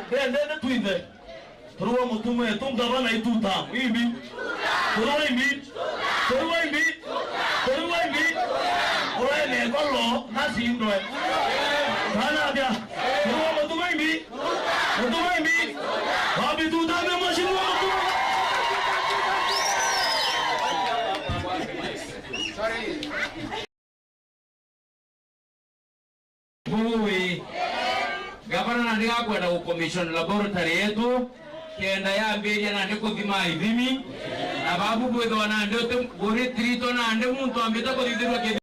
ndende twinde turuwa mutume tungabana ituta ibi turuwa imbi ore ne kollo nasindwe kana dia turuwa mutume imbi babi tuta me mashimu Bui gavana nandika kwenda ku commission laboratory yetu kenda ya mbere na ndiko thima ithimi na babu bwetho na ndote bore trito na ande muntu ambeta ko thithirwa ke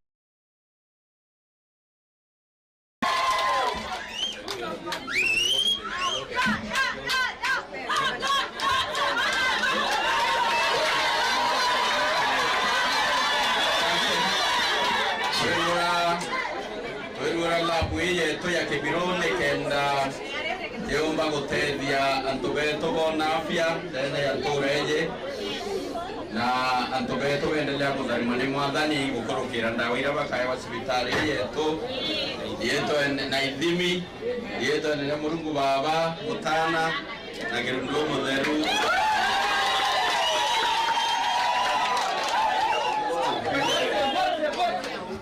yetu ya kibirone kenda yomba gutethia antu betu bona afya tena ya tureje na antu betu bendelea kutharima ni mwathani gukurukira ndawa ira bakaya wa cibitari yetu na ithimi yetu na Murungu Baba Mutana na Kirundu Mutheru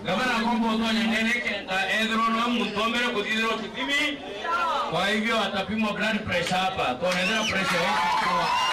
gavana kombo tonya nene kenda edro no mutombere kudidro kithimi kwa hivyo atapimwa blood pressure hapa tunaendelea pressure yako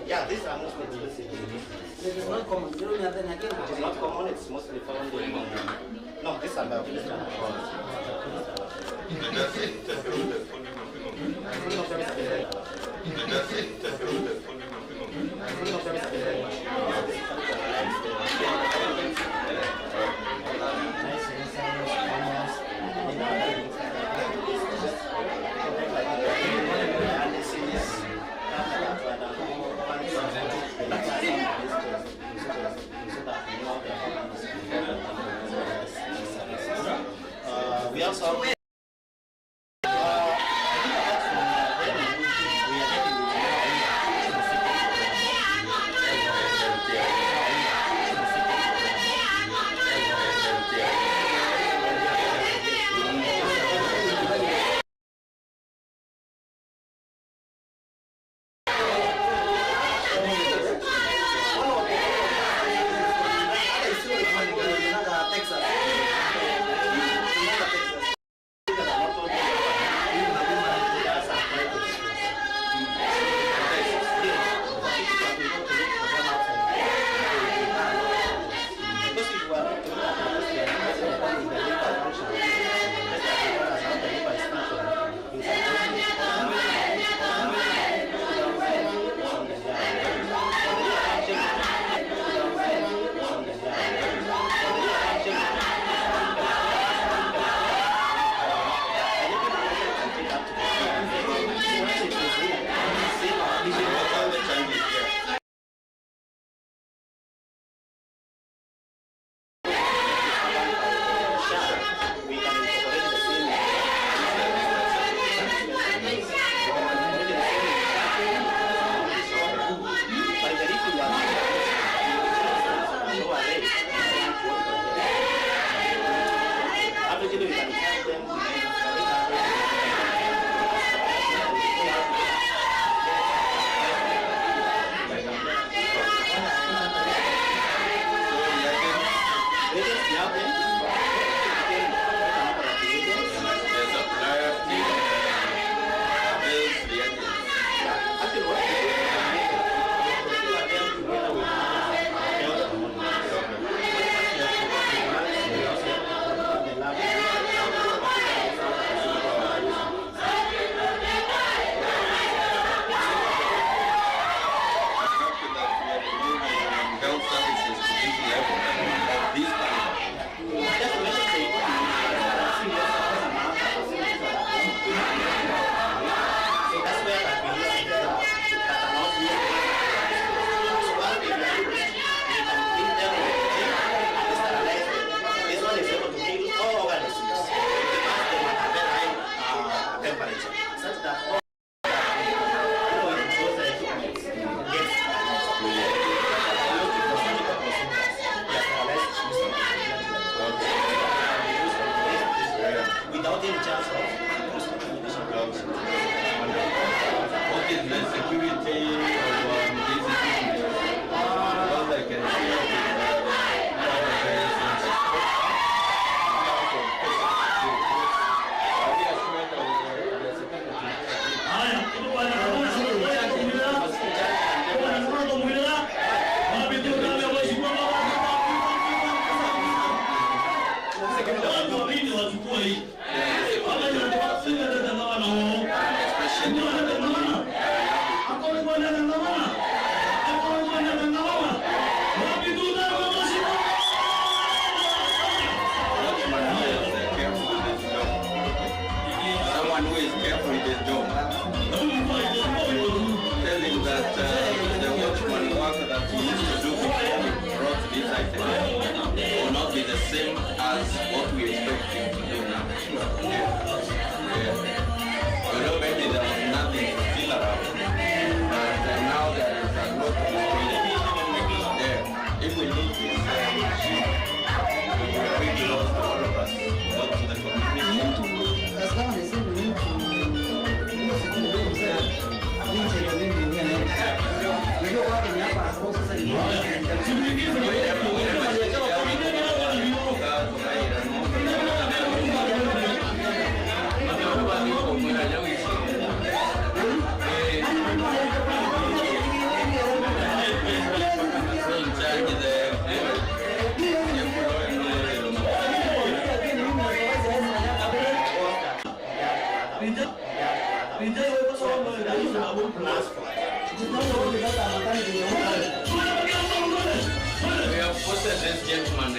Yeah, these are mostly expensive. This is not common. You don't have any again. It is not common. It's mostly found in. No, these are not. These are we also will not be the same as what we expect him to do now. Yeah. You know, maybe there was nothing to feel around. But now there is a lot to feel. Yeah. If we lose this, we will lose all of us. Go to the community. As long as we need We have posted this gentleman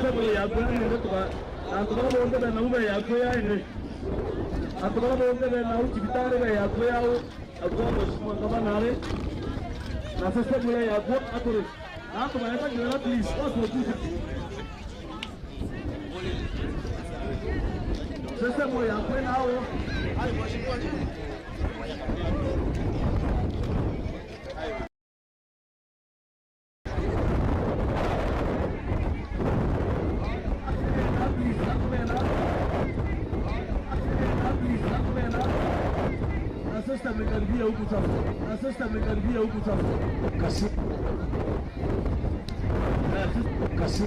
system ya kwa ndio kwa anatoka bonde na ume ya kwa yeye anatoka bonde na hospitali ya kwa yao akwa mshimo kama nare na system ya kwa akore na kwa hata ni please watu system ya kwa nao Sasa mekaribia huku sasa. Sasa mekaribia huku sasa. Kasi. Kasi.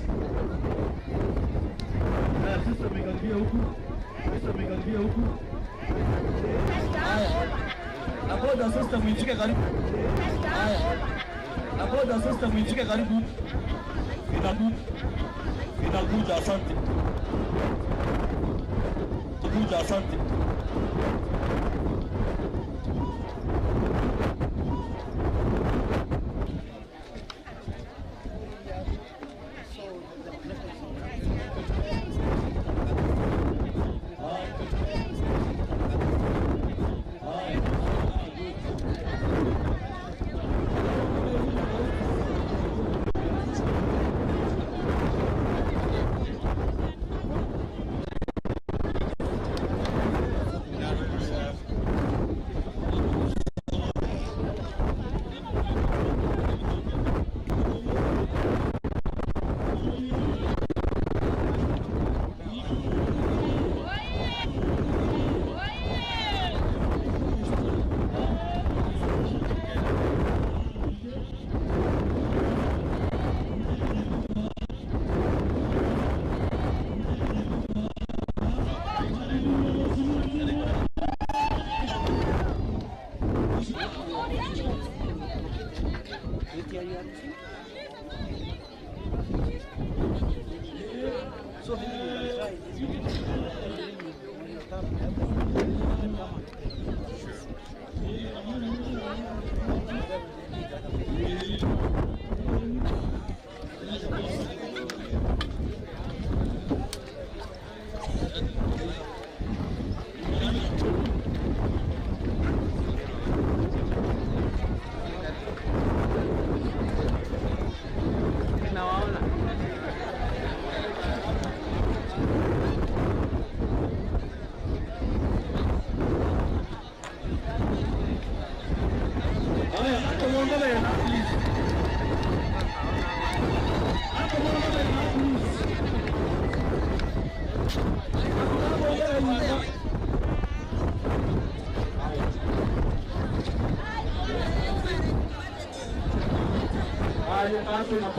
Sasa mekaribia huku. Sasa mekaribia huku. Haya. Naboda sasa mwinchike karibu. Haya. Naboda sasa mwinchike karibu. Inakuja asante. Inakuja asante.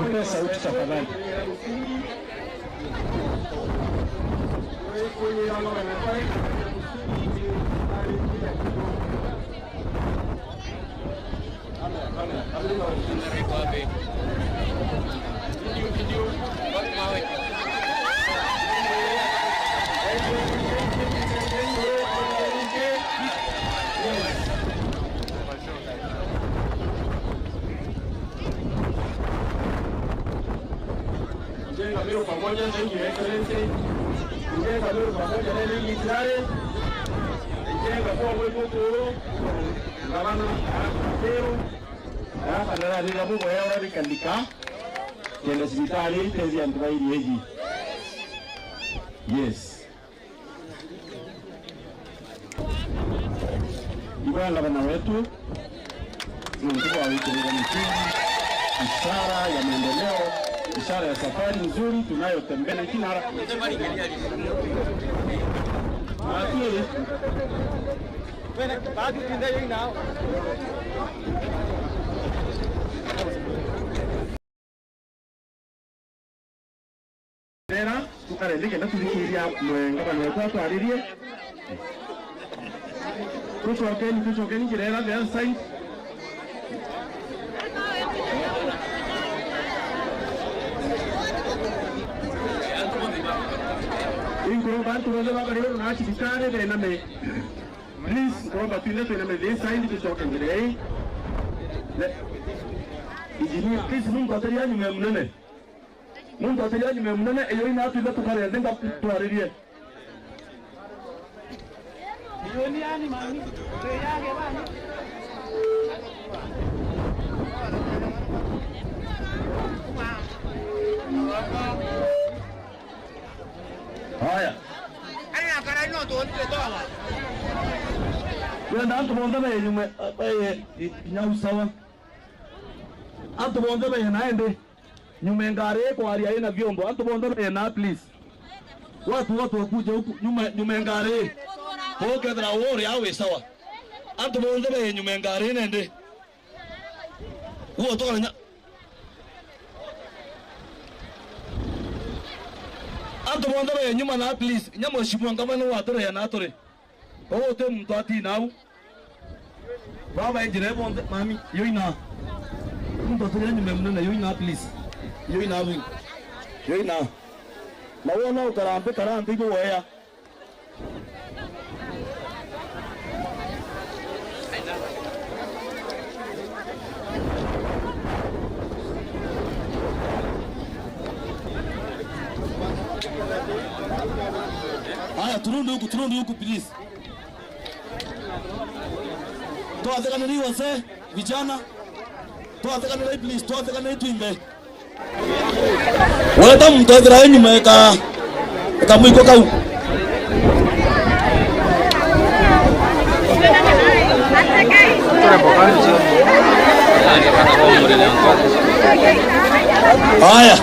Nipe sauti tafadhali. Camilo pamoja na Your Excellency, Mzee Camilo pamoja na Lili Kilare, Mzee kwa wewe mkuu, gavana Akero, hapa ndara ni rabu kwa yao rikandika, kende hospitali tezi antubai yeji. Yes. Iwa gavana wetu, mkuu wa wiki ni ishara ya maendeleo, ishara ya safari nzuri tunayotembea kinara. Akili. Baadhi tindaye nao. Tena tukareleke na tulikiria mwenga na watu aririe. Tuchokeni kirera the other side. Ingro bantu roza bagariyo na chikare de name. Please go back to the name this side to talk in today. Engineer please mung battery ni mnene. Mundu atiria nyume munene eyo ina atuithe tukarende nga twaririe. Yoni yani mami. Tuyage bana. Haya. Ana kara ino to onde toa. Wenda antu bonde be nyume nyau sawa. Antu bonde be naende. Nyume ngare kwaria ina vyombo. Antu bonde be na please. Watu wakuje huku nyume ngare. Hoke dra wori awe sawa. Antu bonde be nyume ngare nende. Uo toka nya. Antu bonde be nyuma na please. Nyamo shimwa ngabana watore ya natore. Te mtu ati nau. Baba ejire bonde mami yoina. Mtu ati nyume mnene yoina please. Yoina wing. Yoina. Na wona ukarambe ibo wea. Haya turundu huku please. Toa tekaneri wase vijana. Toa tekaneri please, toa tekaneri tuimbe. Wala mtodra nyuma ka mwiko kau. Haya.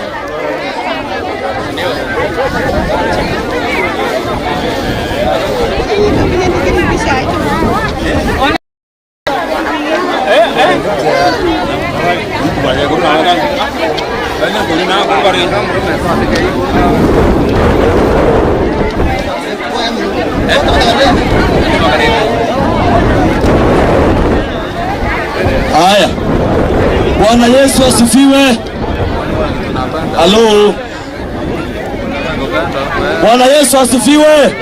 Haya. Bwana Yesu asifiwe. Halo. Bwana Yesu asifiwe.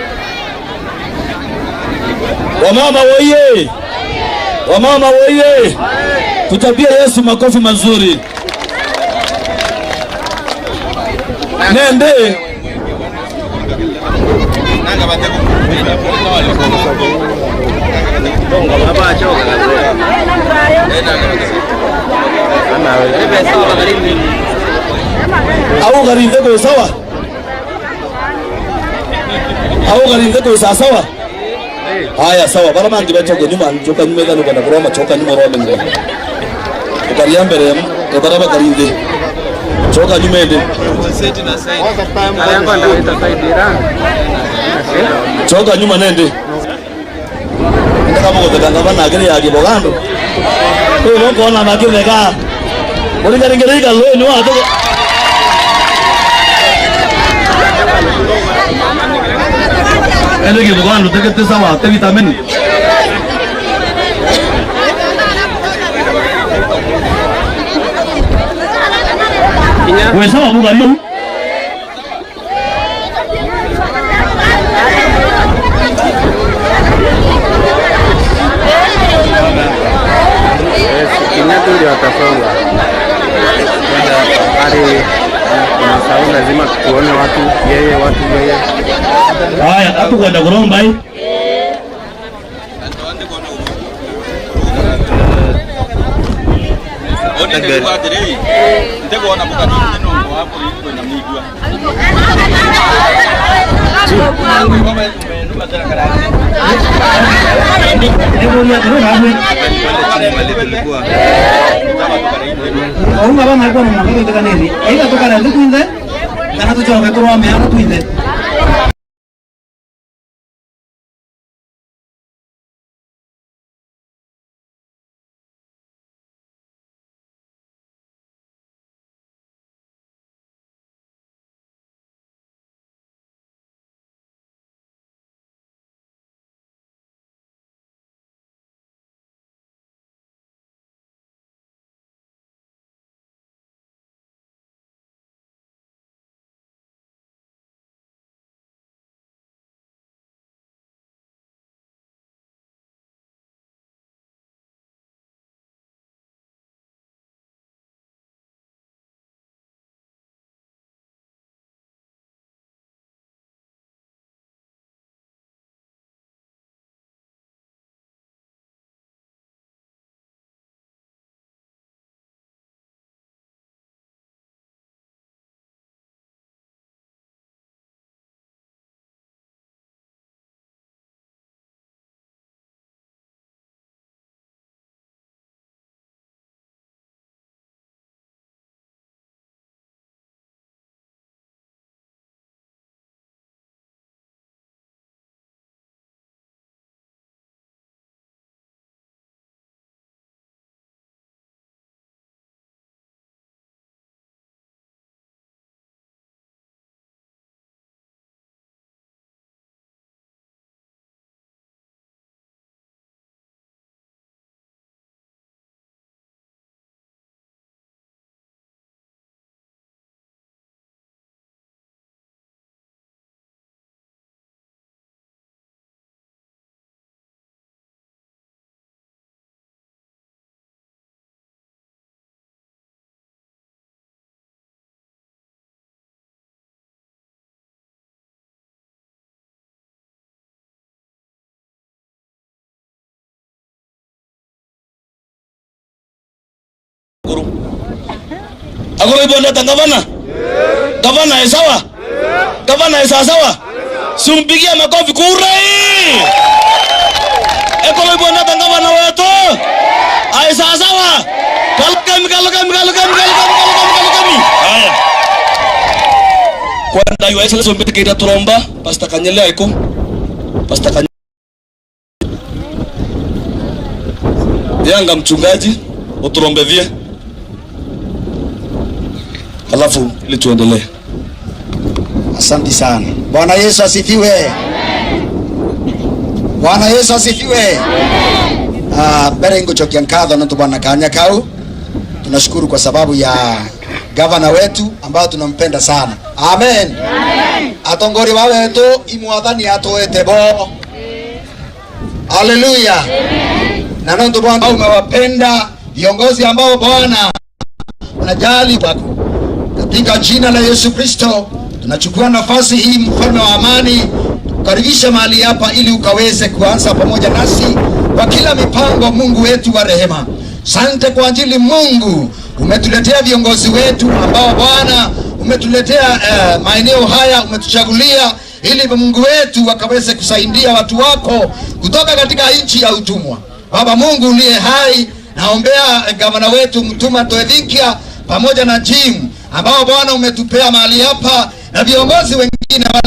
Wamama woye. Wamama woye. Tutapia Yesu makofi mazuri. Nende. Au garinde ko sawa. Au garinde ko sawa. Haya sawa, bara mangi bachoke nyuma njoka nyuma gano kana kuroma choka nyuma roa mengo. Ukariya mbere bara bakarinde. Choka nyuma ende. Choka nyuma nende. Kama kutanga bana gere ya gibogando. Wewe uko na makireka. Ulingaringerika leo ni watu. Ele gibogando tekete sawa te vitamin. Wewe sawa bugario. Kinyago ndio atasonga. Hadi lazima tuone watu yeye. Haya, hapo kwenda kuromba hii. Unga bana alikuwa anamwambia tekanezi. Aidha toka na tuinde. Kana tuchoke kurwa meana tuinde. Ako ibonda gavana? Gavana ni sawa? Gavana ni sawa? Sumpigia makofi kura hii. Ako ibonda gavana wetu? Ai sawa? Kalakami. Haya. Kwenda Your Excellency umetikira turomba Pastor Kanyele aiko. Pastor Kanyele. Yanga mchungaji uturombe vie. Alafu ili tuendelee. Asante sana. Bwana Yesu asifiwe. Bwana Yesu asifiwe. Mbere ngochokia nkatho na tubana kanya kau. Tunashukuru kwa sababu ya gavana wetu ambao tunampenda sana. Amen. Atongori wa wetu imwathani atoete bo. Haleluya. Na ndio Bwana umewapenda viongozi ambao Bwana unajali wako. Katika jina la Yesu Kristo tunachukua nafasi hii, mfalme wa amani, kukaribisha mahali hapa ili ukaweze kuanza pamoja nasi kwa kila mipango. Mungu wetu wa rehema, asante kwa ajili Mungu umetuletea viongozi wetu ambao Bwana umetuletea maeneo haya, umetuchagulia ili Mungu wetu wakaweze kusaidia watu wako kutoka katika nchi ya utumwa. Baba Mungu uliye hai, naombea gavana wetu Mtuma Toethinkia pamoja na Jim ambao Bwana umetupea mahali hapa na viongozi wengine ambao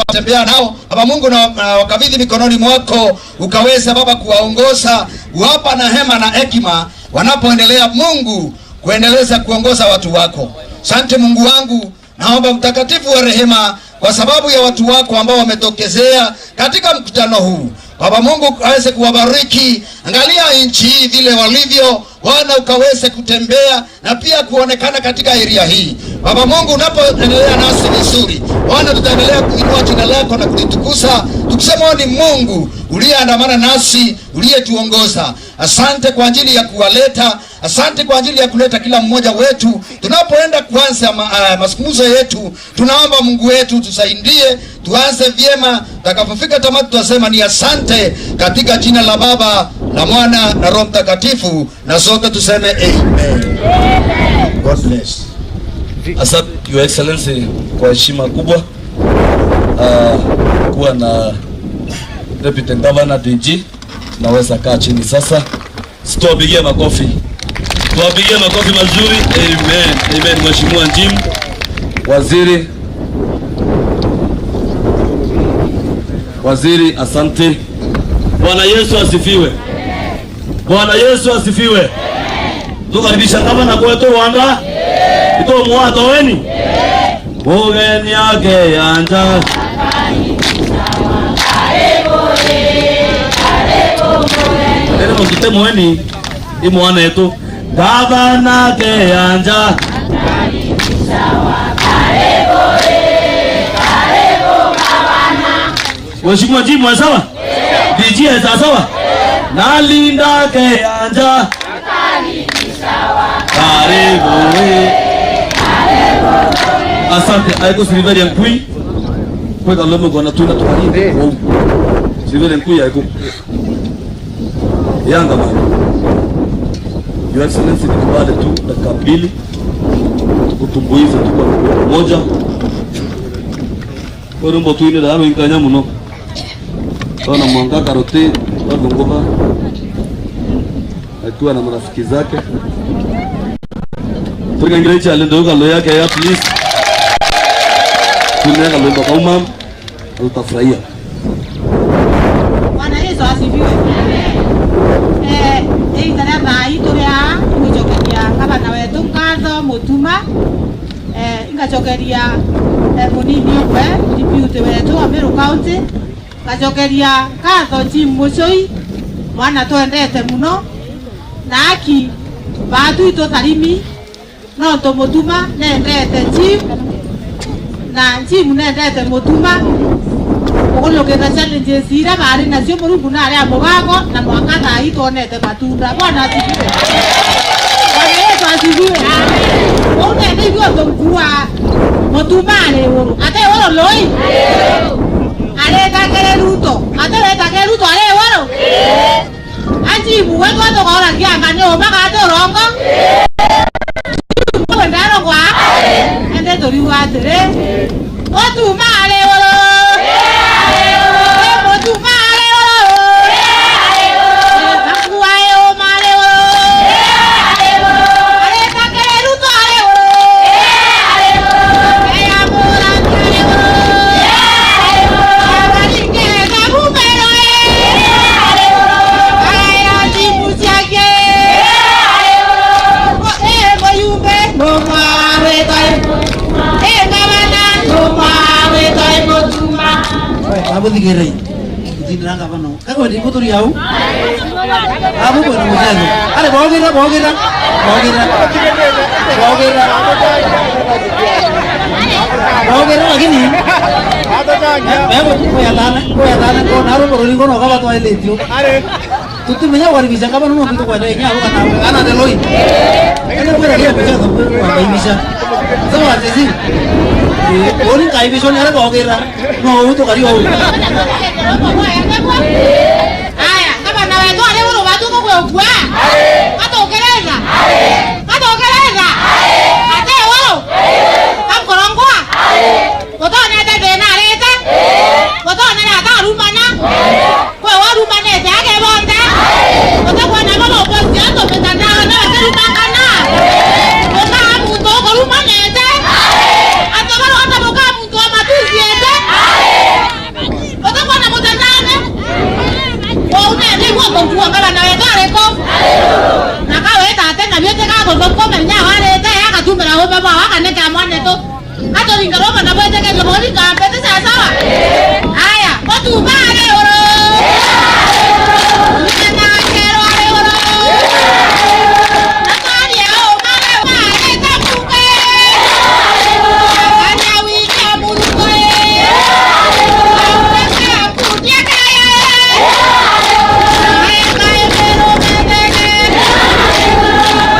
watembea nao. Baba Mungu na wakabidhi mikononi mwako, ukaweza Baba kuwaongoza, uwapa na hema na hekima wanapoendelea Mungu kuendeleza kuongoza watu wako. Asante Mungu wangu, naomba mtakatifu wa rehema kwa sababu ya watu wako ambao wametokezea katika mkutano huu. Baba Mungu aweze kuwabariki. Angalia nchi hii vile walivyo, Bwana ukaweze kutembea na pia kuonekana katika area hii. Baba Mungu unapoendelea nasi vizuri, Bwana tutaendelea kuinua jina lako na kulitukuza, tukisema ni Mungu uliyeandamana nasi, uliyetuongoza. Asante kwa ajili ya kuwaleta, asante kwa ajili ya kuleta kila mmoja wetu. Tunapoenda kuanza mazungumzo yetu, tunaomba Mungu wetu tusaidie, tuanze vyema, tutakapofika tamati tutasema ni asante, katika jina la Baba, la Mwana na Roho Mtakatifu, na sote tuseme amen. God bless. Asante Your Excellency kwa heshima kubwa kuwa na Deputy Governor DG. Naweza kaa chini sasa. Tuwapigie makofi. Tuwapigie makofi mazuri. Amen. Amen. Mheshimiwa Jim, Waziri, asante. Bwana Yesu asifiwe. Bwana Yesu asifiwe. Tukaribisha gavana kwetu Rwanda. Ito mwato weni. Mugeni yake yanja. Nene mukite mweni. Imwana yetu. Gavana ke yanja. Mheshimiwa Jim sawa? DG sawa? Nalinda ke yanja. Karibu. Asante. Aiko Silveria Nkui. Kwa kalomo kwa natuna tukarinde. Silveria Nkui aiko. Yanga bana. Your Excellency ni baada tu dakika mbili. Tukutumbuize tuko moja. Kwa rumbo tuine da hano inkanya muno. Tuna mwanga karote kwa Dongoba. Akiwa na marafiki zake. Tuka ngrecha alendoka lo yake ya please. Tunaweza lomba kwa umam. Utafurahia. Bwana Yesu asifiwe. Ndarema itoria kujokeria gavana wetu Ngatho Mutuma. Ingajokeria munini we deputy wetu wa Meru County. Ngajokeria Ngatho Jim Muchoi. Mwana twendete muno. Na aki batu ito tarimi no to Mutuma nendete Jim. Na Jim nendete Mutuma. Ogoloketa challenges ira bari nacio Mungu na aria mugago na mwaka tha itonete matunda. Bwana asifiwe. Bwana Yesu asifiwe. Ona ndio tumkua Mutumane uru. Ate oro loi. Ale takere Ruto. Ate takere Ruto ale oro. Anji buwe ko to ora kia kanyo baka to rongo. Digerei. Tidak apa no. Kau di motor yau. Kamu bukan muda. Ada bawa lagi nih. Memang kau ya tanah kau naruh berulin kau nak apa tuh air itu. Tutup banyak orang bisa kapan mau pintu kau ada ini aku kan tahu. Anak ada loi. Ini kau lagi apa bisa tuh? Apa bisa? Semua sih. Orang kaya bisa ni ada bawa kira. Mau tu kari mau. Ayah, kapan nak itu ada orang batu kau gua. Kata okelah. Kata okelah. Kata orang. Kamu korang gua. Kota ni ada dena leta. Kota ni ada rumah na. Kau awak rumah ni saya ke bonda. Kota kau nama lo bos dia tu betanda na ada rumah kana. Kota kamu tu kau rumah ni ada. Atau kalau ada muka kamu tu mati dia ada. Kota kau nama betanda ni. Kau ni ada buat kau kalau nak itu ada kau. Nak kau itu ada nak biar kau kau menyawa ada itu ya kau tu berapa bawa kan nak kamu itu. Atau di kalau mana boleh jaga kalau di kampung itu saya sawa. Ayah, kau tu mana orang? Kita nak kero ada orang. Nak dia orang mana kamu ke? Ada wih kamu ke? Kamu dia kaya. Kaya kero mendek.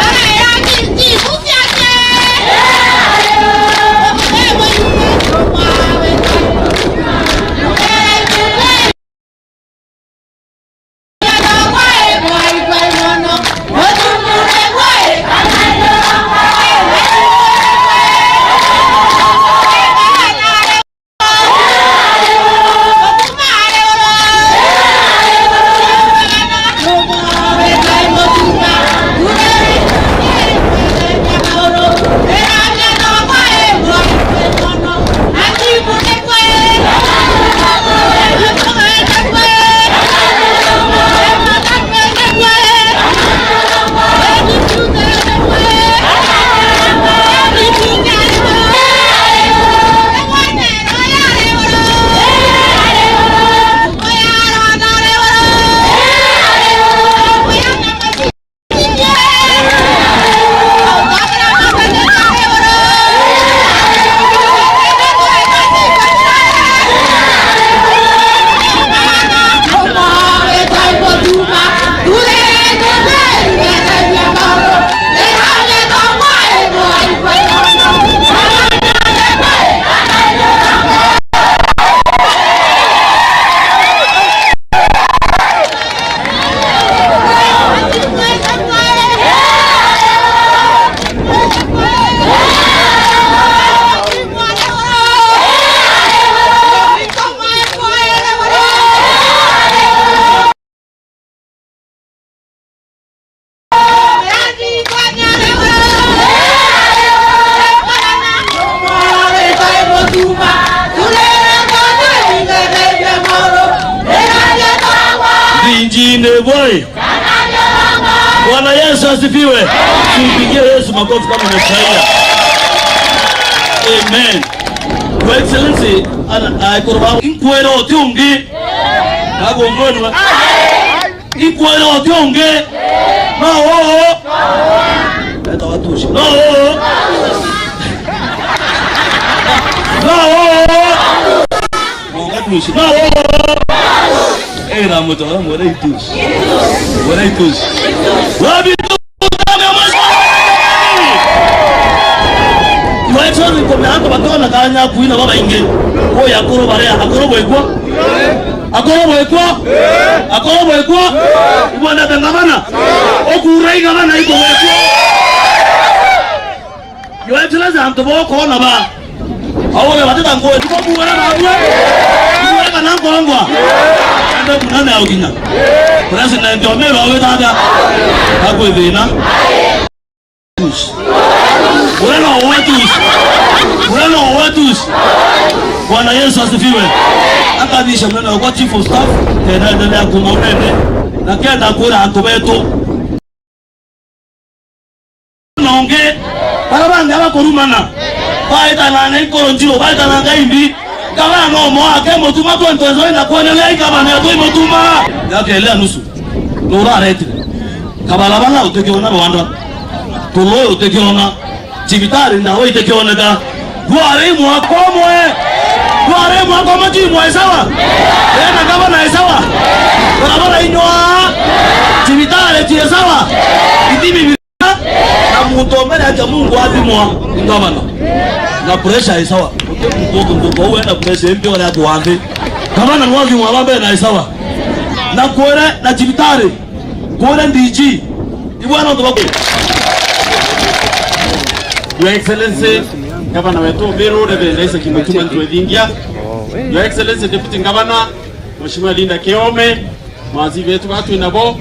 Ayah cinci bukannya. Boy. Bwana Yesu asifiwe. Tumpigie Yesu makofi kama unafurahia. Amen. Your Excellency, kurba inkwero tionge. Hapo ngoni. Inkwero tionge. No. Eta watushi. No. Watushi. No. Era muito bom, morei tus. Wabi tu dame mais. Vai só me comer água para na canha kuina baba inge. Oi akoro bare akoro boekwa. Ibona bengamana. Okurai ngamana iko boekwa. Yo Excellency amtobo ko na ba. Awole batata ngo iko buwera na abwe. Buwera kana ngongwa. Anda kunana aukinya. President Omero awe dada. Hapo idina. Urano watus. Bwana Yesu asifiwe. Akadisha mwana kwa chief of staff endelea kumwonene na kenda kura antobeto. Naonge barabanga abakorumana. Baita na nko njiro baita na ngaimbi. Gavana no mwake mutuma tu ntozo ina kuendelea gavana tu mutuma. Yake ile nusu. Nora rete. Kabala bana utekiona Rwanda. Tulo utekiona. Chibitari na wewe utekiona da. Gware mwakomwe. Gware mwakomwe jimwe sawa. Tena gavana sawa. Barabara inyoa. Chibitari tie sawa. Idimi na mutomera acha Mungu azimwa ngavana. Na pressure isawa mtoto wewe na pressure mpyo na tuanze kama na mwazi mwabambe na isawa na kuore na chibitare kuore ndiji ibwana ndo bako. Your Excellency Governor wetu Meru Reverend Kimutuma Ntwethingia, Your Excellency Deputy Governor Mheshimiwa Linda Keome, mazivi wetu watu nabo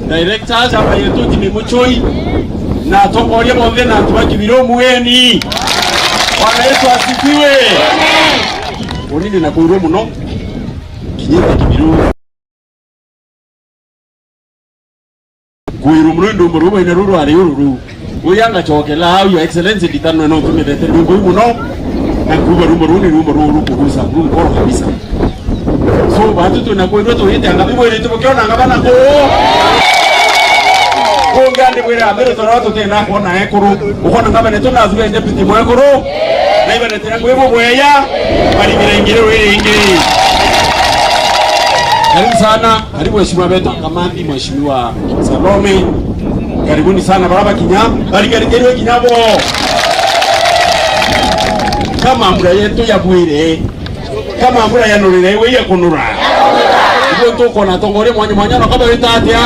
directors hapa yetu Timimuchoi na tongoria bonde na tubaki biromu weni. Bwana Yesu asifiwe. Onini na kuiro muno. Kinyeta kibiru. Kuiro muno ndo muruba ina ruru ari ruru. Uyanga chokela how your excellency ditano no tumilete ndo muno. Na kuba ruru kugusa ruru koro kabisa. So batu tunakwenda tuite angabibo ile tumekiona ngabana ko. Ngande mwira mbere toroto tena kuona ekuru ukona ngabane tunazuwe deputy mwekuru na ibane tena ngwebo bweya bali bila ingire wewe ingire. Karibu sana, karibu mheshimiwa wetu kamandi mheshimiwa Salome. Karibuni sana baba Kinyam, bali karibuni Kinyabo. Kama mbura yetu ya bwire, kama mbura ya nurire wewe ya kunura. Ibo to kona tongore mwanya no kaba witatia.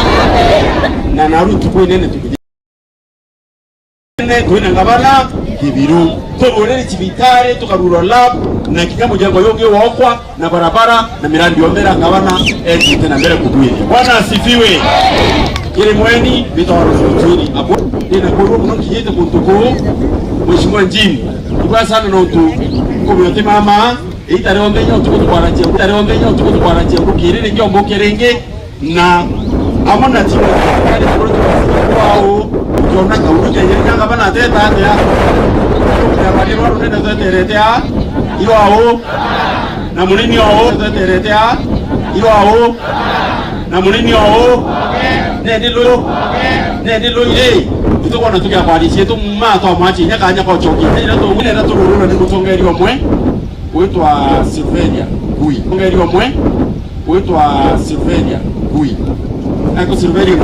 Na narutu kwa nene tukuje nene tuina ngabana kibiru tobore chibitare tukaruro lab na kigambo jango yoge wakwa na barabara na miradi yombera ngabana tena mbele kuduye. Bwana asifiwe. Ile mweni bitoro zuri apo ina kuru muno kijete kuntuko mheshimiwa Njini kwa sana no tu komyote mama itare ombenyo tukutwaraje itare ombenyo tukutwaraje kukirire ngyo mbokerenge na amona timu kali kwao jona kauruke yenga bana teta ate ya bali ro nenda teteretea iyo ao na mulini ao teteretea iyo ao na mulini ao ne dilo ye tutokona tukia kwa disi tu mma to machi nya kanya kwa choki ina to mune na to ro ni mutongeri omwe uitwa Silveria Gui mutongeri omwe uitwa Silveria Gui. Ecco Silverio.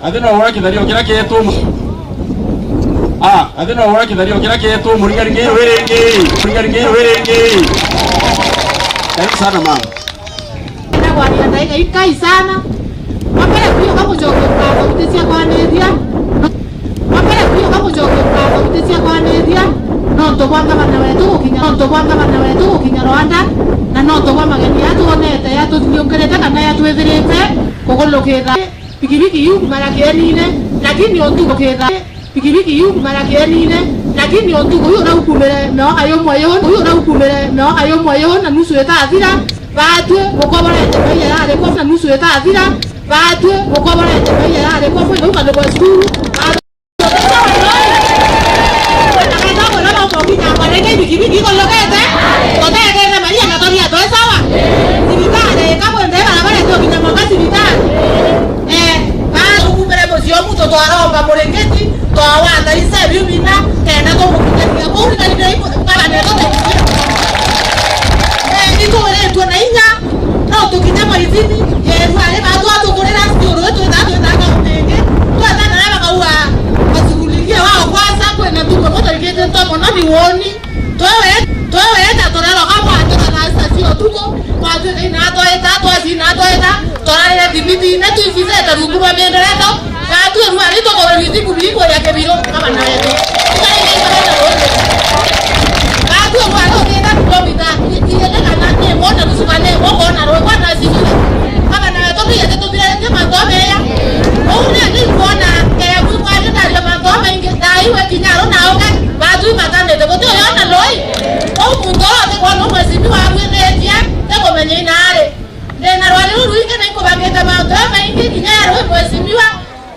Adeno ora kidario kila kitu. Adeno ora kidario kila kitu muringaringe werenge. Karibu sana mama. Na kwa nia ndaiga ikai sana. Mapele kuyo kama jogo kwa kutesia kwa nedia. Mapele kuyo kama jogo kwa kutesia kwa nedia. Nonto kwanga bana wetu kinya Rwanda. Na noto kwa mageni yatu onete yatu nyongereta kana yatu everete kogolokeza pikipiki yu marakenine lakini ontuko keza pikipiki yu marakenine lakini ontuko yu na hukumere no ayo moyo na nusu eta athira batwe gokoborete baya yale kwa na nusu eta athira batwe gokoborete baya yale kwa fwe uka ndo skuru pikipiki kolokete koteke na Maria na Toria to sawa sibitare kabo ndeba na bale to kinyama kasi bitare ba ukumere bozio muto to aromba morengeti to awanda isa bimina tena to mukitania ko uri kali dai para ne to ni to le to na inya no to kinyama izini wale ba to korera sio to da ka ndege to da na ba kaua basikulikia wao kwanza kwenda tuko moto likete to mona biwoni Towe eta torero kama atoka na stasio tuko kwa tu ina toeta torare dimiti na tu vizeta ruguma bendereto ka tu ruari to ko ridi kubiko ya kebiro kama na yeto ka tu ruari to tena kubita ile kana ne mona tusukane moko na ro kwa na sisi kama na yeto ile to bila te mandome ya ona ni kuona ya kwa nda ya mandome inge dai we kinyaro na oka batu matande to to yana loi mungorote kwa no mwezimi wa wenetia tego menye nare na rwari ruike na ko bageta ma to ma ingi kinyaro mwezimi wa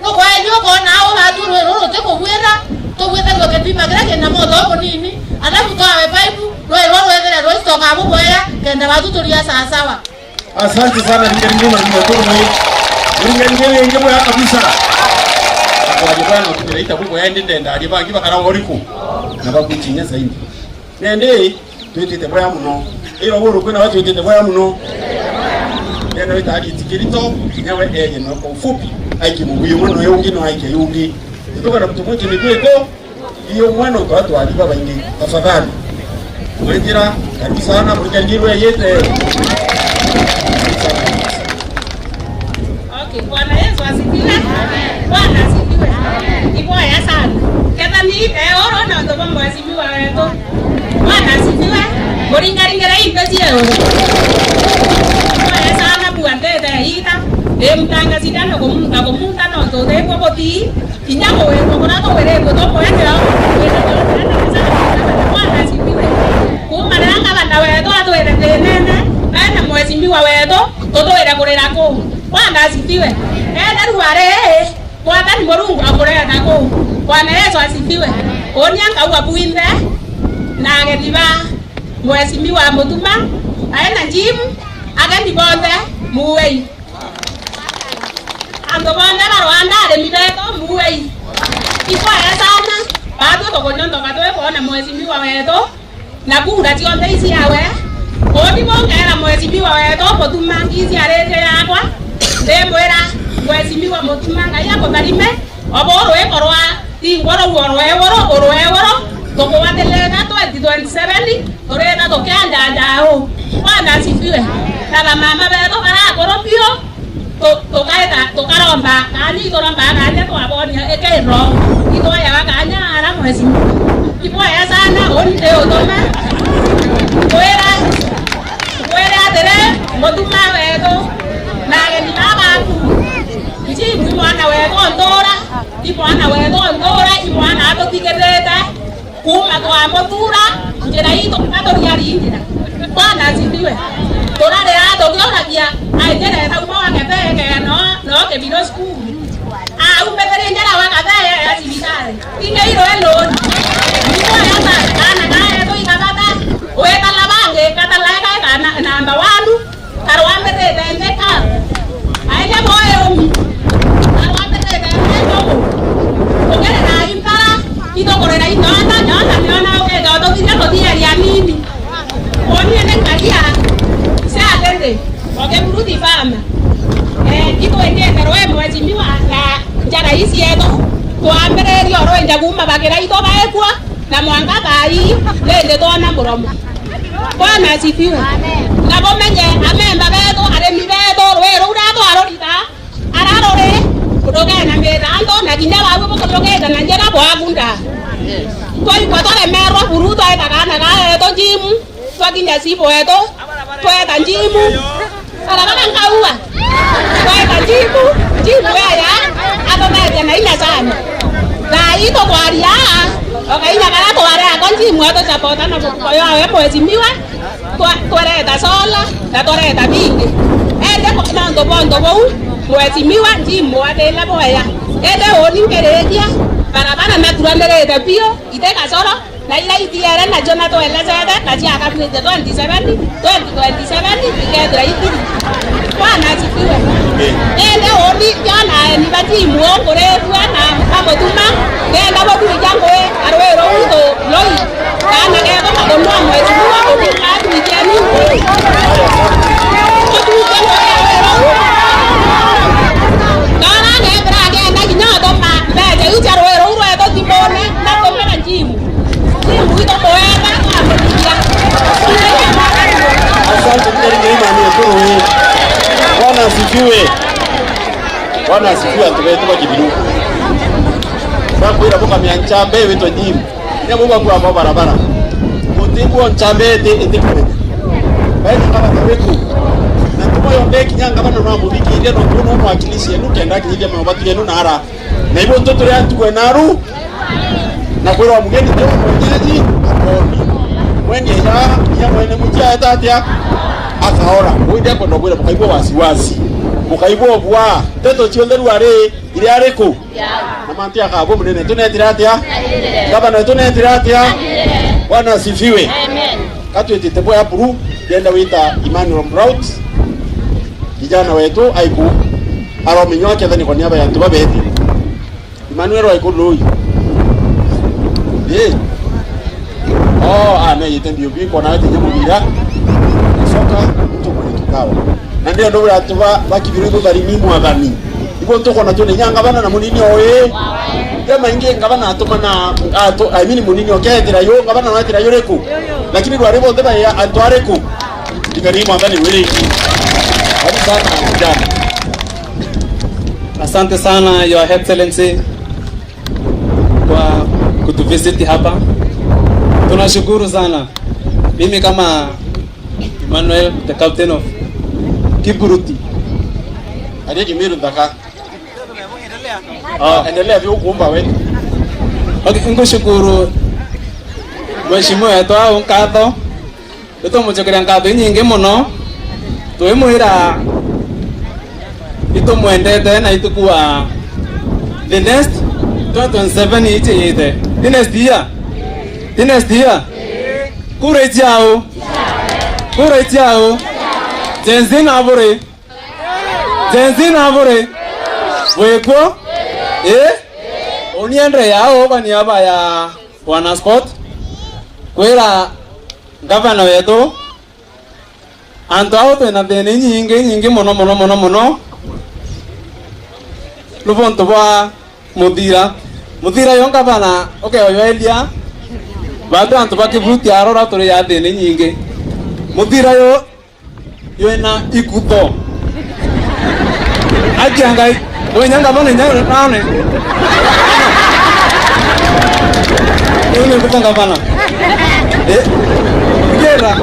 no kwa ndio ko na o batu ro te ko wera Tugwethe gukipima kira na moto hapo nini? Alafu twawe pipe, roho wegere roho stoka hapo boya, kenda watu tulia sawa sawa. Asante sana Ndingenguma nimetoka. Ndingenguma ingebo ya kabisa. Akawajibana kutuleita buko yaende ndenda aliba kiba karango riku. Na bakutinya zaidi. Nende twitite boya muno. Iro buru kwina watu twitite boya muno. Nenda wita hadi tikirito nyawe eye no kwa ufupi. Aiki mubuyo muno yungi no aiki yungi. Tutoka na mtu mmoja ni kweko. Hiyo mwana kwa watu aliba baingi. Tafadhali. Wenjira kabisa sana mlikangirwe yete. Bwana Yesu asifiwe. Bwana asifiwe. Iboya sana. Kata ni oro na ndo bombo asifiwe wetu. Bwana asifiwe. Moringaringera impesi yao. Iboya sana buandete ita. Mtanga sidano komunta no to de popoti. Inyako wewe konato wewe to poete hao. Bwana asifiwe. Kumaranga banda wetu atoere tenene. Ana mwezimbiwa wetu toto era kurera ko. Bwana asifiwe. Ruare kwa ni Mungu akorera nako. Bwana Yesu asifiwe. Onianga uabuinde na agediba mwezimbiwa mutuma aena jim ageni bonde muwei. Ando bonde Rwanda de mireto muwei. Ipo sana. Bado tokonyondo katoe kuona mwezimbiwa wetu na kura tionde isi yawe. Odi bongera mwezimbiwa wetu mutuma isi arete yakwa. Ndemwera mwezimbiwa mutumanga yako tarime oboro ekorwa ingoro woro toko wadelega 2027 torena tokanda ndao. Bwana asifiwe. Kama mama beto bara koropio tokaita tokaromba kani toromba kanya twabonia ekero itoya wakanya ara mwezimbiwa ipoya sana onde odoma wera tere mutuma weto na ni baba Ichi mwana wewe ndora, mwana wewe ndora, mwana ato tikereta, kuma kwa motura, njera hito kato yari indira. Bwana asifiwe. Torare ato kiona kia, aitera ta umawa kete no ke biro school. Umpekere njera wa kete asibitare. Inge hilo elo. Niko yata ana kaya to ikatata. Weka labange kata laika na namba 1. Karwambe tete ka. Aija moyo. Ito korera inona nyona oke do tinya to dia ya nini oni ene karia se atende oke burudi fama ito ende roe mwezimbiwa la njara isi eto tuambere rio roe njaguma bagera ito baekwa na mwanga kai lende tona muromo. Bwana asifiwe. Na bomenye amemba beto aremi beto roe urato arorita ararore kutoka na merando na kinjala hapo kutoka na njera bwagunda. Kwa tole mero buruto eta kana ka eto jimu kwa kinya sipo eto kwa eta jimu ala bana ngauwa kwa eta jimu ya ato media na ina sana na ito kwa ria okaina kana to ara kwa jimu ato sapota na kwa yo hapo ezimiwa kwa eta sola na tore eta bingi ende kwa ndo bondo bo mwezimiwa jimu adela boya ende oni ngerekia barabara na turanderete pio iteka soro na ila itiere na jona to elezede na ji aka 2027 ikedra ikiri. Bwana asifiwe. Ende oni jana ni bati muongore bwana kama tuma nenda bodu jango arwero uto loi kana kego magonwa mwezi mwa ukikatu ijeni Bwana asifiwe. Bwana asifiwe tuko kibiru. Bakwira boka mianchambe weto jimu. Ya boka kwa barabara. Mutibu nchambe ete kore. Bali kama wetu. Na tumoyo ndeki nyanga bana na mubiki ile no kuno mwakilishi yenu kenda kije mabatu yenu nara. Na hivyo mtoto yangu kwa naru. Na kwa mgeni ndio mwenyeji akoni. Mwenye ya mwene mtia tati akaora. Wewe ndipo ndo bora mkaibwa wasiwasi. mukaibwo bwa teto cionde ruare ire ariku na mantia kabo munene tunetira atia gavana tunetira atia Bwana asifiwe. Amen. Katwetete boya buru yenda wita Emmanuel Mbraut kijana wetu aiku arominyo yake thani kwa niaba ya ntu babeti Emmanuel aiku loi ana yitembio biko na ati nyamu bila soka mtu kwa kikawa na ndio ndo watu bakibirugo bari ni mwathani ibo ntoko na tone nyanga bana na munini oye kama inge ngabana atuma na I mean munini okethira yo ngabana na atira yoreku lakini rware bonde ba ya antwareku digari mwathani wili hadi sana jana. Asante sana Your Excellency kwa kutuvisit hapa. Tunashukuru sana. Mimi kama Emmanuel, the captain of Kiburuti. Hadi Kimiru ndaka. Endelea vyo kuomba wetu. Okay, ngushukuru Mheshimiwa wetu au nkatho. Tuto muchokeria nkatho nyingi muno. Twimwira itumwendete na itukuwa the next 2027 ite the next year kure chao jenzina bure weko oniendre yao kwa niaba ya wana sport kwera gavana wetu anto auto na deni nyingi mono lubonto bwa muthira yonga bana okay oyoelia bado anto bakivuti arora tore ya deni nyingi muthira yo na ikuto ajangai wenyanga bana nyanga nane yule kupanga bana gera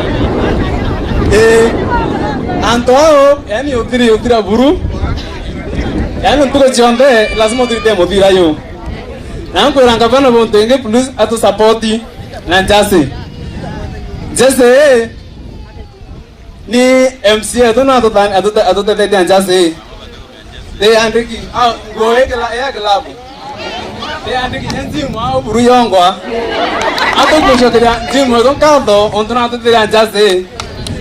anto yani utira buru yani tuko chonde lazima tuite muthira yo na nkoranga bana bontenge plus atu support na jase ni MC to na to tan atu te jase de andiki au goekela ya klabu de andiki nzimu au buru yongwa atu kushokeria nzimu to kado ontona atu te jase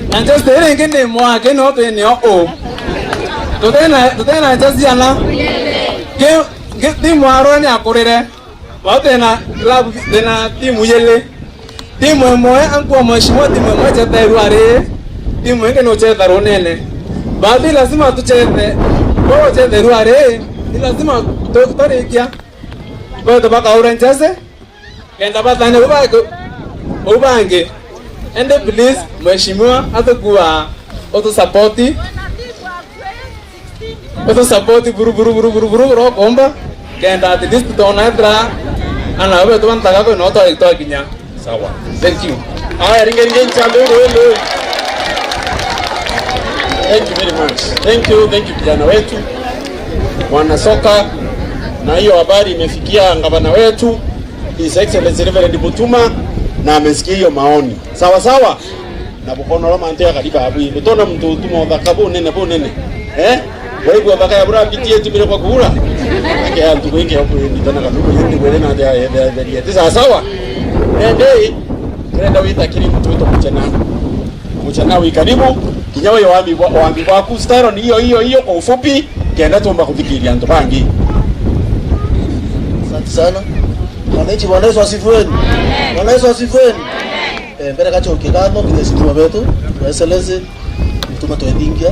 na jase ngene mwa ke no to ni o tutena jaziana ke timu aroni akurire watena club tena timu yele timu moya anko mheshimiwa timu moja cheteru are timu ngene no cheteru nene baadhi lazima tucheze kwa cheteru are ni lazima tutorikia kwa baka oranjase kenda batane ubange ende please mheshimiwa atakuwa auto support Oto support buru komba kenda at least tonadra ana wewe tu antaka ko no to kinya sawa thank you aya ringe chambe wewe thank you very much thank you kijana wetu wana soka na hiyo habari imefikia ngavana wetu His Excellency Reverend Butuma na amesikia hiyo maoni sawa na bukono roma antea kadiba abu mtona mtu tumo dhakabu nene wewe baka ya bura bitie tumire kwa kura ake antu wengi hapo ndana kaduko yendi kwele na ya tisa sawa ndei kwenda wita kile mtu wetu mchana karibu kinyawa ya wambi kwa kustaro ni hiyo kwa ufupi kienda tuomba kufikiria ndo bangi. Asante sana wananchi, Bwana Yesu asifiwe. Bwana Yesu asifiwe. Mbele kacho kikano kinesitua wetu wa Excellency mtuma tuendingia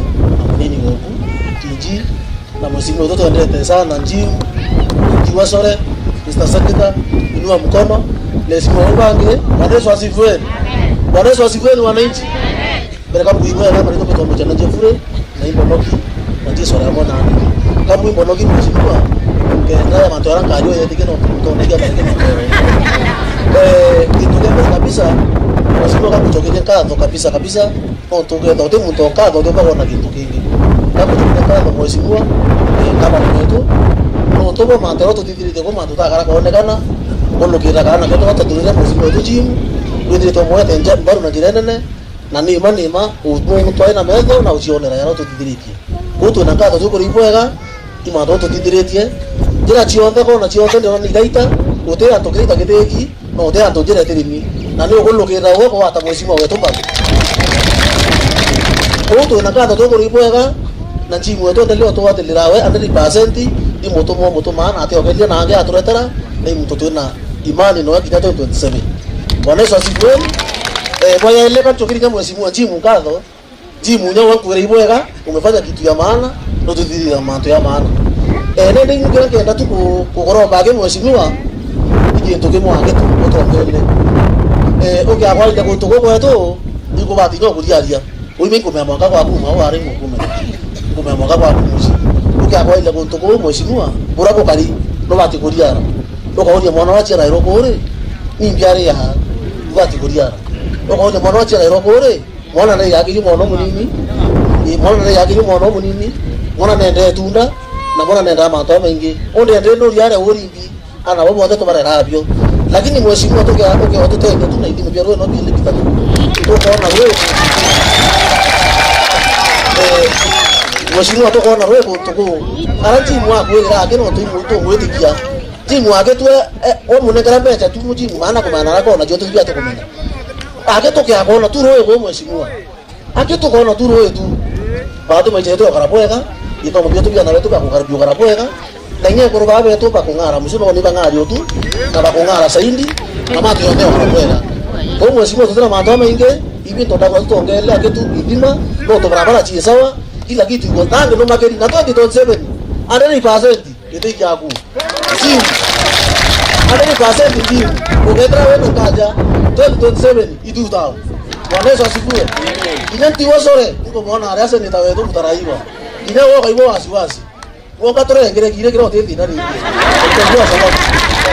nini ngoku TG na msimu wote tuendelee sana njimu jiwa sore Mr. Secretary inua mkono lesimo wange. Bwana Yesu asifiwe. Bwana Yesu asifiwe wananchi. Mbele kama kuiwa na ndio kwa mchana jefure na imbo noki na ndiso ya mwana kama imbo noki msimu ngenda mantora kario yetike no tonega barike kitu kabisa wasiko kama kutokelea kadho kabisa no tungenda wote mtu kadho ndio bwana kitu kingi kama tukitaka mheshimiwa kama mwetu no tobo mandero tutitire kwa mtu takara kuonekana bono kitakana kwa watu tulile mheshimiwa wetu jimu ndio tomo yote nje bado na jirene na ni ima utuwe mtu aina mezo na usionera yano tutitire kutu na ngatho tukuri bwega imanto tutithiretie njira ciothe kona ciothe ndio ni gaita utira tukirita githeki no utira tujire tirimi na ni ugulukira ugo wata mweshimwa wetu baba kutu na ngatho tukuri bwega na chimu wetu ndelio tuwatilirawe 100% ni mutumo na ati ogelia na ange aturetera ni mtoto na imani no kidato 27 Bwana Yesu asifiwe. Bwana ile kama tukirika mweshimwa chimu ngatho chimu nyo wakwire ibwega umefanya kitu ya maana no tuthirira manto ya maana nende ngikira kenda tu kugoroba ke mweshimiwa ikintu kimwe angetu utongele okia kwa ile kutuko kwetu niko bati nyo kulialia uime kumya mwaka kwa kuma wari kumya mwaka kwa kumushi okia kwa ile kutuko mweshimiwa burako kali no bati kuliara loko hoje mwana wachi ra iroko ore ni mbiare ya bati kuliara loko hoje mwana wachi ra iroko ore mwana na yake mwana munini mwana na yake mwana munini mwana nende tunda na mwana nenda manto mengi onde ndendo yale urimbi ana wao wote tobara rabio lakini mweshimiwa toke watu tende tuna idini bia no bile kitatu tukaona wewe mweshimiwa tukaona wewe tuko aranti mwa kwera akeno tu mwetikia timu ake tu o munengera becha tu mujimu maana kwa maana rako na joto bia tukomenda ake toke akona tu roe kwa mweshimiwa ake tukaona tu roe tu baada ya jeto karapoeka ito mo bioto bia na wetu ba kukaribio karapoeka na nye ko ba beto ba kungara musuno ni bangari otu na ba kungara saindi na matu yote karapoeka ko mweshimiwa tutana manto mainge ibi to da kwa tongele ake tu ibima no to barabara chi sawa kila kitu iko tangu no makeri na 2027 adeni pasenti ite yaku simu adeni pasenti ndio ugetra wewe kaja 2027 idutao Bwana Yesu asifiwe. Inanti wasore niko mwana arasa nitawetu mtaraiwa. Ina woga ibo wasiwasi. Woga tore ngire kire kire hotel dinari. Ndio sababu.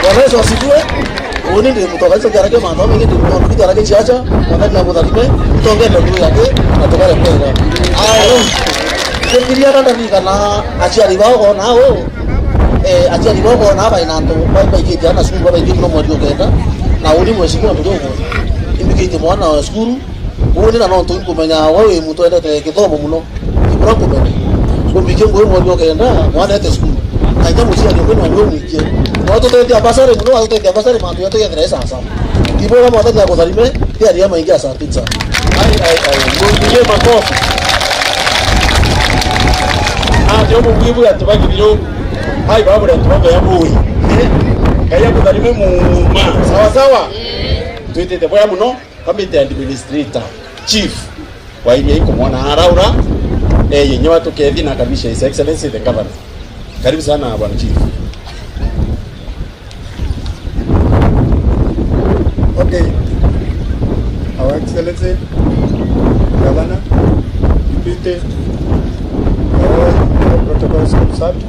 Bwana Yesu asifiwe. Oni ndio mtoka sasa garage mama mimi ndio mtoka kitu garage chacha wakati na mudalime tonge ndio yake atoka repera. Kiria kanda nikana achiari wao nao achiari wao na hapa inanto baba ikija na siku baba ikija no kenda na uli mweshimwa mdogo imikite mwana wa skuru uone na nonto kumenya wewe mtu ende kithomo muno kibura kumenya kumbike ngwe mwana kenda mwana ete skuru kaja musia ndio kwenu ndio mwikie watu tete abasare muno watu tete abasare mambo yote ya gresa sasa kibora mwana ya kudhalime pia ndio maingia saa pizza ndio makofi ndio mwibu ya tubaki ndio hai babu ya tubaki ya bui kaya kudhalime mu sawa sawa tuitete boya muno kamite administrator chief wa ile iko mwana haraura yenye watu kethi na kabisha his excellency the governor. Karibu sana bwana chief. Okay, our excellency governor deputy protocols observed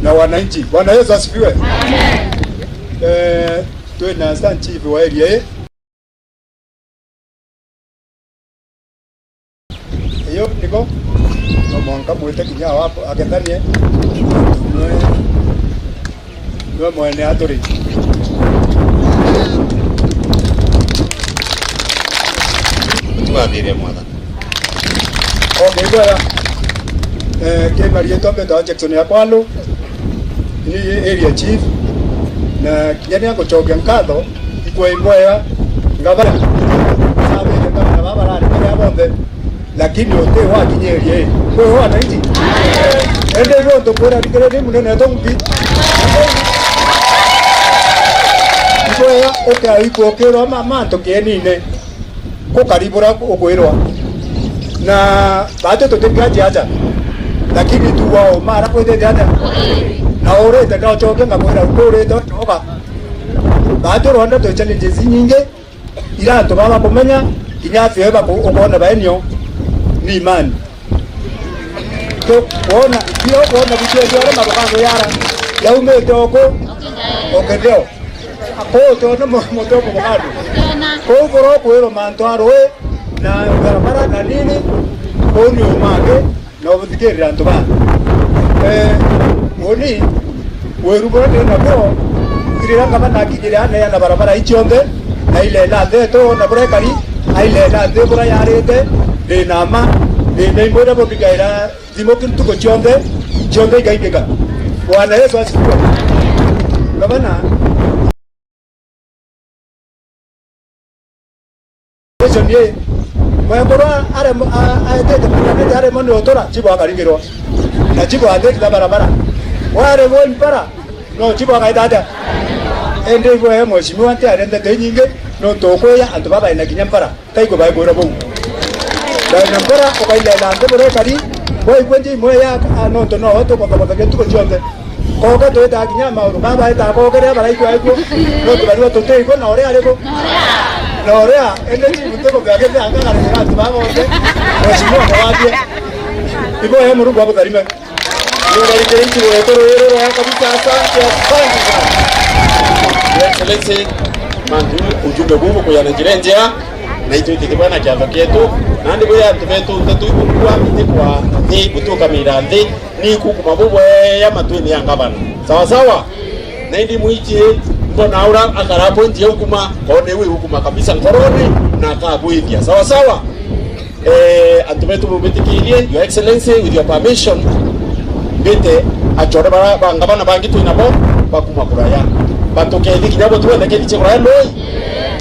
na wananchi. Bwana Yesu asifiwe. Tuwe na stand chief wa area hiyo niko na mwanga mwete kinya wapo akendanie ndio mwene atori tuadire mwana okay bwana ke Maria Tombe to Jackson ya kwalo ni area chief na yani yako choge nkatho iko imboya ngabara sabe kama baba rari kwa bonde lakini ote wa kinyerie kwa wana hizi ende rondo kwa dikere demu nene to mbi iboya ote aiko kero mama to kenine ko karibura okwirwa na bato to tekaje aja lakini tu wao mara kwa tete aja na ore teka choke ngakwira ukore to toka bato ronda to challenges nyingi ila to baba kumenya kinyafye baba ukona baenyo ni imani to kuona hiyo kuona vitu yale mabango yara ya umetoko okedeo hapo to no moto kwa bado kwa boro kwa manto aroe na barabara na nini oni umage na ubutikira ndo ba oni weru bora na bro kirira kama na kijira na barabara ichonde na ile la de to na bora kali ile la de bora yarete de nama Ndio mbona bobigaira zimoki tuko chonde igaigeka. Bwana Yesu asifiwe. Gavana ndiye mwekora are mone otora chibo akarigirwa na chibo adeki da barabara ware wo mpara no chibo akaidada ende wo mheshimiwa ante arende nyinge no tokoya antu baba ina kinyampara kaiko bai gora bo da nampara okaile la ante bore kari boy kwenji moya no to no to kwa kwa tuko chonde koga to da kinyama uru baba ita koga re bara iko aiko no to bari to te iko na ore areko Norea, energy mtego gage anga ngara tubabo wote. Washimwa kwaje. Ibo ya muru babo darime. Ngari kenchi weto rero ya kabisa asante sana. Excellency mandu ujumbe huu kwa yanajirenjea na itu tikibana kiava kietu nandi boya tumetu kwa miti kwa ni kutoka mirande ni kuku mabubu ya matweni ya ngabana. Sawa sawa. Na ndi muichi mbona aura akarapo nje hukuma kone wewe hukuma kabisa korone na kabuidia sawa sawa. Antumetu mubitikilie your excellency with your permission bete achore bara ngabana bangitu inabo bakuma kuraya batokeli kinyabo tuwe kedi chekura loi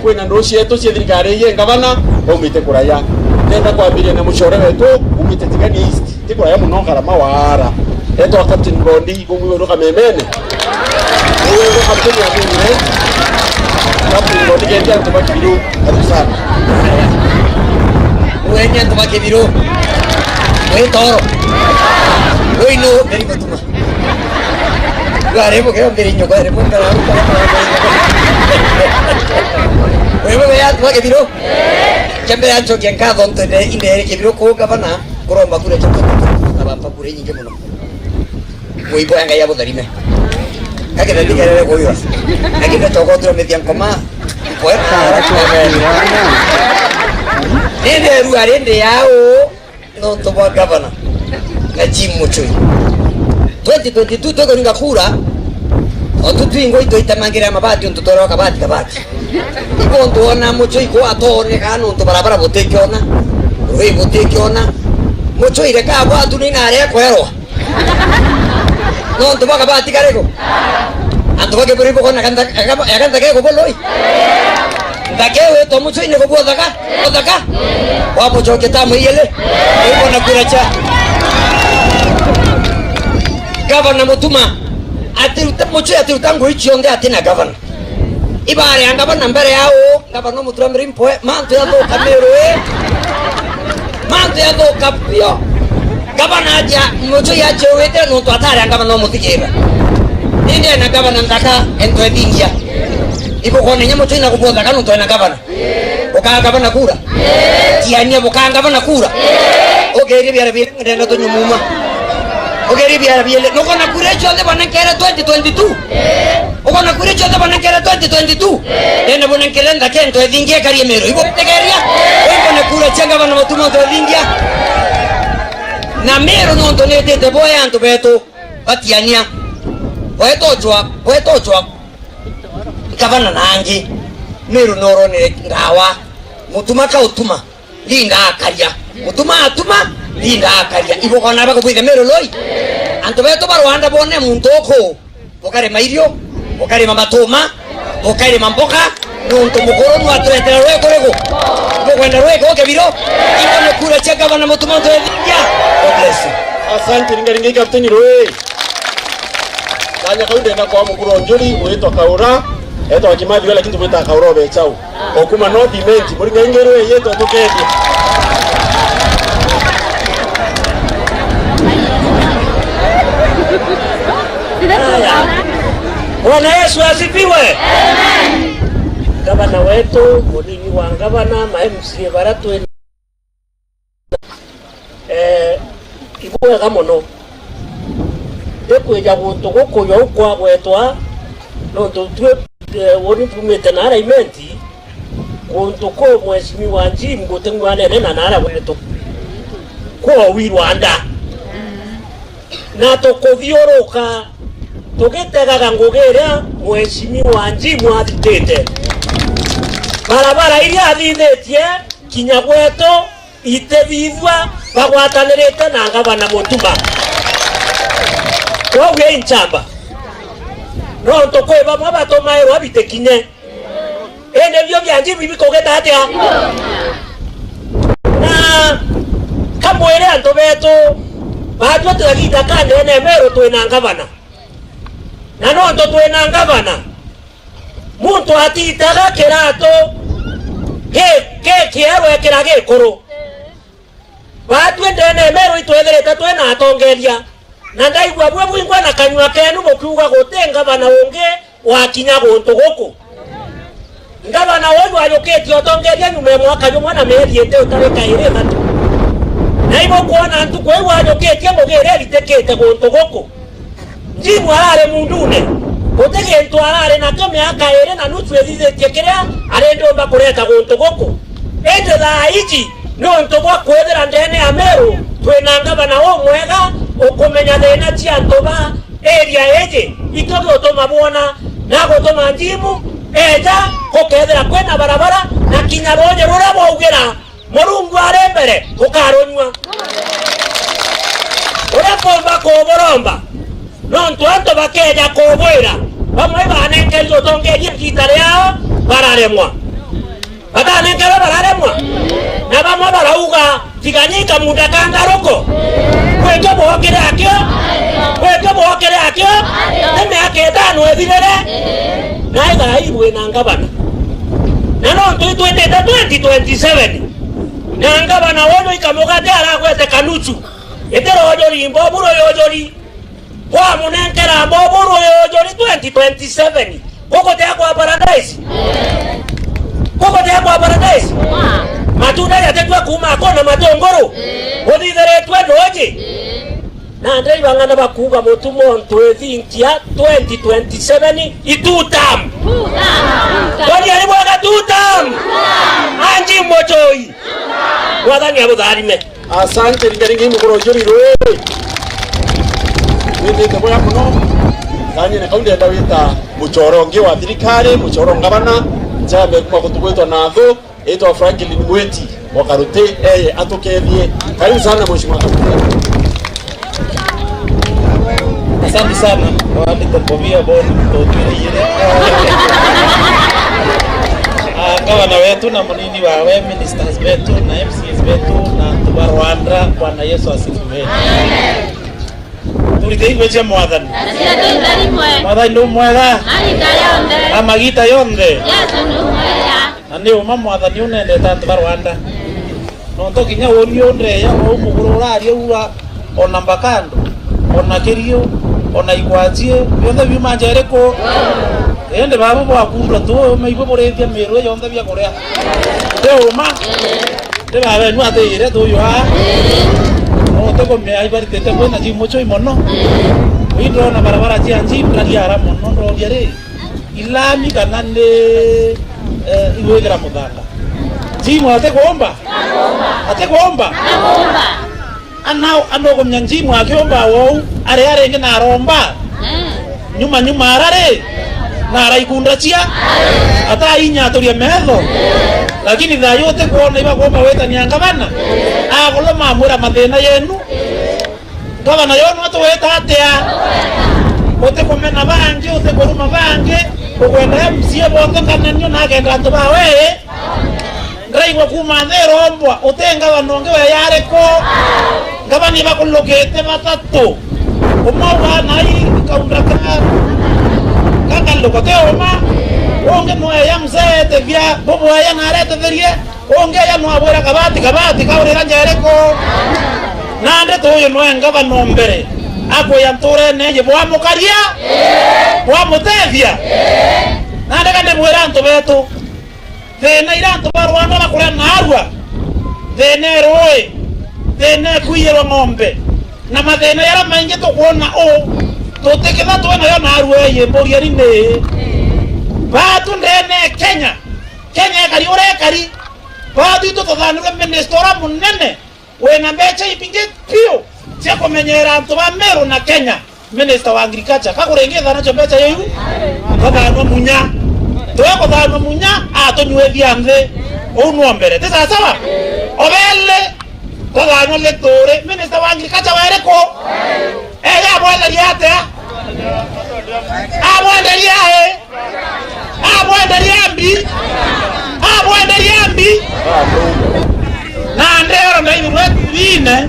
kwena ndoshi yetu chedrikare ye ngabana omite kuraya tenda kwa bile na mushore wetu umite tigani east tikuraya muno karama wara eto captain Bondi kumwe ndo kamemene wewe ndo captain ya mimi captain Bondi kenda tubakiru kabisa wewe tubakiru wewe toro wewe no very good tuma garemo que onderiño garemo para wewe ya tubakiru chambe ancho kianka donde inde kibiru ko gavana kuromba kule chakata abapa kure nyinge muno Muibo yang kaya botarime. Kaki tadi kaya koyo. Kaki na toko tu metiang koma. Poe. Nende ruare nde yao no to ba gavana. Na jimu chui. 2022 to koringa kura. Otutu ingo ito itamangira mabati on tutoro kabati. Ibo ndona mucho iko atone kana on to barabara botekiona. Oi botekiona. Mucho ire ka ba tu ni nare kwero. No, tu baka ba tikareko. Antu baka beri pokok akan take ko boloi. Dakewe to mucho ine ko bodaka. Bodaka. Wa mucho kita muyele. Ko na kuracha. Gavana mutuma. Ati mucho ati utango ichionde atina gavana. Ibare angaba nambere yao, gavana mutura mrimpo mantu ya do kamero Mantu ya do kapio. Gavana aja mucho ya chewete no to atare gavana no mutikira ninde na gavana ndaka ento edingia ipo kone nyamo tena kuboda kanu to na gavana oka gavana kura tiania boka gavana kura ogeri biara biara ndenda to nyumuma ogeri biara biara no kona kure chonde bana kera 2022 okona kure chonde bana kera 2022 ene bona kelenda kento edingia kariemero ipo tegeria ipo na kura changa bana mutuma to edingia na mero non tonete te boy anto beto batiania poeto chwa gavana nangi mero noro ne ngawa mutuma ka utuma linda akaria mutuma atuma linda akaria ibo kona ba ko pide mero loi anto beto barwanda bone muntoko bokare mairio bokare mamatoma bokare mamboka nunto mukoro nu atleta rego rego bokwenda rego ke biro ibo kura cha gavana mutuma to ya asante ningaringi kapteni roe kanya kaude na kwa mukuru onjuri uito kaura eto akimadi wala kintu bita kaura be chau okuma no dimenti muri ngengero yeto tuketi Bwana Yesu asifiwe. Amen. Gavana wetu mudini wa gavana MCA baratu ibuwe gamono dekweja guntu gukuyo ukwa gwetwa no tutwe woni tumete na alignment guntu ko mheshimiwa Njim gutengwane nena na ala wetu ko wirwanda na tukuthiuruka tugitegaga ngugeria mheshimiwa Njim athitete barabara iria athithitie kinya gwetu itebithwa bagwatanirite na gavana Mutuma kwa inchamba no tokwe bamwe batomairwa bitekinye ene byo byanji bibikogeta atia na kamwere anto beto baadwa tulagita kande ene mero twena gavana na no ndo twena gavana muntu atitaga kirato ke kiewe kirage koro baadwa ndene mero itwethereta twena atongeria na ndaigwa bwe bwingwa na kanywa kenu mukiuga gutenga bana unge wakinya guntu guku ngabana woyu ayoketi otongeria nyume mwaka yumwe na meri ete utareka ire thatu na ibo kuona ntu kwe ayoketi amugere ritekete guntu guku njimu arare mundune utege ntu arare na kame akaire na nutu ethithetie kiria arendomba kureta guntu guku ende thaa iji no ntu gwa kwethera ndene ya Meru twina ngabana wo mwega ukumenya thina cia ntuba area eje itogo toma bona na gutoma njimu eja kokethera kwena barabara na kinya ronye rura baugira Murungu are mbere ukaronywa ura komba koboromba no ntuanto bakeja kobwira bamwe banengerio tongeria gitare yao bararemwa batanengera bararemwa na bamwe barauga tiganyika munda kangaroko kweke bohokere akio teme aketano ethirere na ega iwe na ngabana na no twitwetete 2027 na ngabana wono ikamugate aragwete kanuchu etero ojori mboburo yojori kwa munengera mboburo yojori 2027 koko te kwa paradise matunda yatetwa kuma kona matongoro odithere twedoje na ndai bangana bakuga Mutumo ntwethinkia 2027 itutam kwani alibwaga tutam anji mojoi wadani abudharime asante lingaringi mukoro jori roe wende teboya muno kanye ne kaunde ndawita muchorongi wa thirikari muchoro ngabana jambe kwa kutugwetwa na tho eto Franklin Mweti wakarute atokethie karibu sana mheshimiwa. Asante sana kwa nitakomia bodi mtotire ile gavana wetu na munini wawe ministers wetu na MCs wetu na tubarwandra Bwana Yesu asifiwe. Tuliteiwe je mwathani mwathani ndo mwega amagita yonde ane uma mwathani unende tantu barwanda no tokinya worio ndre ya umugurura ari uwa ona mbakando ona kirio ona igwatie yonde bimanje reko ende babo bwakura to meibo borethia Meru yonde bya korea te uma te babe nu ateire to yo ha no to come ai bari tete bona ji mucho imono indro na barabara ji anji plani ara mono ndo yare ilami kanande iwegera mudanga jimu ategomba anao anogo mnyanjimu akiomba wou are nge na romba nyuma arare na araikunda chia ata inya toria metho lakini tha yote kuona iba kuomba weta ni ngabana agolo mamura mathina yenu ngabana yono atweta atia ote komena bangi ote koruma bangi ogwenda msie bote kananyo nagenda nto bawe ndraigwa kuma theromba otenga banonge we yareko ngabani bakolokete batatu umwa nai kaunda kaka lokote oma onge no ya mzete vya bobo ya narete therie onge ya no abora kabati kaurira njereko nande toyo no ngabano mbere ako ya ntore neje bwa mukaria bwa mutethia nande kande mwera nto beto thena iranto barwana bakora narwa thene roe thene kuyero ngombe na mathena yara maingi to kuona o toteketha twena yo narwa ye mboria rine batu ndene Kenya kari ore kari batu ito tothanure ministora munene wena mbecha ipinge pio cia kumenyera antu ba Meru na Kenya minister wa agriculture kakurengitha nacho mbecha yeyu tothanwa munya tweko thanwa munya atonywe thianthe unwo mbere tisa sawa obele toga no le tore minister wangi kacha wereko ya bwana liate bwana liae bwana liambi bwana liambi na ndero ndai wetine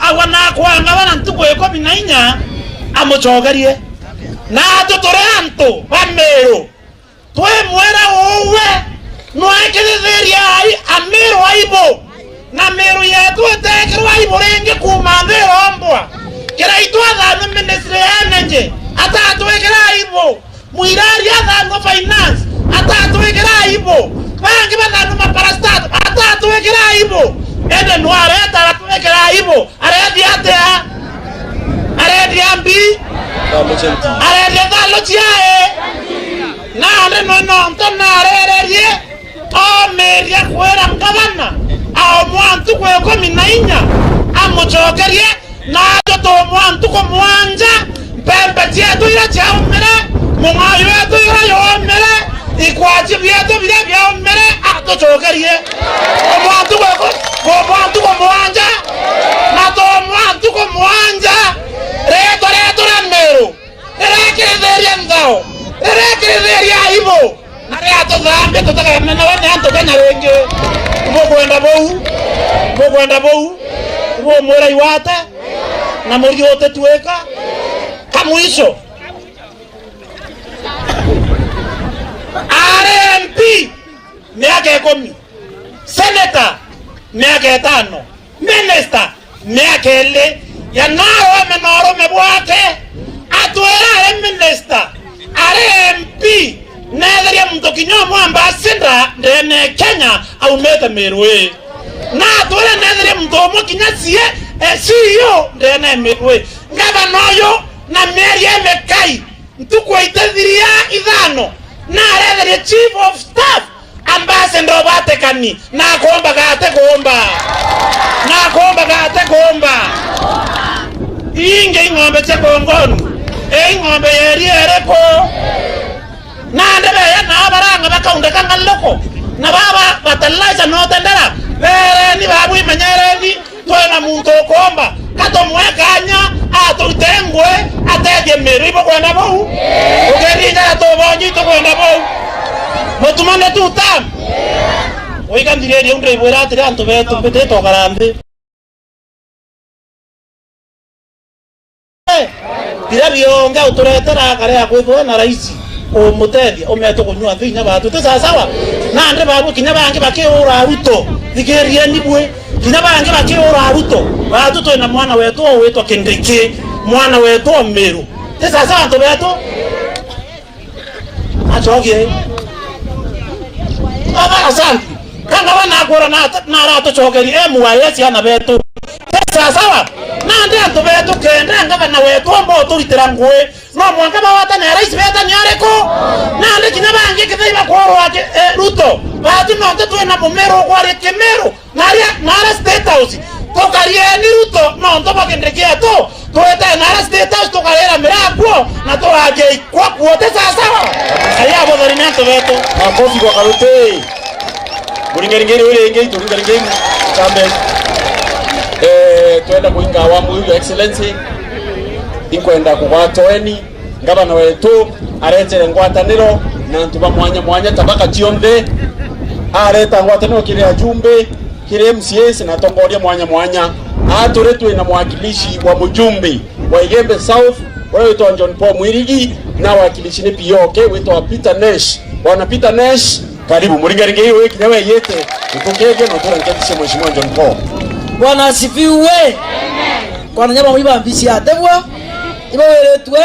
awana kwanga wana ntuko yeko binainya amochogerie na tutoranto bamero twe mwera wowe noeketheria ai amero aibo na mero yetu etekirwa aibo renge kumandero ombwa kira itwatha ministry energy atatwekera aibo muirari athano finance atatwekera aibo bangi bathano maparastat atatwekera aibo ende noareta atatwekera aibo aredi atea aredi ambi aredi thalo chiae na no ntonarererie meria kwera ngabana mwantu kwe 14 amuchokerie na to mwantu ko mwanja pembe tietu ira chaumere mungayo yetu ira yomere ikwachi bietu bire byomere atochokerie mwantu ko mwanja na to mwantu ko mwanja reto ramero reketheria ndao reketheria ibo nare atothambe tutakamena wane anto kenya wenge mukwenda bou uwo mwera iwate na muri yote tuweka kamwisho RMP miaka 10 senator miaka 5 minister miaka 2 yanao menoro mebwake atwera minister RMP netheria mtu kinyomo ambassador ndene Kenya au meta merwe na tole netheria mtu mo kinyasie CEO ndene merwe ngaba noyo na meri emekai mtuko itethiria ithano na netheria chief of staff ambassador batekani na kuomba gate kuomba inge ngombe chekongonu ngombe yeriereko na ndebe ya na baranga bakaunda kangaloko na baba batalaza no tendera bere ni babu imenyereni twena muntu okomba kato mwekanya atutengwe atege meribo kwenda bau ukeringa to bonyi to kwenda bau mutumane tutam oiga ndireri unde ibora atire anto betu bete to garambe bila bionga uturetera kare akwithwe na raisi umutedia umeto kunywa thinya batu tisa sawa na ande babu kinya bangi bakiura ruto thigerie nibwe kinya bangi bakiura ruto batu to na mwana wetu wetwa Kindiki mwana wetu Meru tisa sawa to betu achoge asante kanga wana akora na rato chogeri MYS yana betu tisa sawa na ande to betu kenda ngaba na wetu mbo tulitira ngwe no mwanga bawata na rais beta nyareko na ande kinya bangi kithaiba kworo ake ruto batu no ntetu na Mumero kware Kemero na state house tokarie ni ruto no ntoba kendekia to toeta na state house tokarera mirapo na to aje kwa kuote sawa aya bodharimento beto makofi kwa karote buringeri ule ngei turingeri chambe twenda kuinga awamu hiyo excellency ikwenda kuwatoeni ngabana wetu aretere ngwataniro na ntuba mwanya tabaka chionde areta ngwataniro kile ajumbe kile MCS na tongoria mwanya aturetwe na mwakilishi wa mujumbe wa Igembe South wewe John Paul Mwirigi na wakilishi ni Pioke wewe Peter Nash bwana Peter Nash karibu muringaringe hiyo kinyawe yete ukokege na turangetishe mheshimiwa John Paul bwana asifiwe amen bwana nyama mwiba mbisi atebwa ibaweretwe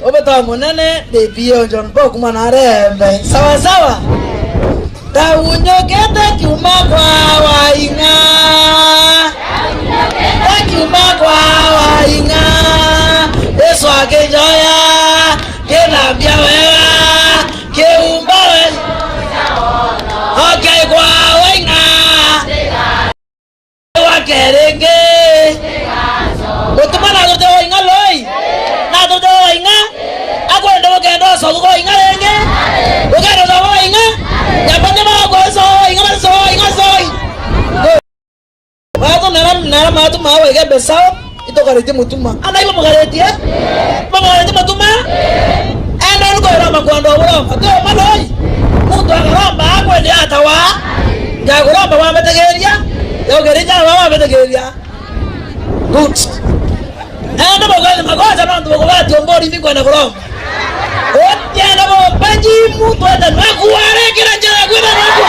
obeta munene de Pio John Paul kuma na rembe sawa taunyokete kiuma kwa wainga Yesu akejoya kenambia wewa keumbawe okay kwa wainga wakerenge utumana zote wainga loi na zote wainga akwenda wakendo so wainga renge wakendo so wainga yapande magoso mawe gebe sao itokarete mutuma ana ibo magareti magareti mutuma enda nuko rama kwando bro to maloi muntu agaramba akwende atawa ngaguramba wa metegeria yogereja wa metegeria good enda bogaza magoza ndo bogobati ombori miko na kuramba otiana bo banji muntu enda nakuare kiranja kwenda nako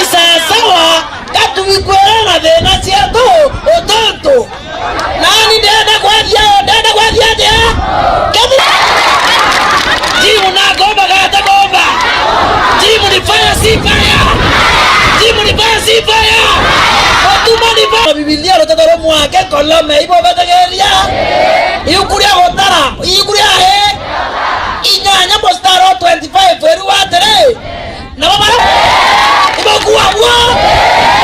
isa sawa katu wikwera de na siato otonto nani dada kwa dia dia timu na gomba gata gomba timu ni fire si fire timu ni fire si fire otuma ni fire Biblia lotadoro mwake kolome ibo batageria yukuria hotara yukuria inyanya postaro 25 eru atere na baba ibo kuwa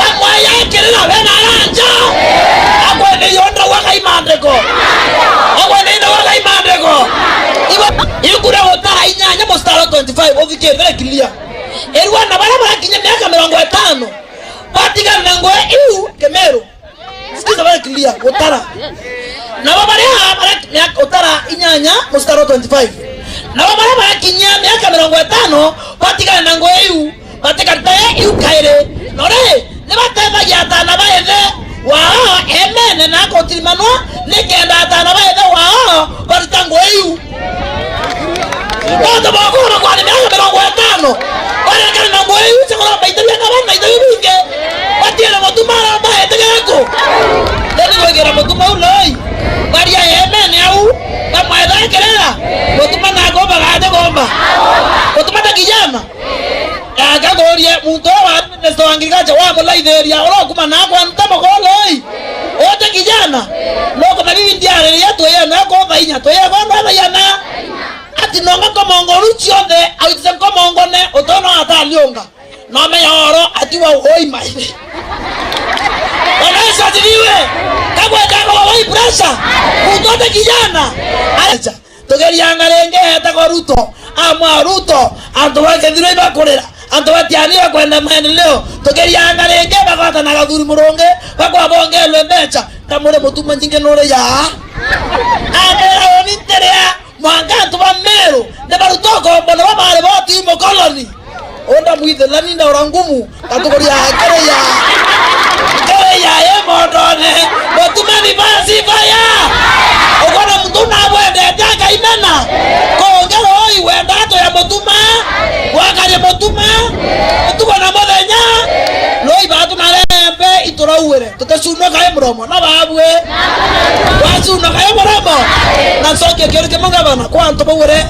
amwa yake na bena aranja akwende yonda wakaimandeko akwende wakaimandeko Yukura hotara inyanya postaro 25 ovike vile clear. Erwa na bara kinya miaka 50. Patika nango iu Kemero. Sikiza vile clear hotara. Na bara hotara inyanya postaro 25. Na bara kinya miaka 50 patika nango iu patika tae iu kaire. Nore ne bateva yata na baede wao emene na kotimanwa nikenda atana baede wao baritango iu Ndio bako kwa ni miaka 50. Wale kana na moyo uche kwa baitalia kama na itayo binge. Watia na matumara mbaya tegeko. Ndio ngera matuma uloi. Maria yeme au kama ida kelera. Matuma na gomba gaje gomba. Matuma ta kijana. Akagorie muntu wa nesto angikacha wa mola ideria oro kuma na kwa ntamo ko loi. Ote kijana. Loko na bibi ndiare yetu yeye na ko bainya to yeye ko na yana. Ati nonga komongo ruchionde awitse komongo ne otono atalionga nome yoro ati wa hoi mai Wanaweza diwe kagwe kagwe wa pressure utote kijana acha togeria ngarenge heta kwa Ruto ama Ruto antowaje ndiro ibakorera antowatianiwa kwenda maendeleo togeria ngarenge bagata na gathuri muronge bakwa bonge lwebecha kamure mutuma njinge nore ya abera oninterea Mwangantu wa Meru ne barutoko mbona wa mare boti mo colony onda muithe la ninda orangumu kategoria ya emodone botumani basi faya ogona mutuna wende taka imena kongero oi wenda to ya motuma wakale motuma tukona modenya loi batu malembe itorauere tutasuno kae mromo na babwe wasuno kae mromo na soke kereke mangabana kwanto bawere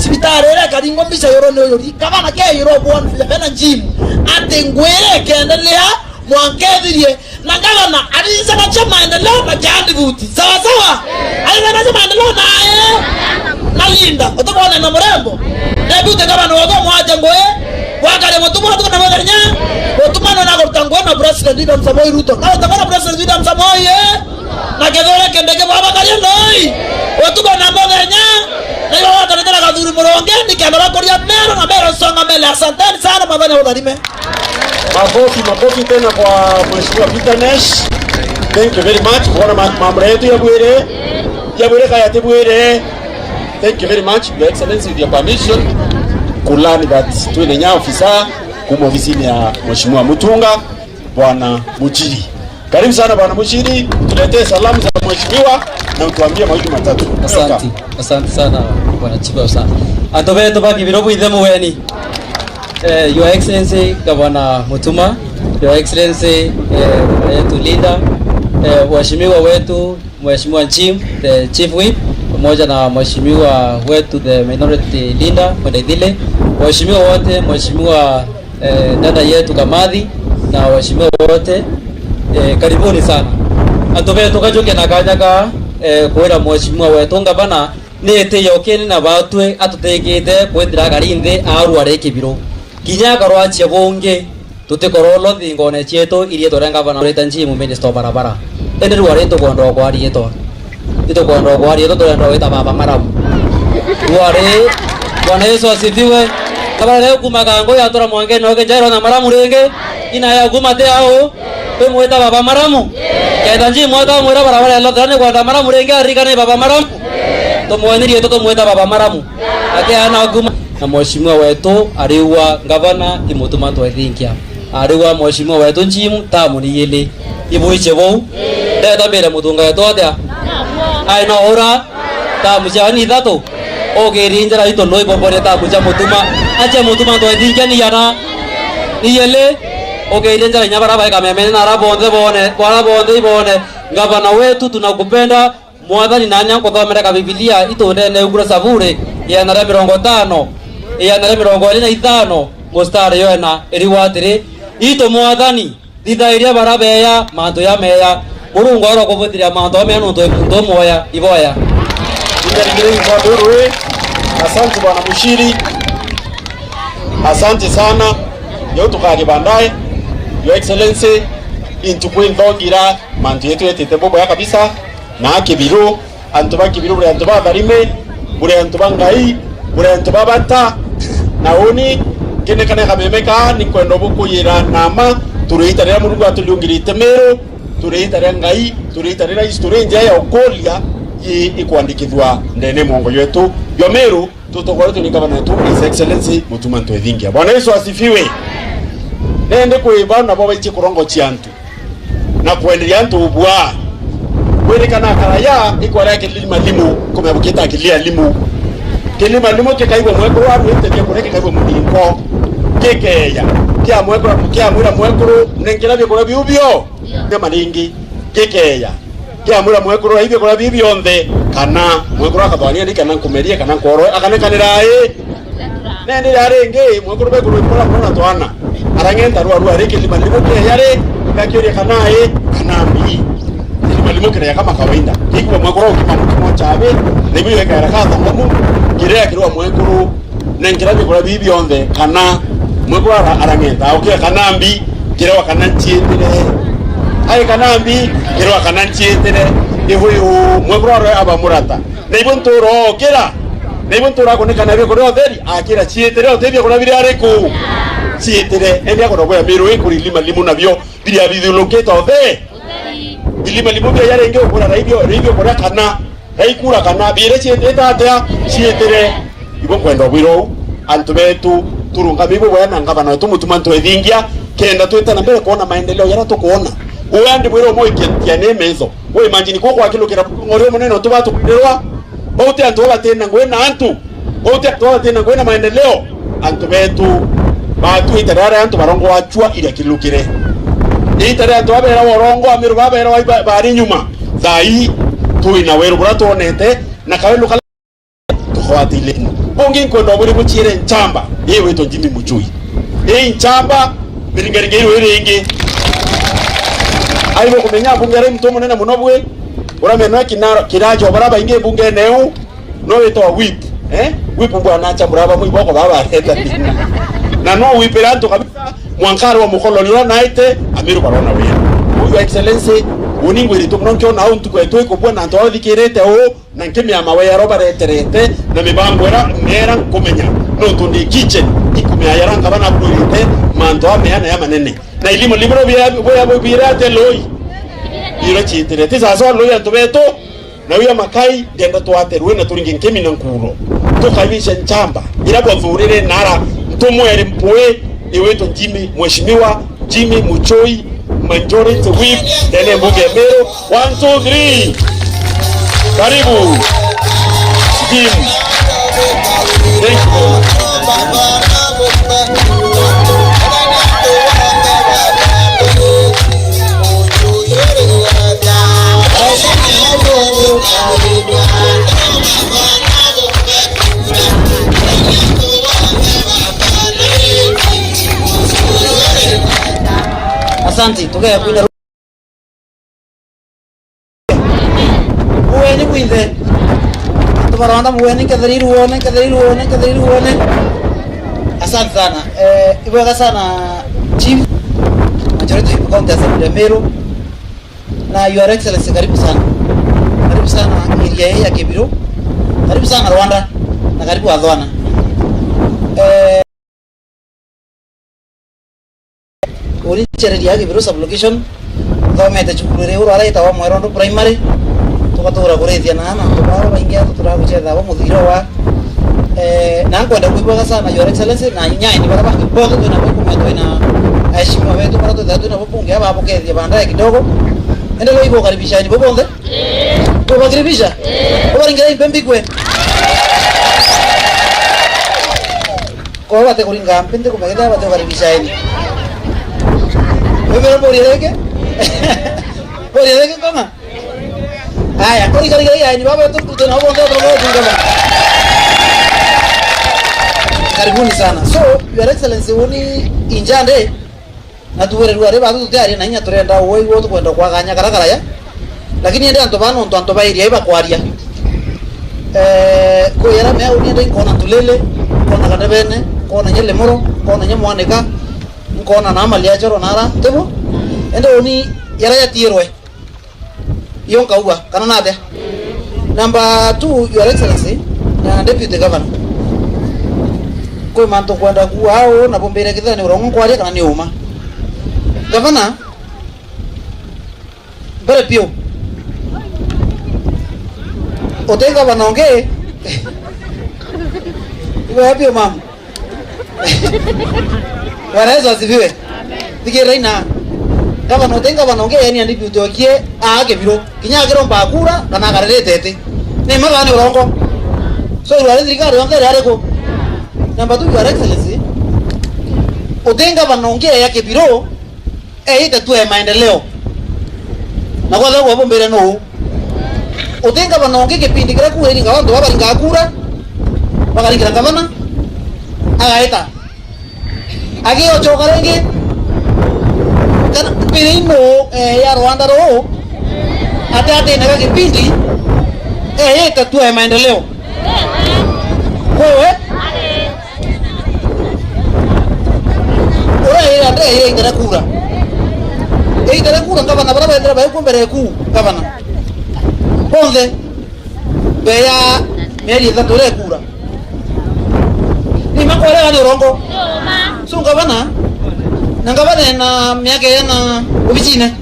sibitare era karingo mbisa yoro no yori kabana ke yoro bon bena jimu atengwere kendelea mwankedirie na gavana alisa na chama endelea na kandi buti sawa sawa alisa na chama endelea na linda utakuwa na mrembo debute gavana wago mwaje ngoe wakale mtumo watu na maganya mtumo na ngortangwa na president William Samoei Ruto na utakuwa president William Samoei na kedole kendeke baba kali ndoi watu na maganya na hiyo watu wanataka kadhuru muronge nikianza kuria Meru na Meru songa mbele. Asanteni sana baba na udharime. Makofi tena kwa Mheshimiwa Peter Nash. Thank you very much. Bwana mamre yetu ya bwire kaya tebwire. Thank you very much, Your Excellency, with your permission. Kulani that tuene nya ofisa kumo ofisini ya Mheshimiwa Mutunga Bwana Muchiri. Karibu sana Bwana Muchiri, tuletee salamu za Mheshimiwa na utuambie mawili matatu. Asante sana Bwana Chief sana. Antobeto baki birobu idemo weni. Your Excellency Gavana Mutuma, Your Excellency yetu Linda, Mheshimiwa wetu Mheshimiwa Jim, the Chief Whip, pamoja na Mheshimiwa wetu the Minority Linda Mwadile, Mheshimiwa wote, Mheshimiwa dada yetu Kamadhi na Mheshimiwa wote, karibuni sana. Antobeto kajoke na kanyaga kwera Mheshimiwa wetu Gavana nete yokeni na batwe atutegete kwendira garinde aru areke biro kinya karwache bonge tutekorolo thingone cheto irie torenga bana retanji mu minister barabara ende ruare to kondo kwari yeto ito kondo kwari yeto torendo weta baba maramu ruare Bwana Yesu asifiwe kabale kumaga ngo ya tora mwange no ke jairo na maramu renge ina ya gumate ao Pe mweta baba maramu. Kenda nji mweta mwera barabara lo dane kwa maramu renga rikane baba maramu. To mwani rieto to mweta baba maramu. Ake ana guma na mheshimiwa wetu ariwa gavana imutuma twethinkia. Ariwa mheshimiwa wetu njimu tamu ni yele. Ibu ichebo. Ndeta mbere mutunga wetu atia. Ai no ora tamu jani dato. Ogeri njara ito loi bobore tamu ja mutuma. Acha mutuma twethinkia ni yana. Ni yele. Ogeri njara nyabara bai kameme na rabonde bone. Kwa bonde ibone. Gavana wetu tunakupenda. Mwathani na nyango thomera Biblia itonde ne ukura savure ya nare 50 ya nare 25 mustari yona eriwatire ito mwathani thithairia barabeya manto ya meya urungo ro kubutira manto me nunto ndo moya iboya Ndio kwa duru. Asante bwana Mushiri. Asante sana. Yo tukage bandaye. Your Excellency intukwe ndogira manto yetu yetete bobo ya kabisa. Na kibiru antuba kibiru bure antuba barime bure antuba ngai bure antuba bata na oni kene kana kamemeka ni kwendo bukuyira nama tureitarira murugo atulungirite mero tureitarira ngai tureitarira historia nja ya okolia ikwandikithwa ndene mongo yetu yo mero tutokore tunikabana tu His Excellency Mutuma Ntwethingia. Bwana Yesu asifiwe. Nende kuiba na baba ichi kurongo chiantu na kuendelea ntu ubwa wele kana karaya ikwara kilima limu kuma bukita kilia limu kilima limu ke kaibo mweko wa wete ke kureke kaibo mudinko kekeya kia mweko kia mwira mweko nengela byo kora biubyo ne malingi kekeya kia mwira mweko ibyo kora bibyo nde kana mweko akadwania ndikana kumeria kana koro akane kanirae nende yarenge mweko be kuro ipora kona twana arangenda ruwa areke kilima limu ke yare ngakyoria kanae kanambi malimokere kama kawaida kikuwa mwekoro ukipamukimo chabe nebiyo ekaera kata ngamu kirea kirwa mwekoro nengirabi kora bibi onde kana mwekoro arangenda okia kanambi kirewa kananchietire ai kanambi kirewa kananchietire ihuyu mwekoro aba murata neibon toro kira neibon toro ko nekana be kora theri akira chietire otebia kora biri areku chietire endia kora kwa miru ikuri lima limu nabyo biri abiduloketa othe ilima limuge yare ngeo kura radio kura kana raikura kana bire chiete tata chietere ibo kwenda bwiro antubetu turunga bibo bwana ngabana Mutuma Ntwethingia kenda tweta na mbele kuona maendeleo yara to kuona uende bwiro moyo kia nemezo we imagine ko kwa kilo kira ngore munene tubatu kuderwa bote antoba tena ngwena antu bote antoba tena ngwena maendeleo antubetu batu itarara antu barongo wachua ile kilukire itare antu abera worongo amiru babera bari nyuma zai tuina weru burato onete na kawelu kala tukhwatile bongi nkondo buri buchire nchamba yewe to njimi muchui nchamba biringeringe yewe ingi aibo kumenya bungere mtomo nene munobwe urameno kinaro kirajo baraba inge bunge neu no weto whip whip bwana acha buraba mu iboko baba heta na no whiperanto kabisa mwankaro wa mukoloni wa naite amiru barona wewe Your Excellency uningwiri tumnonkyo na untu kwetu ikubwa na ndo thikirete o na nkimya mawe ya roba reterete na mibango era ngera kumenya no tundi kitchen ikumya yaranga bana bulite mando ameana ya manene na ilimo libro bya birate loi iro chiterete sasa loi antobeto na uya makai genda twaterwe na turinge nkemi na nkuro tukabisha nchamba ira bozurire nara ntumwere mpoe iweto Jimmy mheshimiwa Jimmy Muchoi majority whip tene mbunge Meru 1 2 3 karibu Jim. Thank you. Asante tokea kwenda uweni kwinde tubaranda muweni kadhiriru uone asante sana ibweka sana chief majority county assembly Meru na Your Excellency karibu sana area ya Kibiro karibu sana Rwanda na karibu Adhwana uri cheredi yake biro sub location thomete cukuru ri urara itawa Mwerondo primary tukatura kurethia na baro baingia turaguchetha wa muthiro wa na kwenda kuibaga sana your excellency na nyai ni barabara kibogo tuna kumetoa na heshima wetu para tutatu na bunge hapa hapo kethia baadaye kidogo endelea hivyo karibisha ni bobonde tuwakaribisha ubaringira impembi kwe kwa wate kuringa mpende kumegeza wate karibisha ni wewe mbona yake bora yake kama haya kori ni baba tu tuna bobonde bobonde karibuni sana. So your excellency uni injande na tuwere ruare badu tutari na nya turenda woi wotu kwenda kwa ganya karakara ya lakini ende antobano ndo antobairi iba kwaria ko yara me uni ende kona tulele kona kadebene kona nyele moro kona nyamwaneka kona na mali ya choro nara tebo ende uni yara ya tirwe yonka uwa kana nade. Number 2 your excellency na deputy governor kwa manto kwenda kuao na bombera kidhani urongo kwaria kana ni uma gavana bare pio otenga banonge iwe pio mama wanaeza siviwe dige reina gavana otenga banonge yani andi tuokie aage biro kinyagiro mbakura kana garerete ne magane urongo so iwale thirikari wangere areko. Number 2 your excellency otenga banongea yake biro ita tu ya maendeleo na kwa sababu hapo mbele no otenga banongea kipindi kile kuwe ni ngawando baba ngakura bakari ngavana agaita agio chokarenge kana pirino ya Rwanda ro ate na kipindi ita tu ya maendeleo wewe ora ande yeye ingara kura gavana bara bendera bae kumbere ku gavana bonde beya meri za tole kura ni makore ani rongo so gavana na gavana na miaka yana ubijine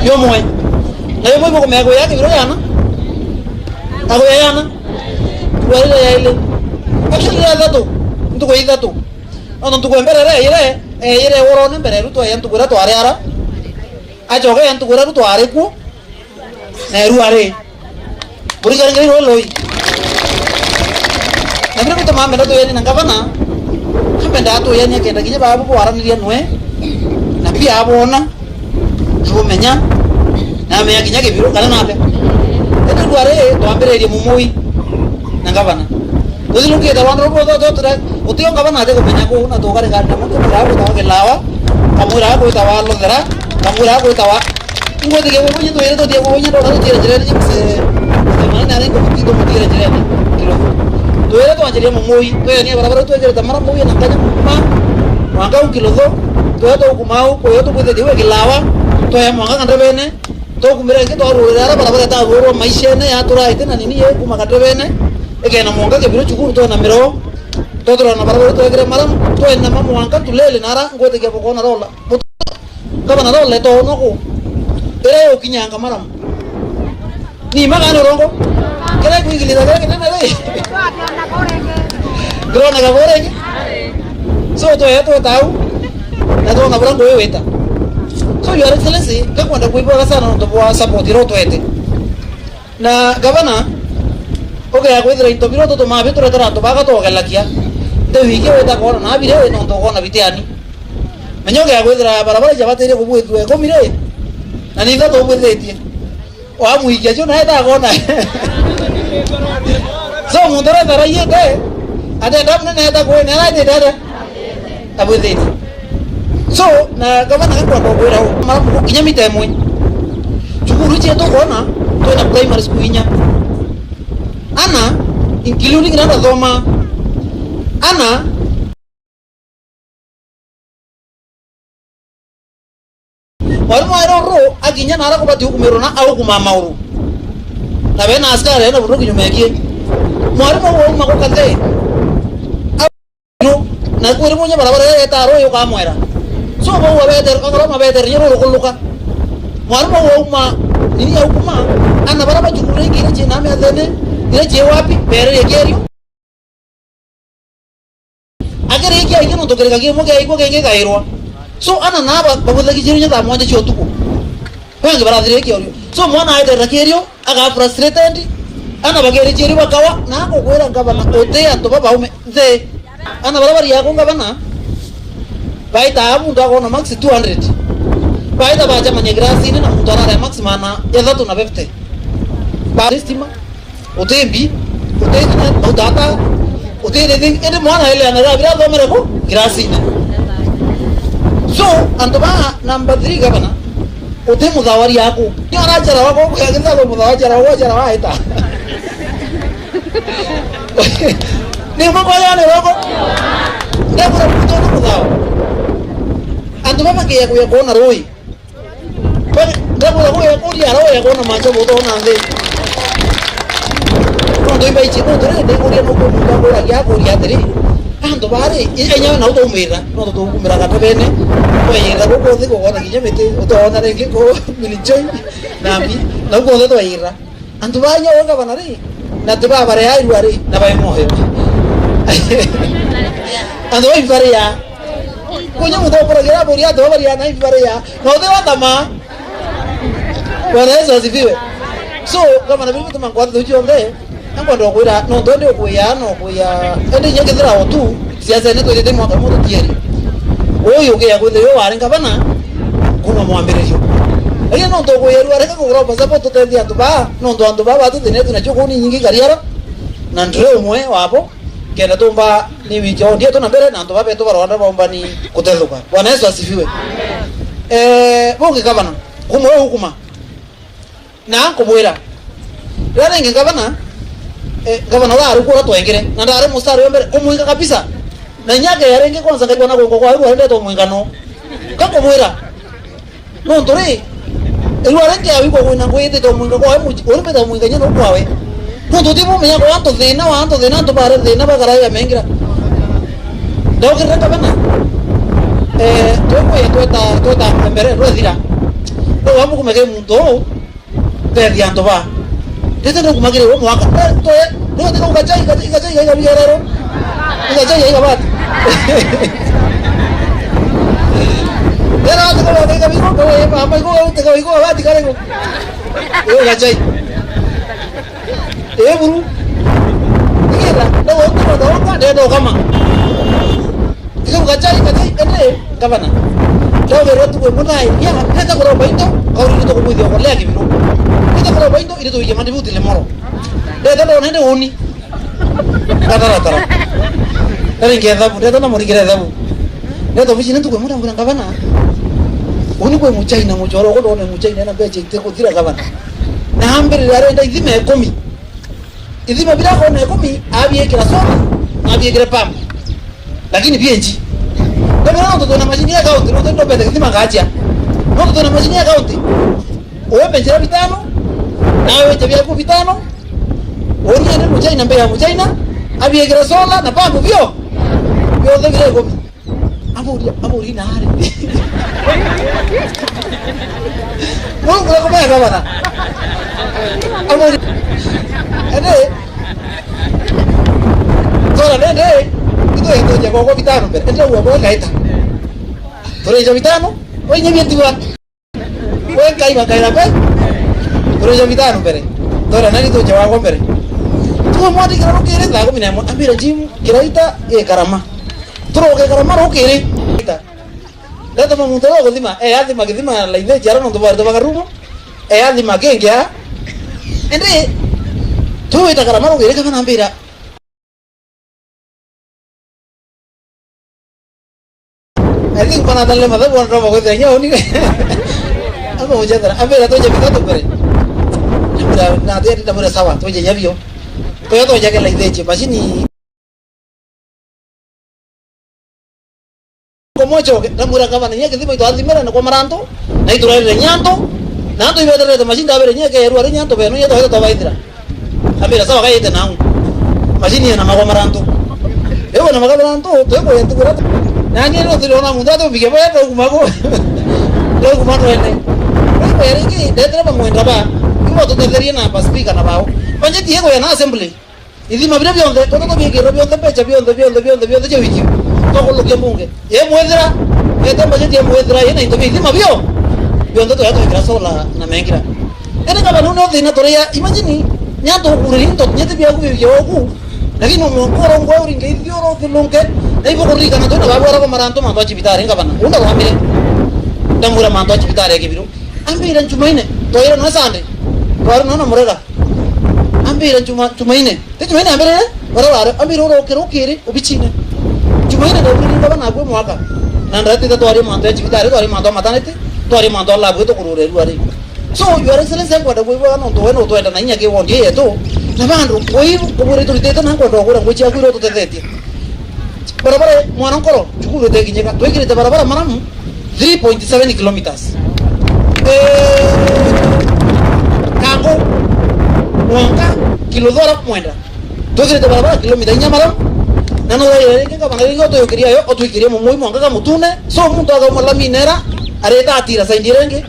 yo moe na yo moe ko me ko yake biro yana ago yana wale ya ile actually ya dato nduko idato ono tukwembere ire worone mbere ruto ya ntukura tware ara ajoge ya ntukura ruto are ku na ru are buri garengeri roloi na biro to mama ndo yeni ngavana kapenda ato yeni akenda kinye babu ko araniria nwe na pia abona tumenya na me yakinya ke biro kana nabe ndo tware to ambere mumui na ngavana uzilukie tawandro bodo totre utio gavana de kumenya ko na tokare ganda mo tokara ko tawa gelawa kamura ko tawa lo dera kamura ko tawa ngo de ko nyi to ere to de ko nyi to tire tire ni se mani na ko ti to tire tire kilo to ere to ajere mo moi to ni barabara to ajere tamara moi na kanya ma wanga un kilo to to kumau ko to ko de we gelawa to ya mwanga kanda bene to kumere ke to ro dera barabara ta ro maisha ne ya tura itena nini ye kumakata bene eke na mwanga ke biro chukuru to na miro to to na barabara to egre maram to na mamu wanka tulele nara ngote ke boko na rola kama na rola to no ko ere okinyanga maram ni magano rongo kere kuingili da kere na re drone ga borenge so to ya to tau na to na brango weta so your excellency ke kwenda kuiboga sana ndo bwa support roto ete na gavana oke ya kwethira into biro to ma bitura tara to baga to gelakia de wike weta kona na bire no to kona bitiani menyoke ya kwethira barabara jabatire ko bwetwe ko mire na ninga to bwethetie o amuikia jo na eta kona so mundora tara yete ade ndamne na eta ko ne ala de dada abwethetie so na gavana kwa ndo kwera mara kinyamite mwe chukuru cheto kona to na primary school inya ana including na thoma ana mwalimu ro akinya nara kubati hukumero na au kumamauru na bena askari na buruki nyumekie mwalimu wo mako kande no na kwere monya barabara ya taro yo kamwera so bo wa beder ka ma beder yero ko luka mwarmo wa uma nini ya ukuma ana baraba jukuri kile je nami adene ile je wapi bere yekerio agere yake ayino no tokere kage mo ke iko ke gairwa so ana na ba babula kijiru nya da moja chotuko wengi baradhire yake so mwana aide rakerio aga frustrated ana bagere jeri bakawa na ko gwera ngabana ote anto baba ume ze ana barabari yako ngabana baita abu ndo akona max 200 baita baja manye grasi ni na mtu ana max mana ya 350 ba estima otembi otena odata otene ding ede mwana ile ana rabira do mere ko grasi ni so anto ba number 3 gabana ote mudawari yako ni ana jara wako ya kinda lo mudawari jara wa ita ni mo kwa yana wako ndio kwa mtoto mudao ando mama ke ya kuona roi bali ndio kwa ya kuona roi ya kuona macho bodo na nde ndo ibai chipo tore de kuria no ko muka kwa ya kuria tare ando bare enya na uto mira no to kumira ka tebene ko yira ko ko ko na kinyamete uto na renge ko milichoi nami na ko to yira ando banya wanga banari na tuba bare ai wari na bai mohe ando bai bare ya kunya mudo program buria do bare ya na bare ya no de watama wala eso sifiwe so kama na bibi tumangwa tujo nde ngo ndo kuira no ndo ndio kuya no kuya ende nyeke zira otu siasa ne to de mwaka moto tieri oyo ke ya kwende yo arenga bana kuma mwambirejo ali no ndo kuya ruare ka kugro passport to ndia tuba no ndo ando baba tu tene tunacho ni nyingi kariara na ndre mwe wapo kenda tumba ni wiki ndio to na mbele na ndo baba to baronda bomba ni kuteluka bwana Yesu asifiwe boke kabana kumwe hukuma na kubwera rarenge kabana gavana wa arukura twengire na ndare mustari wembere kumwinga kabisa na nyake yarenge kwanza ngaiwa na gongo kwa ruwa rende to mwingano kako mwira no ndore ruwa renge awiko kwina ngwete to mwinga kwa uri peta mwinga nyano kwawe no ndutimu menya kwa anto thina ndo bare thina bagara ya mengira ndoke reka bana tweta mbere rwethira ndo wamu kumege muntu tethi anto ba ndete ndo kumagire wo mwaka no te ko gachai ga biarero gachai ga bat era te ko ga biro ko e pa ko te ko bat kare ko yo gachai buru kira do de do kama te ko gachai ene kabana do bero tu ko munai ya hata ko baito ko ri to ko mudio ko leki biro hata ko baito iri to ye mandi buti le moro de do nende uni tara tare nge dabu de na mori gere dabu de to bisi nentu ko muda ngura ngabana uni ko mu China mu joro ko do ne mu China na beje te ko tira ngabana na hambere dare nda izime 10 izime bila ko ne 10 abie kila soma abie kila pam lakini bienji ndio ndo na mashini ya kaunti ndo pete izime gacha ndo na mashini ya kaunti wewe benjera bitano nawe tabia ku bitano oriende mu China mbele mu China abiegera sola na pambo vyo de grego amuri na hali Mungu akubaya baba amuri ene sola nende ndio ndio kwa bitano mbele ndio uwe kaita tore bitano wenye bietiwa wenga iba kaira pe tore bitano mbele tore nani to jawa mbele tuwa mwadi kira rukiri la kumina mo ambira jimu kiraita karama turoke karama rukiri ita data mo mutoro kodima adi magidima la ide jara no to bar to bagarumo adi magengya ende tuwa ita karama rukiri kama ambira adi pana dalle madha bon robo ko denya oni ako mo jadara ambira to jabita to pare ambira na de tamura sawa to je yavio to ya que la idea bashini como yo tamura kama nanya que tipo to azimera na kwa maranto na itura ile nyanto na to ibe de mashini da bere nya que ruare nyanto be no ya to baitira abira sawa kaite na mashini na kwa maranto ewo na kwa maranto to ko ya tukura nani no tuliona mundu atumbike baya kumako ndio kumako ene kwa yeringi ndetera bamwenda ba ibo tutetheria na pa speaker na bao banjeti yego ya na assembly ithi mabira byonde toto bigiro byonde pecha byonde je wiki to kuluke munge ye mwethera ete banjeti ye mwethera ye na itobi ithi mabio byonde to yato ikrasola na mengira ene kaba nuno thina toria imagine nyanto kuriri to nyete bya kubyo ku lakini mukoro ngo uringe ithioro thilunge na ibo kurika na tona babwara ko maranto manto achibitare ngabana unda wamire ndamura manto achibitare kibiru ambira nchumaine toira no sande twara no murega ambira nchumaine tumaine ambira bara ambira ro kiri ubichine nchumaine ndo kuri ngabana gwe mwaka na ndati ta twari manto achibitare twari manto matanete twari manto labwe to kurure ruari so your excellency kwa da gwe no to weno to enda na nyake wondi yeto na bandu koi kubure tuliteta na kwa ndogura ngwichi akwiro tutethetie barabara mwana nkoro chukuru teginyeka twekirete barabara maramu 3.7 kilometers kango mwanga kilodora mwenda twekirete barabara kilomita inyamara nano yenge kama ngeringo to yokiria yo otwikiria mu moi mwanga kamutune so muntu aga mala minera areta atira saindirenge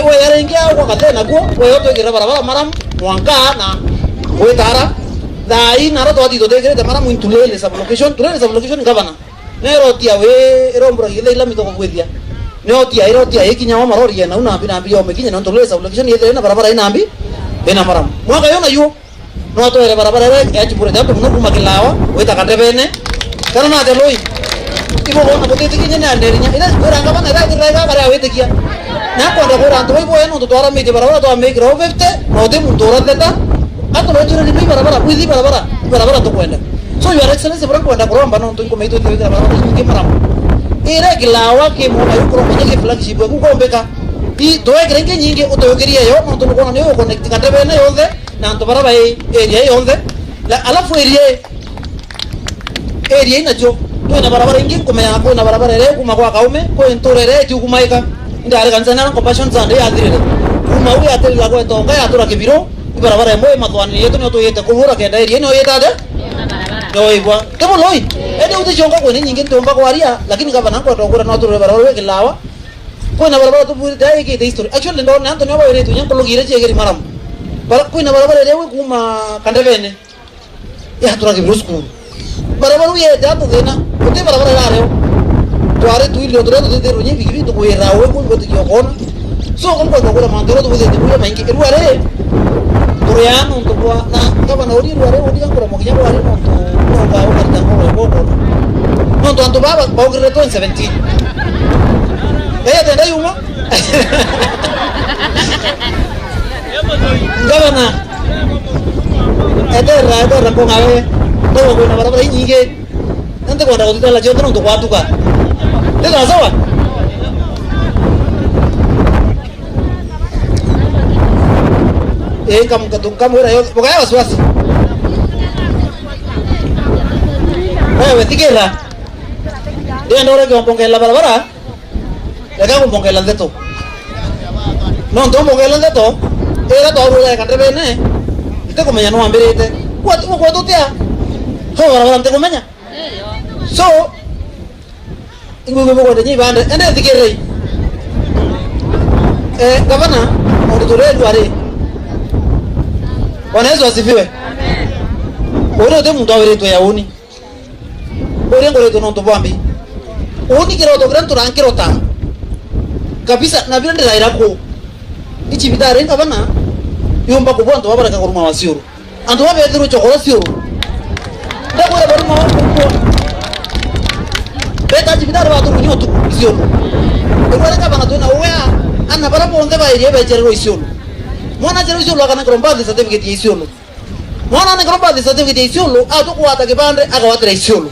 we yarenge kwa katena go we otwekirete barabara maramu mwanga na wetara dai naro to ati to de grede mara muito lele sa location gavana nero tia we rombro ile ila mito kwethia no tia ikinya wa marori na una ambi yo mekinya no to lele sa location ile na barabara ina ambi bena mara mwaka yona yu no to ile barabara ile ya chipure dapo no kuma kilawa weta kande bene kana na de loi ibo bona bote tikinya na nderinya ila gora gavana ila kiraiga kare awete kia na kwa ndo gora ndo ibo eno to tora miti barabara to ambe gro vefte no de muntora teta ato lo jure ni barabara kuizi barabara to kwenda so your excellency bora kwenda kuromba no tunko meito te barabara ke maram ire gilawa ke mo ayo kuromba ke flagship ku kombeka i to e grenge nyingi utoyogeria yo no to kona no connect kate bene yonde na to barabara area yonde la alafu area ina jo to na barabara ingi kumenya ko na barabara ere kuma kwa kaume ko entorere ti kumaika ndare kanza na compassion zande ya dire kuma uya atela ko to ngaya tura kibiro barabara moyo matwani yetu no to yeta kuhura kenda eri no yeta de no ibwa kemo loi ede uti chonga ko ni nyingi ndomba ko aria lakini gavana ko to kura no to barabara we kilawa ko na barabara to buri dai ke de history actually ndo na antonio ba yetu nyanko logire chegeri maram bara ko na barabara de we kuma kandebene ya tura ke school barabara we yeta to dena uti barabara la reo to are tu ile odoro to de ronyi bigi to ko era we ko to yokona so ko ko kura mandoro to de buya maingi eruare Koreano untuk buat na kapan ori luare ori kan kurang mungkin luare untuk bawa kerja kau nonton antu bawa kerja tu 17 tenda yuma gavana ada kau ngawe tahu kau nak berapa ini ke nanti kau ada kita lagi untuk waktu kan itu tak salah kamu era yo pokoknya wasiwasi wewe tikela dia ndo rege mpongela barabara lega kumpongela ndeto no ndo mpongela ndeto era to ro ka ndebene ite kumenya no ambirite kwa totia ho barabara nte kumenya so ingo ko de nyibande ende tikere gavana oditore duare Bwana Yesu asifiwe. Amen. Ore muntu awereto ya uni. Ore ngore to nonto bambi. Uni kiro to gran to rankiro ta. Kabisa na bila ndira ko. Ichi bidare ngabana. Yomba ko bonto babara ka kuruma wasiuru. Anto babe diro chokora siuru. Ndakora baruma ko. Beta jibidare ba to kunyoto siuru. Ore ngabana to na oya ana bara bonde ba ire be jero siuru. Mwana jero isiolo akana kromba certificate isiolo. Mwana ne kromba certificate isiolo auto kuata kibande akawatira isiolo.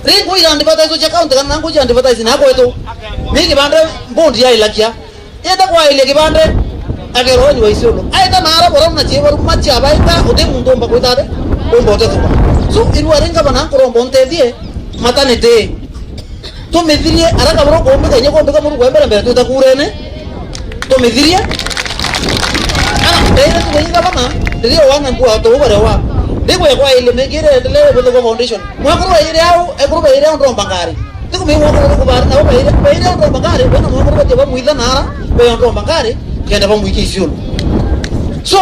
Ringo ila ndipata izo account kana nangu cha ndipata izina yako eto. Mimi kibande bondi ya ilakia. Yeta kwa ile kibande akero ni isiolo. Aita mara bora na chebo machi abaita ode mundo mba kwitade. Bombo te tuba. So iru arenga bana krombo ntedie matanete. To medhirie araka bro ko mbeka nyeko mbeka muru kwembere mbere tuta kurene. To medhirie Ere tu wengi kama ndio wana mbua to bare wa Ndiko ya kwa ile mengine endelee kwa foundation. Mwakuru ile au ekuru ile ndo mbangari. Ndiko mimi mwakuru ko bari na ile ndo mbangari bana mwakuru ko muitha nara be ndo mbangari kenda ba muiki isiolo. So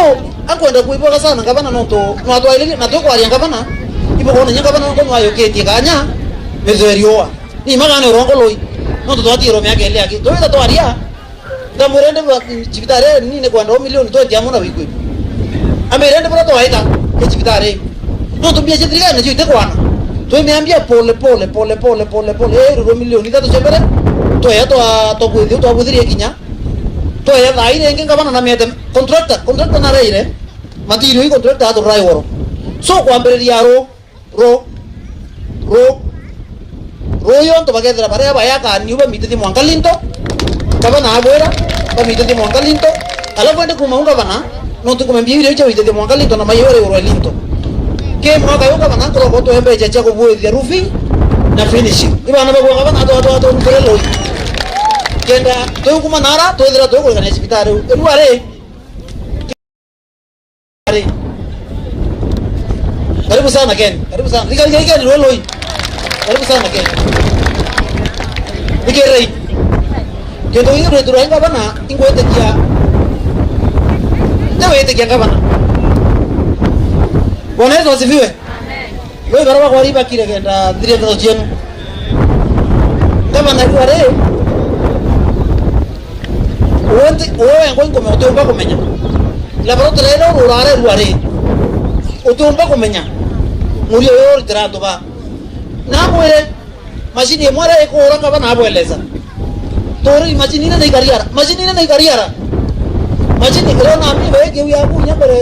akwenda kuipoka sana ngabana noto no ile na to kwa ali ngabana ipo kona nyanga bana ko mwayo keti kanya mezoerioa. Ni magana rongo loi. No to atiro me yake ile yake. To ita to aria. Ndamurende chibitare nini kwa ndo milioni to tiamona wikwe. Amerende bora to aita ke chibitare. No to bia chidriga na chite kwana. To meambia pole ero milioni tatu chembere. To ya to kuthi to kuthiri kinya. To ya daire ngenga bana na mete contractor na reire. Matiro i contractor ado rai woro. So kwa mbere ya ro yo to bagedra bare baya ka niuba miteti mwangalinto. Gavana abwera ba miteti mwangalinto. Alafu ende kumaunga bana no tu kumembia ile cha miteti mwangalinto na mayore uro linto. Ke mwaka yoka bana ko boto embe cha kubuithia roofing na finishing. Ibana babo gavana to mkolelo. Kenda to kuma nara to dira to ko kana hospitali. Eruare. Karibu sana Ken. Karibu sana. Ken loi. Karibu sana Ken. Ikerei. Kendo hiyo ndio tunainga bana ingwete kia. Ndio yete kia bana. Bwana Yesu asifiwe. Amen. Wewe baraba kwa riba kile kenda dire ndo jenu. Kama na kuare. Wewe ngo ngome utomba kumenya. La barota lero urare ruare. Utomba kumenya. Muri yo trato ba. Na mwere mashini mwere ko oranga bana abweleza. Tori mashini na ikariara. Mashini leo na mimi wewe geu ya kunya bare.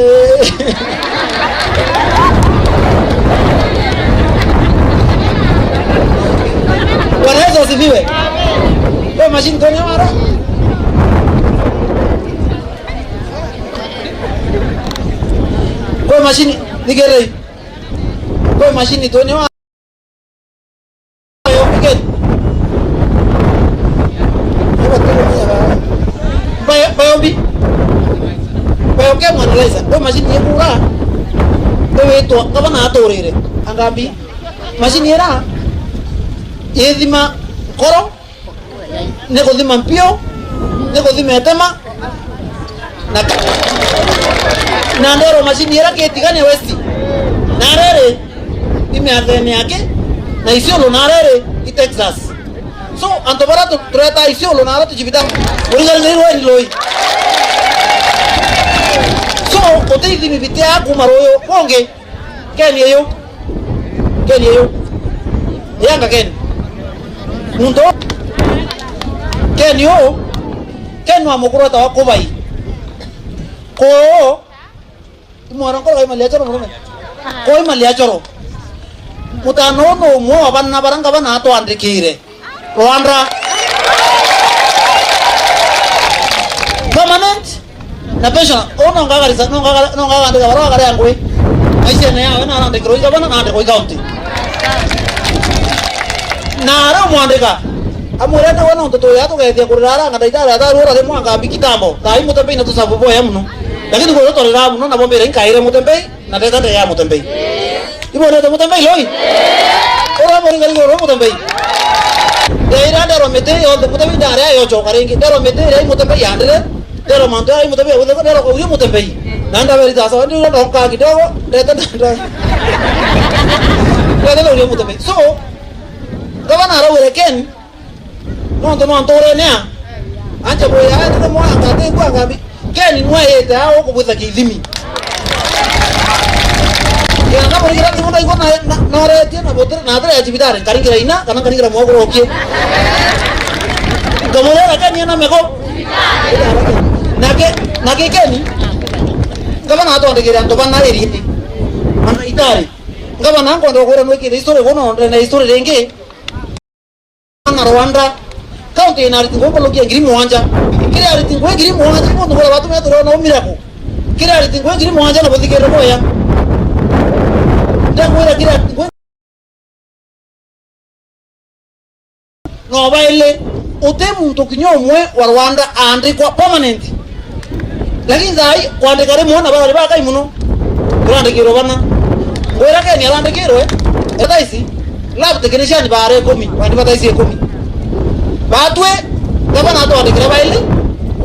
Wanaweza usiviwe. Wewe mashini tonya mara. Wewe mashini nigerei. Wewe mashini tonya mara. Bayo ke mwanaleza we machine yekura we to kabana atorire angambi machine era yedima koro ne kodima mpio ne kodima tema na ndero machine era ke tigane westi narere imeathene yake na isiolo narere i Texas. So antobarato treta isiolo naratu jibita uringa ni loi. So otei mi bitea kumaroyo konge Kenya yo yanga Ken mundo Kenya amokoro ta wakobai ko tumora ko mali achoro ko mali achoro mutano no mo abanna baranga bana to andikire Rwanda permanent na pension ono ngagarisa no ngagandika barwa kare yangwe aise ne yawe na ndikiro igabana na ndiko county na ra mwandika amureta wana mtoto yato gaethia kurara ngada idara ta rura le mwanga bikitambo tai mutembe na tusabu boya muno lakini ko to rira muno na bombere nkaire mutembe na teta nde ya mutembe ibo ne mutembe loi ora mori ngali ro mutembe deira ndero mete yo mutembe ndara yo chokarengi ndero mete re mutembe yandere ndero manto ai mutembe ulo ndero ko mutembe nanda beri tasa ndio ndo ka kidogo teta ndara ndero mutembe so gavana rawere Ken no ntore nea anje boya ande mo anga te kwa ngabi Ken nwaye ta o ko butha kithimi ya na bori gira ngona iko na re tie na botre na tre ajibidare karingira ina kana karingira mo ko rokie gamole ra Ken na meko nake Ken gavana ato ande gira ndo bana eri ana itari gavana ngo ndo ko no kire historia kono na historia renge na Rwanda county na ritingo ko lokia ngiri mwanja kire ritingo ngiri mwanja ko ndo watu meto na umirako kire ritingo ngiri mwanja na bodhikero boya ndango ira kire no baile utemu mtokinyomwe wa Rwanda andikwa permanent lakini zai kwandika re muona bale baka imuno kwandikiro bana Ora ke ni alande kero etaisi lab technician bare 10 wandi bataisi 10 batwe gavana to andikira baile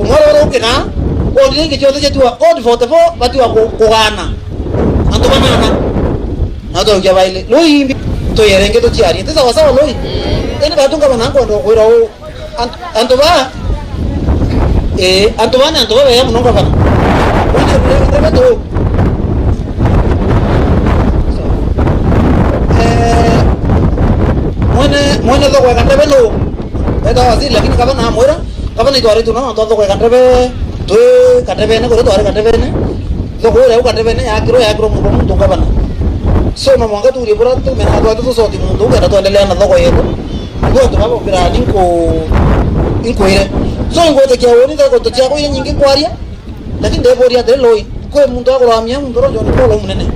umoro ukina odi ngi chote chetua odi 44 batiwa kugana anto banana nato kya baile loimbi to yerenge to chiari tesa wasawa loi ene batunga banango ndo kwira o anto ba anto bana anto ba ya munonga bana odi ndebe to Mwana to kwa kandebe no eta waziri lakini kama na mwera kama ni twari tuno ndo kwa kandebe to kandebe ne ko twari kandebe ne to ko re kandebe ne yakiro mundu kabana so no mwanga tu ribura tu mena to so ti mundu kana to endelea na to yetu ngo to babo birani inko ile so ngo te kia woni ko to chia ko nyingi kwaria lakini de boria de loi ko mundu akoramia mundu ro joni ko lo munene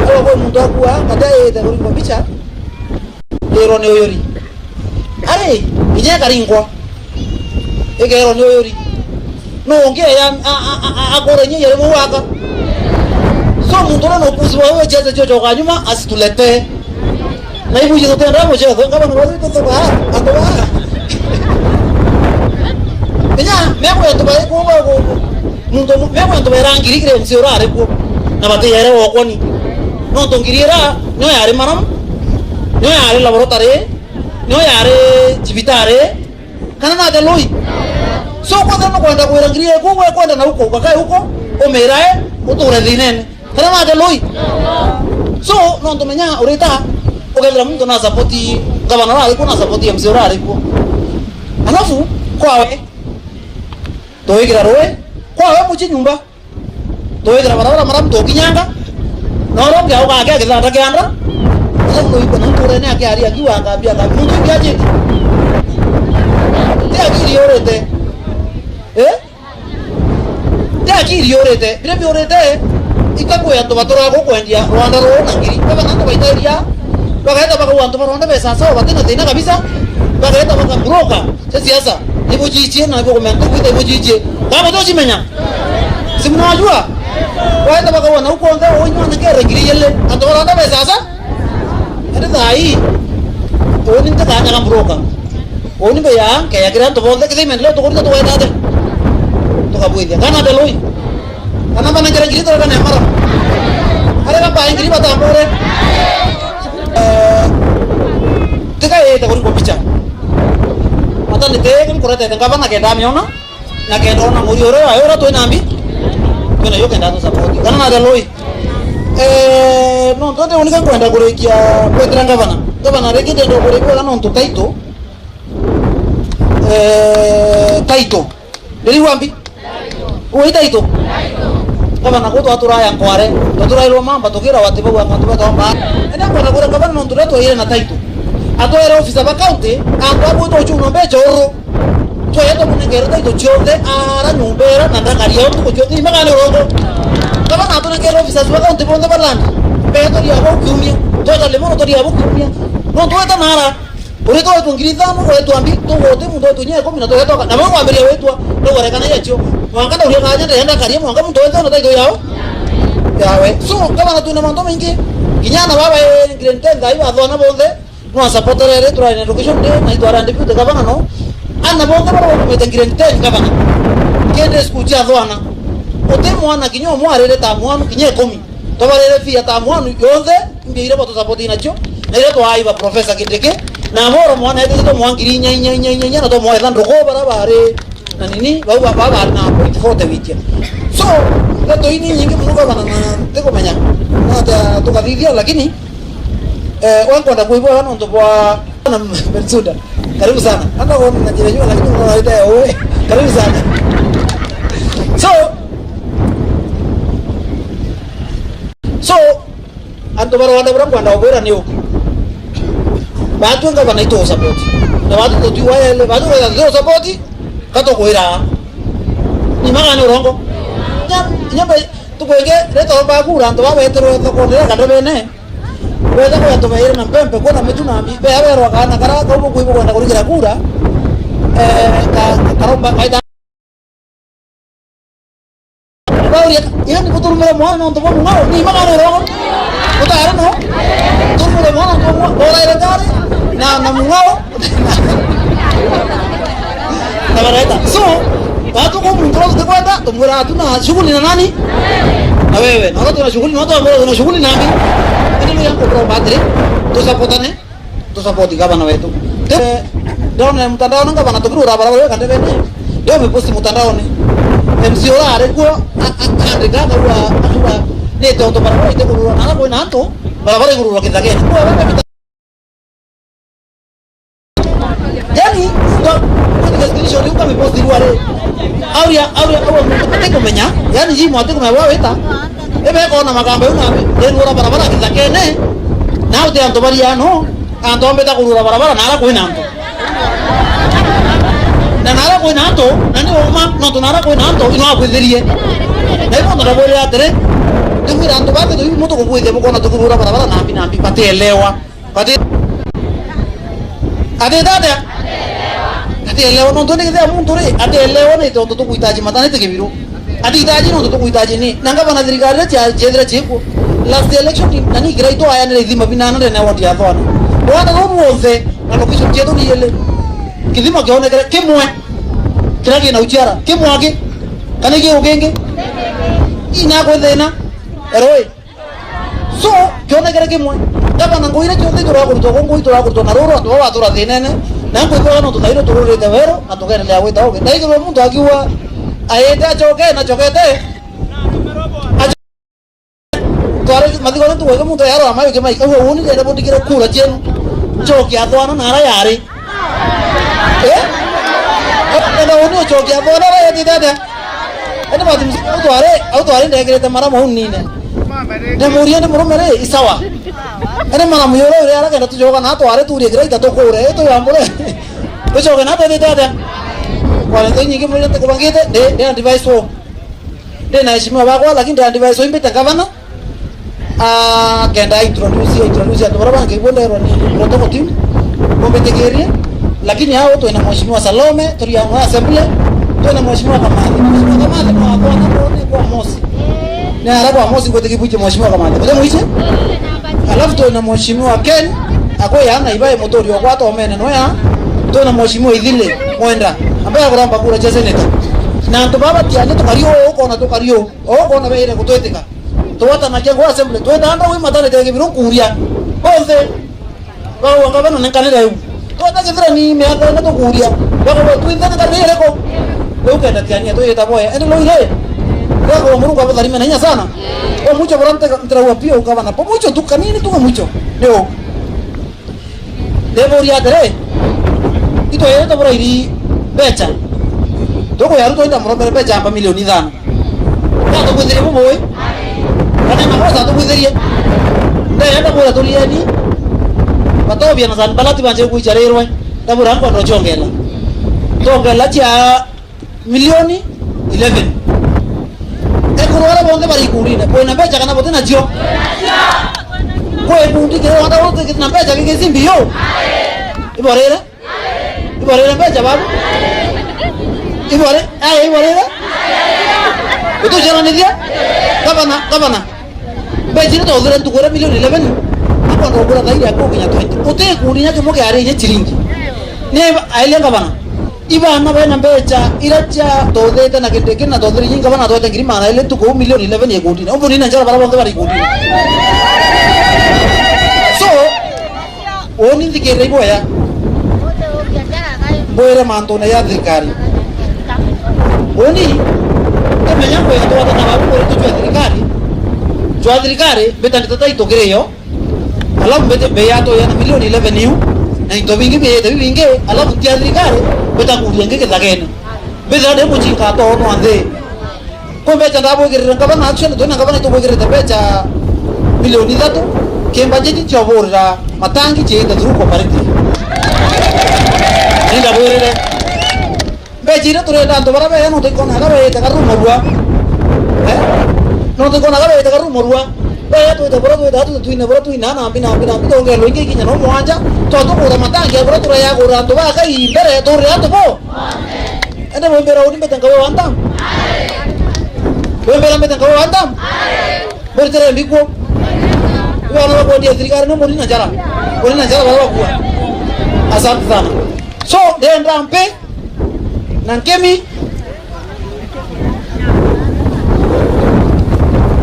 ko mundu akua kata de ko bicha ero ne oyori are ije karingwa ege ero ne oyori no onge ya akore nye yere muwaka so mundu no kuziwa wewe cheze chocho kanyuma asitulete na ibu jizo tenda mo chezo ngaba no wazi to ba ando ba enya meko ya to ba ko ba ko mundu meko ya to ba rangiri kire msiora are ko na bate yere okoni no tongirira no yare maram no yare laboratory no yare civitare kana na de loi so kwenda no kwenda ko rangiri ko kwenda na huko bakai huko o merae uture dinene kana na de loi so no ntomenya urita ukethira mtu na sapoti gavana wale kuna sapoti ya mzee wale ko alafu kwawe toigira roe kwawe muchi nyumba toigira barabara mara mtu kinyanga no ronge au kake kithanda kiandra alafu ipo na mtu rene yake ari akiwa akambia kama mtu kiaje te akiri yorete te akiri yorete bire yorete ikakuya to batora ko kwendia Rwanda ro ngiri kama nando baitaria bakaenda baka wantu baronda pesa sawa batena tena kabisa bakaenda baka broker siasa ibo jichie na ibo komento kuita ibo jichie kama to chimenya simnajua waenda baka wana huko anga onyo na kere ngiri yele anto baronda pesa sasa ada dai oni ntakanya kama broker oni be ya kaya kira to bonde kile menlo to kurita to waenda de to kabuidia kana de loi kana bana kira ngiri to kana mara are ba ngiri bata amore tika eta kuri kopicha ata ni tegen kurate tengaba na kenda miona na kenda na muri ore ayora to nambi kana yo kenda to support kana na daloi no tonde unika kwenda kurekia kwetra gavana rekide ndo kurekia kana onto taito deli wambi oi taito gavana ko to atura ya kware to atura ilo mamba to kira watibu wa mamba to mamba ena kwa kura gavana ndo to ile na taito ato era officer ba county ando abo to chuno be chorro to yeto munengero taito chonde ara nyumbera na ndakari yo to chonde magane rogo gavana ato ngero officer ba county bonde balanda be to ya bo kumia to dale mo to ya bo kumia no to eta nara ore to ngiriza mo to ambi to wote mundo to nye ko mina to yeto na mo ambiria wetu no gore kana yacho wangana uri kaje ndenda kari mo ngam to yeto no taito yao yawe so gavana tu na mando mingi kinyana baba ngire ntenda iba dhona bonde no supportere re tura in education de na idara deputy gavana no ana bonga baro ko metengire ntenda gavana kende skucha dhona ote mwana kinyo mware ta mwanu kinye 10 to bare fia ta mwanu yonde mbire boto support inacho na ile to aiba professor kiteke na moro mwana ete to mwangiri nya na to mwa ndro ko barabare na nini baba na point 40 wikia so to ini nyingi mnuko bana na teko menya na ta to kadhia lakini wangu ndo kuibua wana ndo kwa na Mersuda karibu sana hata kwa najirejua lakini unawaita wewe karibu sana so anto baro wanda bro kwanda obera ni huko batu nga bana ito support na batu to tuwa ile batu wa ndio support kato koira ni magane urongo nyamba tukwege reto ba kura ndo ba betero to ko ndera kadebe ne weza kwa to bayira na mpempe kwa na metu na mbi be abero kana kara ko ko ibo kwenda kuligira kura karomba kaida bawri yani kuturu mera mwana ndo ba ngao ni magane urongo Utara no. Tumu le mwana tumu ora ile gari na mngao. Na barata. So, watu kwa mtoto tukwenda tumura hatuna shughuli na nani? Na wewe. Na watu wana shughuli na watu ambao wana shughuli nani? Ndio yangu kwa padre. Tusapotane. Tusapoti gavana wetu. Ndio mtandao nanga bana tukirura barabara kande bene. Ndio meposti mtandaoni. MC ora arekuwa andikaga wa ne tonto barabara ite kurura na ko nanto barabara kurura kidageni. Yani stop kwa screenshot yuko meposti ruare. Auria mteko menya. Yani jimu ateko mewa weta. Ebe ko na magambo una ndio ora barabara kidageni. Na uti anto bariano anto mbeta kurura barabara na ala ko nanto. Na nara ko nanto nani oma no to nara ko nanto ino akwithirie na ipo ndo bole atere ndio ranto bate ndio moto ko buide ko na to kurura barabara na ambi patelewa pate ade dada atelewa no to ni kida muntu re atelewa ni to to kuitaji matane te kibiru adi itaji no to kuitaji ni nanga bana dirigare cha jedra chipo last election nani graito aya ne dhima binana ne wati ya thona wana no muonze na lokisho chetu ni yele kidhima kione kile kimwe kiragi na uchara kimwage kanige ugenge ina ko thena eroi so kione kile kimwe daba na ngoire chote tura ko na roro ndo wa tura thenene na ko ko no tutairo turore te wero na tugere le aweta oge dai ko mundu akiwa aenda choke na chokete tware madigo ndo ko mundu yaro amayo ke mai ko woni le bondi kira kura chenu choke athwana na ara yari na woni choke athwana ra yati dada ene bathi utware ndegerete mara mohunine ne muria ne murumere isawa ene mara muyoro ure ara kenda tujoga na tware turie gira ita tokore to yambure tujoga na tete dada wale ndo nyingi mure te kubangite de device wo de na heshima wako lakini de device wo imbeta gavana kenda introduce ndo barabara ngibondero ni protocol team kombetegerie lakini hao tu ina mheshimiwa Salome tuliamua assembly tu na mheshimiwa Kamali kwa kwa Mosi na haraka wa Mosi ngote kibuche mheshimiwa Kamali ngote muiche alafu tu na mheshimiwa Ken akoya ana ibaye motori wa kwato omene noya tu na mheshimiwa Idhile Mwenda ambaye akoramba kura cha senator na ndo baba tiane to kario uko na to kario uko na beire kutoetika to wata na jengo assembly to enda wi matale tege biru kuria bonze bawo ngabana nenkanira yu to takithira ni miaka na to kuria bako tu indana karire ko leuke ndatiania to yeta boya ende loile bako Mungu abadharime na nya sana kwa mucho borante mtrawa pia ukava na po mucho tukanini tu mucho leo deboria tere ito yeta bora iri becha toko yaru to ndamro becha hapa milioni 5 na to kudhiri boy kana makosa to kudhiri ndio yenda bora to lieni bato bia na san balati banje kuicharerwe tabura ngo ndo chongela cha milioni 11 ekurora bonde bari kurina ko na becha kana botena jio ko e bundi ke wanda wote na becha ke zimbi yo iborera becha babu iborera uto jana nidia gavana becha to dure tukora milioni 11 hapo ndo kura zaidi ya kokinya 20 ute kurinya ke moke are ye chiringi ne aile gavana ibana bena becha iracha todeta na kende na todri jinga bana tote ngirima na ile tuko milioni 11 ye gudi na mboni na njara bara bonde bari gudi so oni ndikere boya boere manto na ya thirikari oni kama yango ya toa na babu kwa tu thirikari beta nditata itogereyo alafu bete beyato ya milioni 11 yu na ito vingi vingi alafu tia thirikari beta kulienge kithagene beta de muchinga to no ande ko becha ndabo gerera ngabana action to na ngabana to gerera becha milioni 3 kemba jeji choborra matangi chenda thuko pariti nenda borere bejira turenda ndo barabe no te kona gabe te garu morua no te kona gabe te garu morua baya to te boro to datu tuina boro tuina na bina to ngelo ingi kinya no mwanja to to ko matangi boro to ya ko ndo ba kai mbere to re to bo ende mo mbere odi metanga wa andam mbere metanga wa andam bere tere mbiko wana kwa dia serikali no muri na jara wala kwa asante sana so denda mpe na nkemi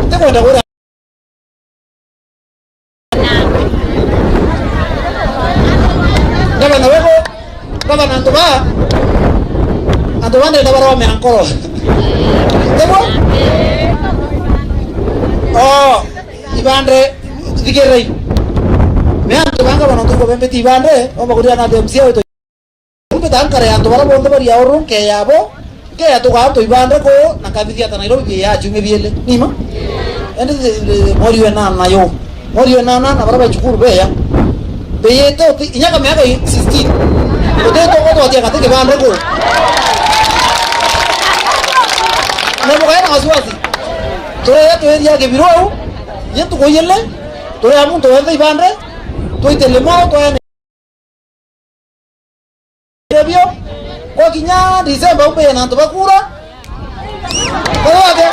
tekwenda kura gavana weko gavana Antoba ndio barua meankoro tebo ibande digerei me Antoba gavana tuko bembeti ibande omakuria na demsia wetu umbe tankare Antoba bondo bari yaoro ke yabo ke atuka to ibande ko nakabithia ta Nairobi ya jume biele nima ende moriwe na baraba chukuru beya beyeto inyaka miaka 16 oteto ko to kate ibande ko nebo kaya ngasiwasi tore ya to ya ke biro yetu ko yelle tore amun to ende ibande to itelemo to ene Rebio kwa kinya Disemba upe na Antoba kura kwa wake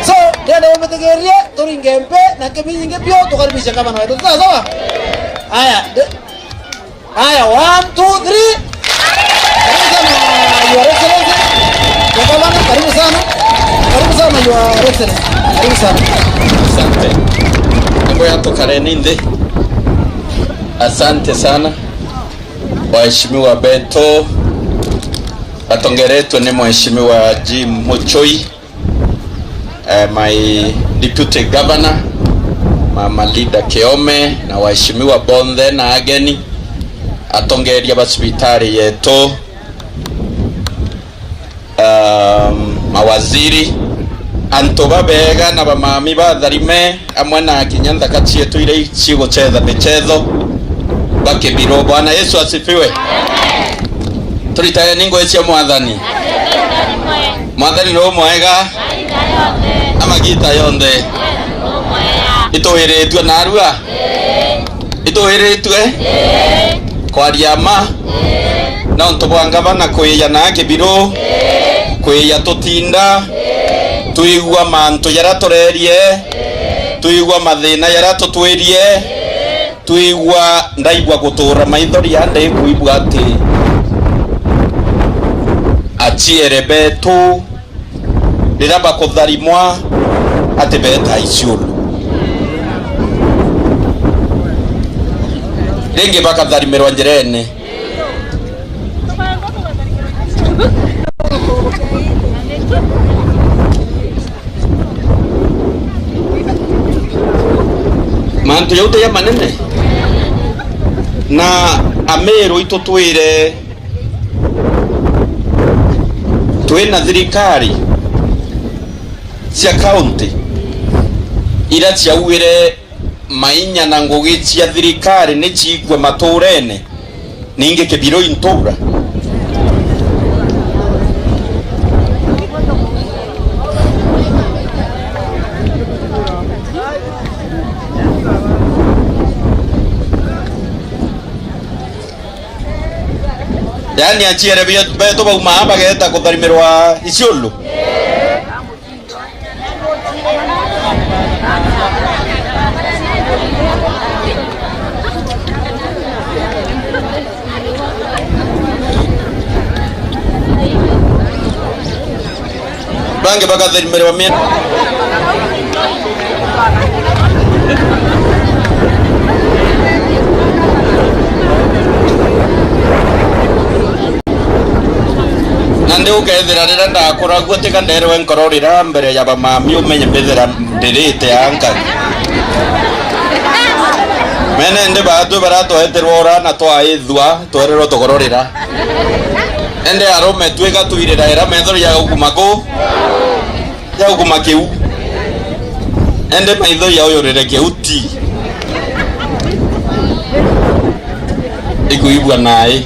so dede umetegeria tori ngempe na kemi ngepio tukaribisha kama na wetu sawa haya 1 2 3 Your Excellency karibu sana Your Excellency karibu sana asante niko yato kareninde asante sana waheshimiwa Beto atongereto ni mheshimiwa Jim Muchoi my deputy governor mama Lida Keome na waheshimiwa Bonde na ageni atongeria hospitali yetu mawaziri Antoba bega na bamami batharime amwe na kinyantha kachietu ile cigo chetha michezo bakebiro. Bwana Yesu asifiwe. Tulitaye ningo cia mwathani no mwega amagita yonde itoheretwe na arua itoheretwe kwaria ma na ntobwanga bana kweya na kebiro kweya totinda tuigwa manto yaratorerie tuigwa mathina yaratotwerie tuigwa ndaigwa gutura maithori ande kuibwa ati achiere Beto riraba kutharimwa ati beta Isiolo ringi bakatharimirwa njirene mantu yote ya manene na Ameru itotwire twina thirikari cia county ira ciauire mainya na ngugi cia thirikari ni ciigwe maturene ninge kebiro intura yani achiere Beto bauma hapa geta kutharimirwa Isiolo bange bakatharimirwa mimi nande ukethira rira ndakura gutika nderwe nkororira mbere ya bamami umenye mbethira ndirite anga mene ndi batu barato eterora na twaithwa twerero tugororira ende arome twega tuirira era methori ya ukumako ya ukumakiu ende maitho ya uyorere keuti ikuibwa nae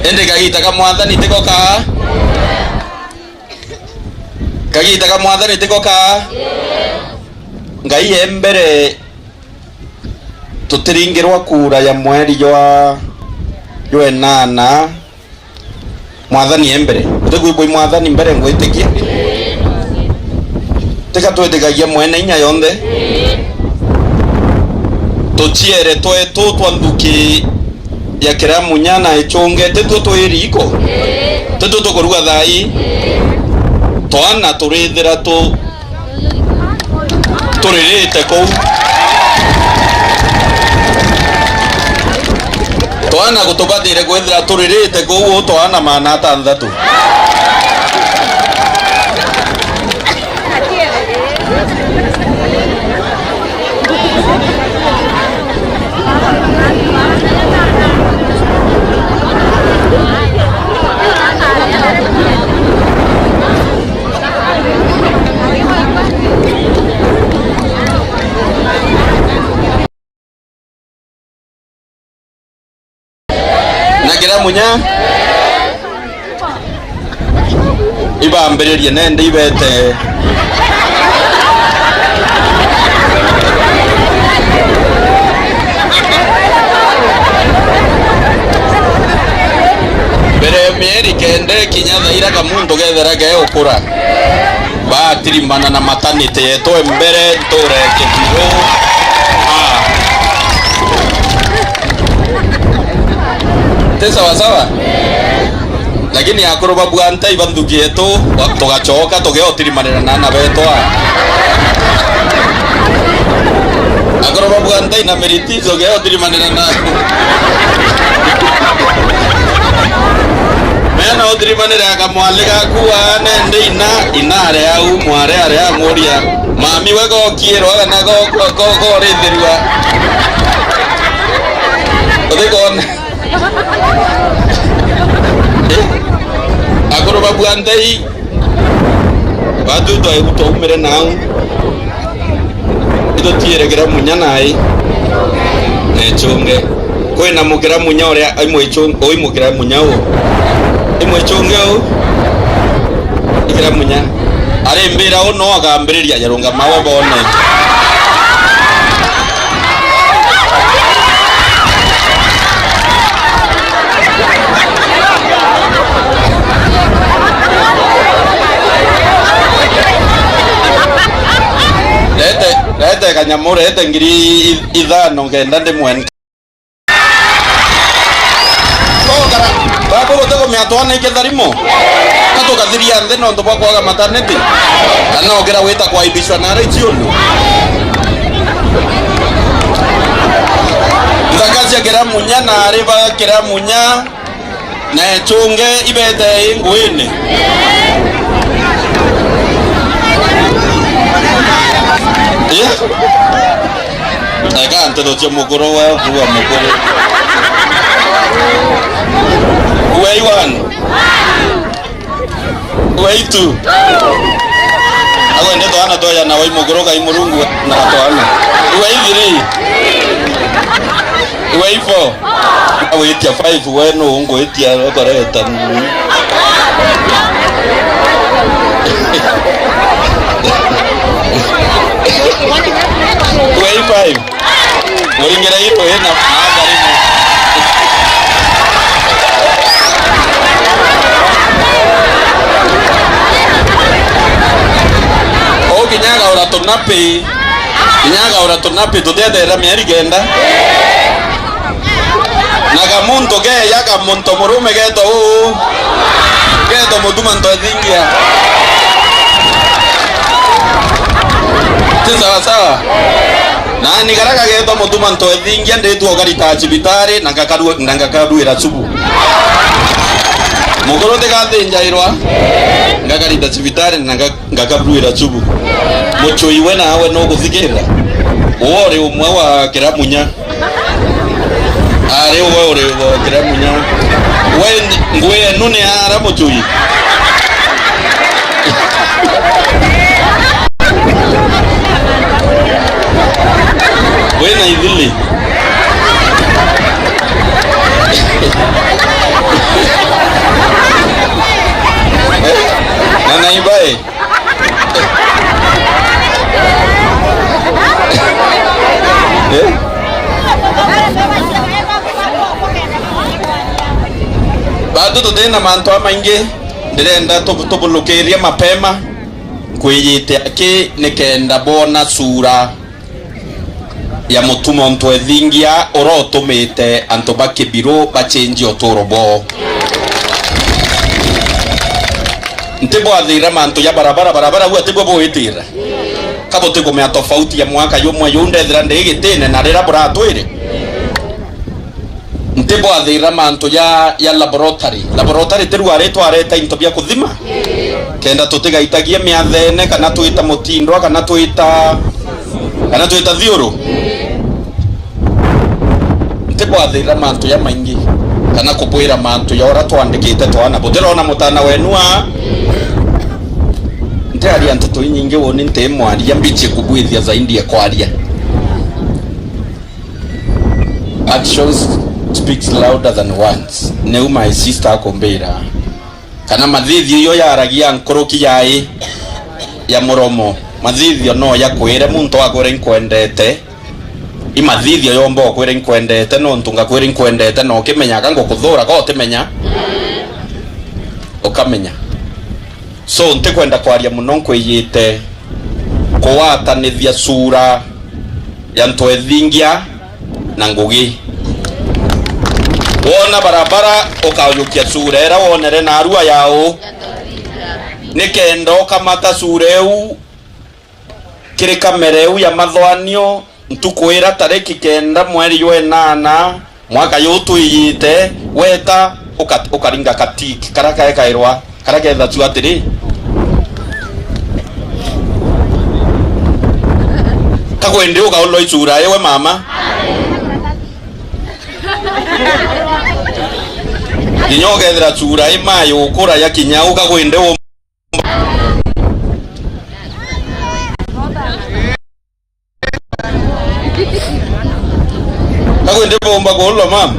ende kagita ka mwathani tiko ka ngai embere tutiringirwa kura ya mweri yo enana mwathani embere utiguibwa mwathani mbere ngwitikia tika twetikagia mwene inya yonthe tuchiere twetu twanthuki ya Kiramunya na Echunge tetu twiriko tetu tukuruga thai twana turithira turirite kou twana gutubatire kwithira turirite kou twana mana tanthatu na Kiramunya ibambiririe nende ibete mbere mieri kende kinya thaira kamuntu gethera ge ukura batirimbana na maternity yetu mbere ntore kithiro sawa sawa, lakini akoro babuanta ibanthuki yetu tugachoka tugeotirimanira na betwa akoro babuanta ina meritizo geotirimanira na mena otirimanira kamwalika kuwa nende inare au mware are amoria mami wego kiero na go rethirwa odekon akoro babuantei batu to ebuto umere nau ito tiere Kiramunya nai Echunge kwina Kiramunya oria aimo Echunge oimo Kiramunya o imo Echunge o Kiramunya are mbira o no agambiriria yarunga mawe bone lete kanyamure lete ngiri ithano ngenda ndimwen kokara babo gotego miatwana iketharimo katokathiria nthe no ndobwa kwaga maternity kana ogera wita kwa ibishwa na region ndakacia Kiramunya na riba Kiramunya na Echunge ibete ngwini eka ante doche mukuro wa kuwa mukuro way one way two agwende to ana toya na way mukuro kai murungu na to ana way three way four way tia five weno ungo etia koreta way five muringira ito hena magarimo o kinyaga ora tunapi tutethera mieri kenda naga muntu ge yaga muntu murume geto mutuma nto thingia sawa sawa na nigaraga geto mutuma nto thingia ndetu ogarita cibitari nangakaruira cubu mugoro tigathinjairwa ngagarita cibitari nangakaruira cubu muchui we nawe no guthikirira wori umwe wa Kiramunya ari wori wa Kiramunya we ngwe nune ara muchui we na idili na naibae bado tutena manto maingi ndirenda tubulukiria mapema kwiyite ake nikenda bona sura ya mutuma onto ethingia orotumite anto bakibiro bachenji otorobo ntebo athira manto ya barabara hu atebo boitira kabo tiko me tofauti ya mwaka yomwe yunde thira ndigitene na rira buratwire ntebo athira manto ya laboratory tiru aretwareta into bya kuthima kenda tutigaitagia miathene kana tuita mutindwa kana tuita thiuru ntebo athira manto ya maingi kana kubwira manto ya ora twandikite twana butirona mutana wenua ntari antoto nyingi woni ntemwaria mbiche kubwithia zaidi ya kwaria. Actions speaks louder than words. Neu my sister akombera kana mathithio yo yaragia nkoroki yai ya muromo mathithio no yakwire muntu akwire nkwendete imathithio yombo akwire nkwendete no ntunga kwire nkwendete no kimenya kango kuthura ko timenya ukamenya so ntikwenda kwaria muno nkwiyite kuwatanithia sura ya nto ethingia na ngugi wona barabara ukayukia sura era wonere na arua yao nikendo kamata sura eu kiri kamera eu ya mathwanio ntukwira tariki kenda mweri yo 8 mwaka yutu iyite weta ukaringa katiki karaka ekairwa karaka etha tu atiri kagwende ukaolo isura yewe mama Dinyoge thira sura imayo ukura ya kinyau kagwende wo kagwende bomba golo mama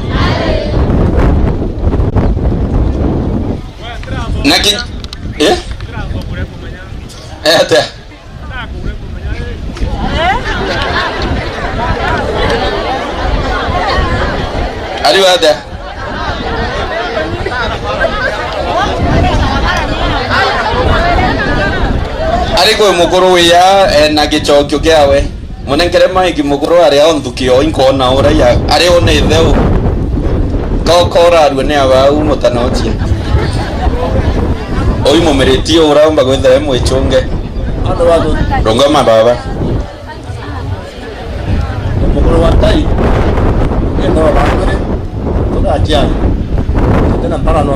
naki ate Ariwada ariko mukuru ya na gichokyo kiawe munenkere maiki mukuru ari onthukio inkona ora ya ari one theu kokora arwe ne aba umotanotia oi momeretio uramba gwetha mwechonge ando watu rongoma baba mukuru watai endo bakore toda jana tena para no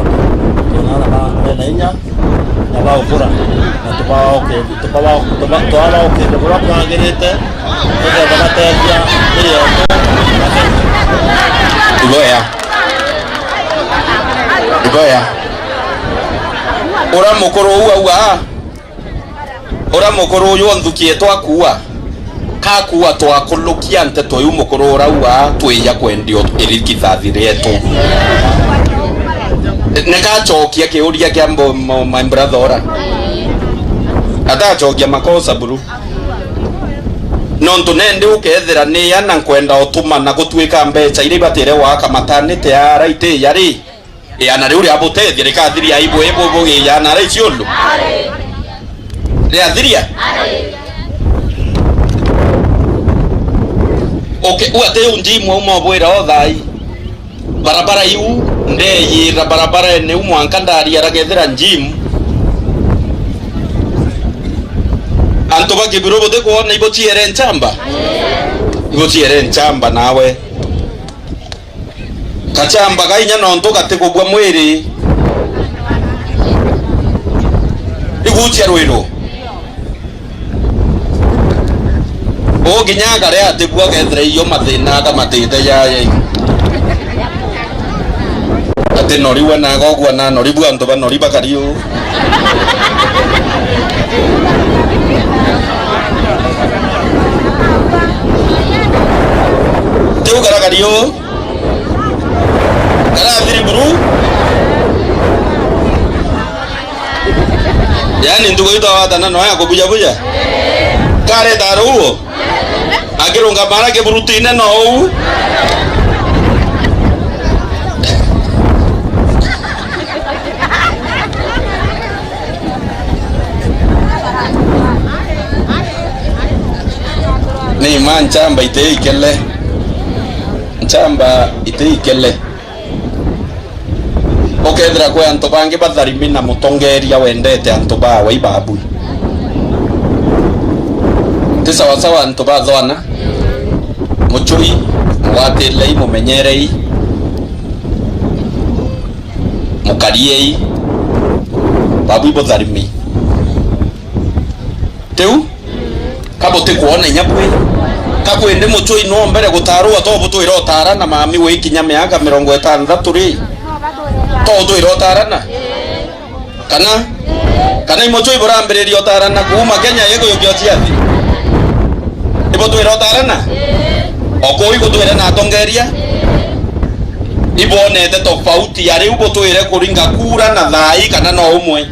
na na inya na ba ukura na tupaba okay bora kuangerete ndio banatea ile iboya ora mukuru ora mukuru yo nthukie twakuwa kakuwa twakulukia nteto yu mukuru ora twiya kwendio irikithathi rietu nekachokia kiuria kia my brother ora atachokia makosa buru nontu nende ukethira ni ana nkwenda utuma na gutwika mbeca iri batire waka matanite ya raite yari yana riuri abutethia rikathiria ibo yana rai ciulu riathiria okay uate unjimu umobwira othai barabara yu ndeyira barabara ne umwanka ndari aragethera njimu anto bakibiro bode kuona ibotiere nchamba nawe kachamba kainya nonto gatekobwa mwiri iguchia rwiro oginyaga ria ategwa gethre iyo mathina ka matite ya ate noriwe na gogwa na noribu anto ba noriba kario teu garagario gara diri buru yani ndugo ito awata na noya kubuja kare daruo agirunga mara ke brutine no ni manchamba iteikele nchamba iteikele okethira kwe antu bangi batharimi na mutongeria wendete antu bawe ibabu ti sawasawa antu bathwana muchui mwatilei mumenyerei mukariei babu ibotharimi teu kabote kuona nyabwe kakwende muchui no mbere gutarua to butu irotara na mami we kinya miaka 60 ri to butu irotara na kana imuchui burambiririo otara na kuma Kenya yego yogiotia thi ibutu irotara na okoi butu ira na tongeria ibonete tofauti yari ubutu ire kuringa kura na thai kana no umwe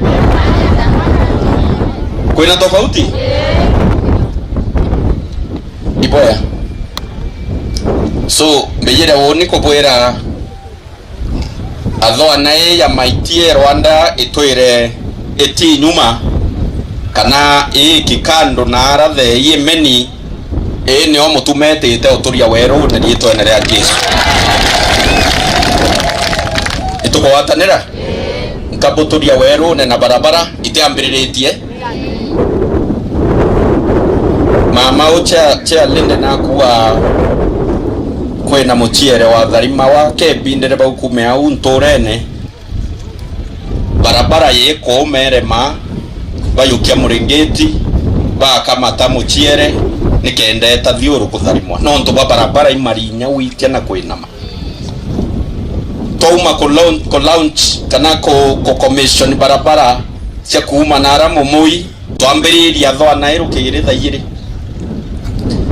kwina tofauti iboya so mbejera woni kubwera athwana ya maitie Rwanda itwire eti nyuma kana kikando na arathe Yemeni ni o mutumete ite uturia weru na rietwa ria Jesu itukowatanira nkabuturia weru na barabara itiambiriretie mama ucha linde na kuwa kwena muchiere wa tharima wake bindere baukume au ntorene barabara yeko merema bayukia muringeti bakamata muchiere nikendeta thiuru kutharimwa no nto barabara imarinya witia na kwinama touma ko launch kana ko commission barabara cia kuuma na aramo mui twambiriria thwana irukire thairi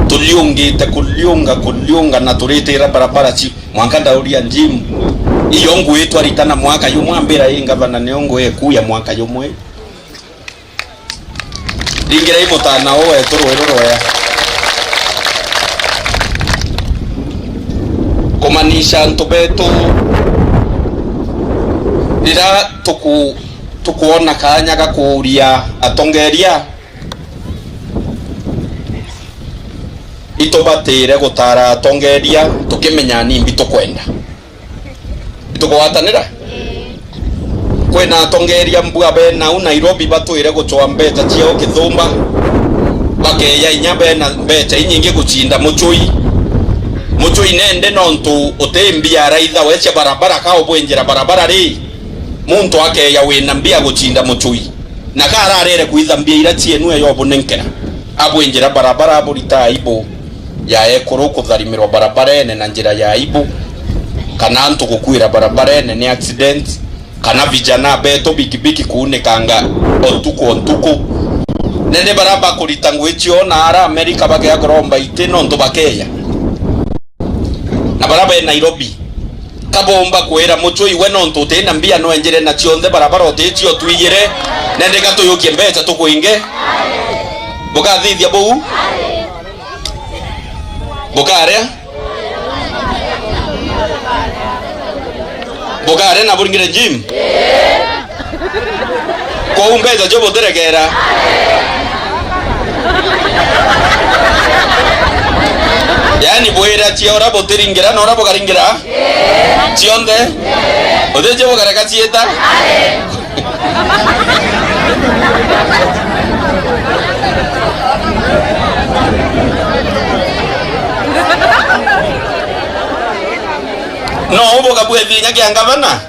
tuliungite kuliunga na turitira barabara ci mwanka dauria njimu iyo ngwe twaritana mwaka yumwe ambira ingavana ne ngwe kuya mwaka yumwe dingira imutana owe turweroroya kumanisha ntubetu dira tukuona kanya gakuria atongeria itobatire gutara atongeria tukimenya nimbi tukwenda tukwatanira kwena atongeria mbua bena u Nairobi batwire guchwa mbeta cio Kithumba bakeya inyambe na mbeta inyingi guchinda muchui nende nontu utembia raitha weche barabara kao bwenjera barabara ri muntu akeya wina mbia guchinda muchui na kararere kuithambia iratie nuwe yobo nenkera abwenjera barabara burita ibo ya ekuru kutharimirwa barabara ene na njira ya ibu kana antu gukwira barabara ene ni accident kana vijana beto bikibiki kuunekanga ontuko nene baraba kulitangu ichio na ara Amerika bagea goromba iteno nto bakeya na baraba ya Nairobi kabomba kwera muchui weno nto tena mbia no enjere na chionde barabara otechio tuigire nende gato yokie mbecha tukuinge boga thithia bou Bogare na buringire gym ko umbeza jobo deregera yani boera chiora botiringira no rabo garingira chionde ode jobo garaka chieta no ubo kabwe thinya kiangavana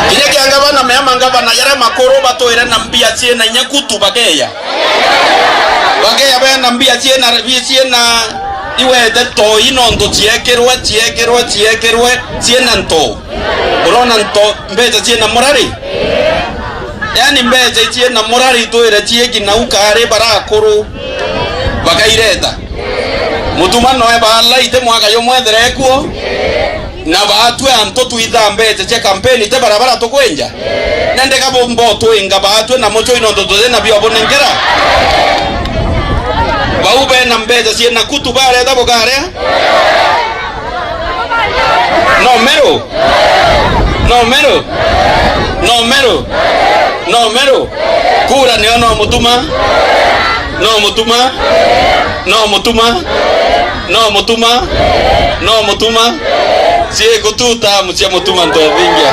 kinya kiangavana mema ngavana yare makoro batoire na mbia chiena nyakutu bageya bena mbia chiena iwete to ino ndo chiekerwa chiena nto urona nto mbeja chiena morari yani mbeja chiena morari toire chiegi na ukare barakuru bakaireta mutumano ebala ite mwaka yomwethere kuo na batwe anto tuithambe che campaign ite barabara tukwenja nende kabombo twinga batwe na mocho inondo tuzena byo bonengera baube na mbeza siena kutu bare dabo gare no mero no Meru kura ni no mutuma no mutuma no mutuma no mutuma no mutuma sie kututa msia mutuma ndo vingia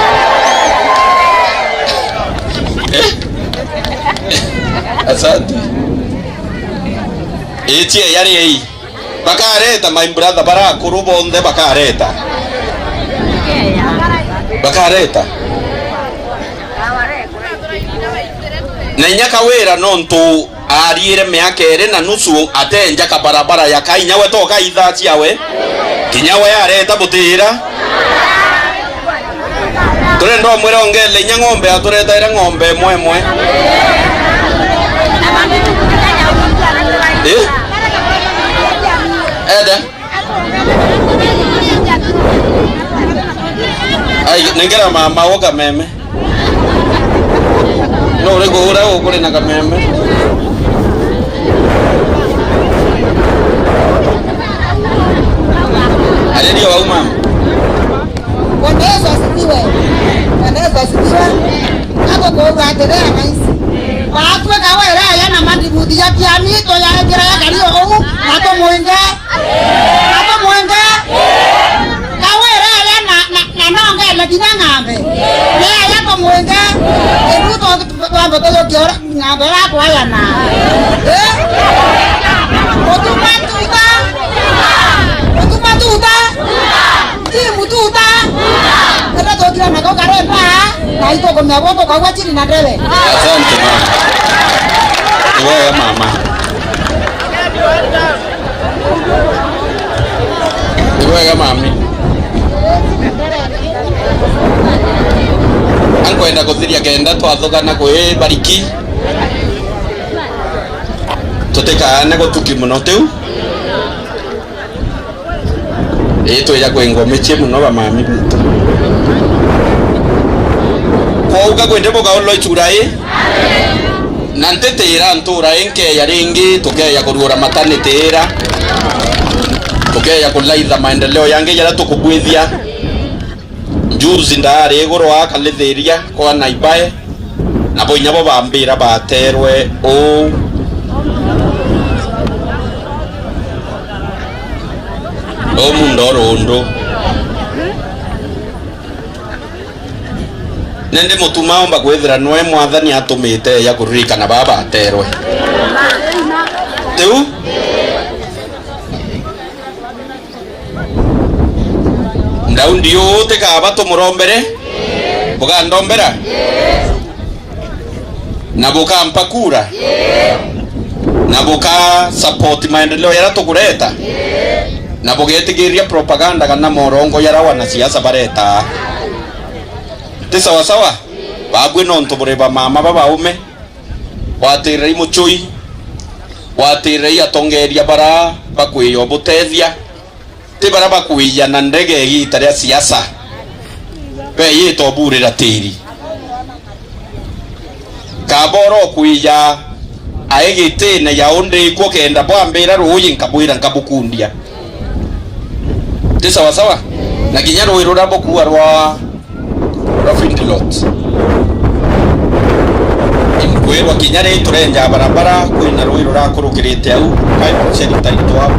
asante etie yari hii bakareta my brother bara kurubo onde bakareta na nyaka wera nontu ariire miaka ere na nusu atenja ka barabara ya kainya we toka ithachi yawe kinyawe areta butira turendo mwira ongele nya ng'ombe atureta ira ng'ombe mwemwe eda ai ningera mama woga meme no rego ura okore na kameme ale ndio wa mama Wanaweza asikiwe hapo kwa aterea maisi watu kawera yana madibudi ya pianito ya gira ya galio au hapo mwenge kawera yana na nonga la dinangambe ya hapo mwenge ebuto kwamba todo kiora ngamba hapo yana Otumatuta timututa kada tokira na kokarepa na ito kwa mwago kwa wachini na ndele. Asante mama. Wewe mama. Wewe mami. Ankwenda kuthiria kenda twathogana kwe bariki. Tutekana gutuki muno tiu. Eto ya kwengome chemu no ba mami bitu. Ko uga kwende boga ollo churai. Nante tera antura enke ya ringi toke ya kurura matane tera. Toke ya kulaitha maendeleo yange yara tukubwithia. Juzi ndare goro akaletheria kwa naibae. Na boinya bo bambira baterwe o mundorondo nende mutuma omba kwethira noe mwathani atumite ya kurika na baba aterwe teu ndaundi yote kaba tumurombere buga ndombera na buka mpakura na buka support maendeleo yara tukureta na bugetigiria propaganda kana morongo yara wana siasa bareta ti sawa sawa babwe nonto bureba mama baba ume watirei muchui watirei atongeria bara bakwiyo butethia ti bara bakwiya na ndege gita ya siasa be yito burira tiri kaboro kwiya aegite na yaonde ko kenda bwambira ruyi nkabwira nkabukundia ti sawa sawa na kinyaro wirura bokuwa rwa Findilot imkwero kinyare turenja barabara kwina rwirura kurukirite au kai cheni taitwa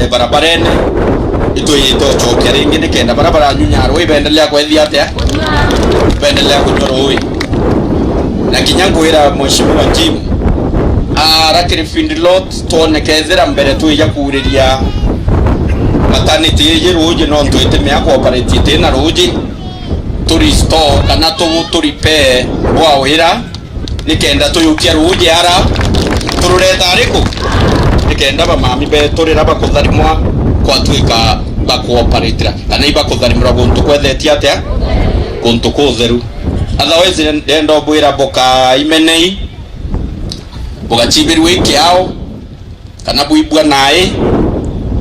e barabarene ito yito chokere ingine kenda barabara nyunyaro ibendelea kwethia atia bendelea kunyoro na kinyango ira mheshimiwa Jim arakiri Findilot tone kezera mbere tu ya kuriria maternity ye roje non tuite me cooperative na roje turisto kana to turipe wa wira nikenda tuyukia roje ara turureta ariko nikenda ba mami be turira ba kutharimwa kwa tuika ba cooperative kana iba kutharimwa gontu kwethetia atia gontu kutheru otherwise ndendo bwira boka imenei boga chibirwe kiao kana buibwa nae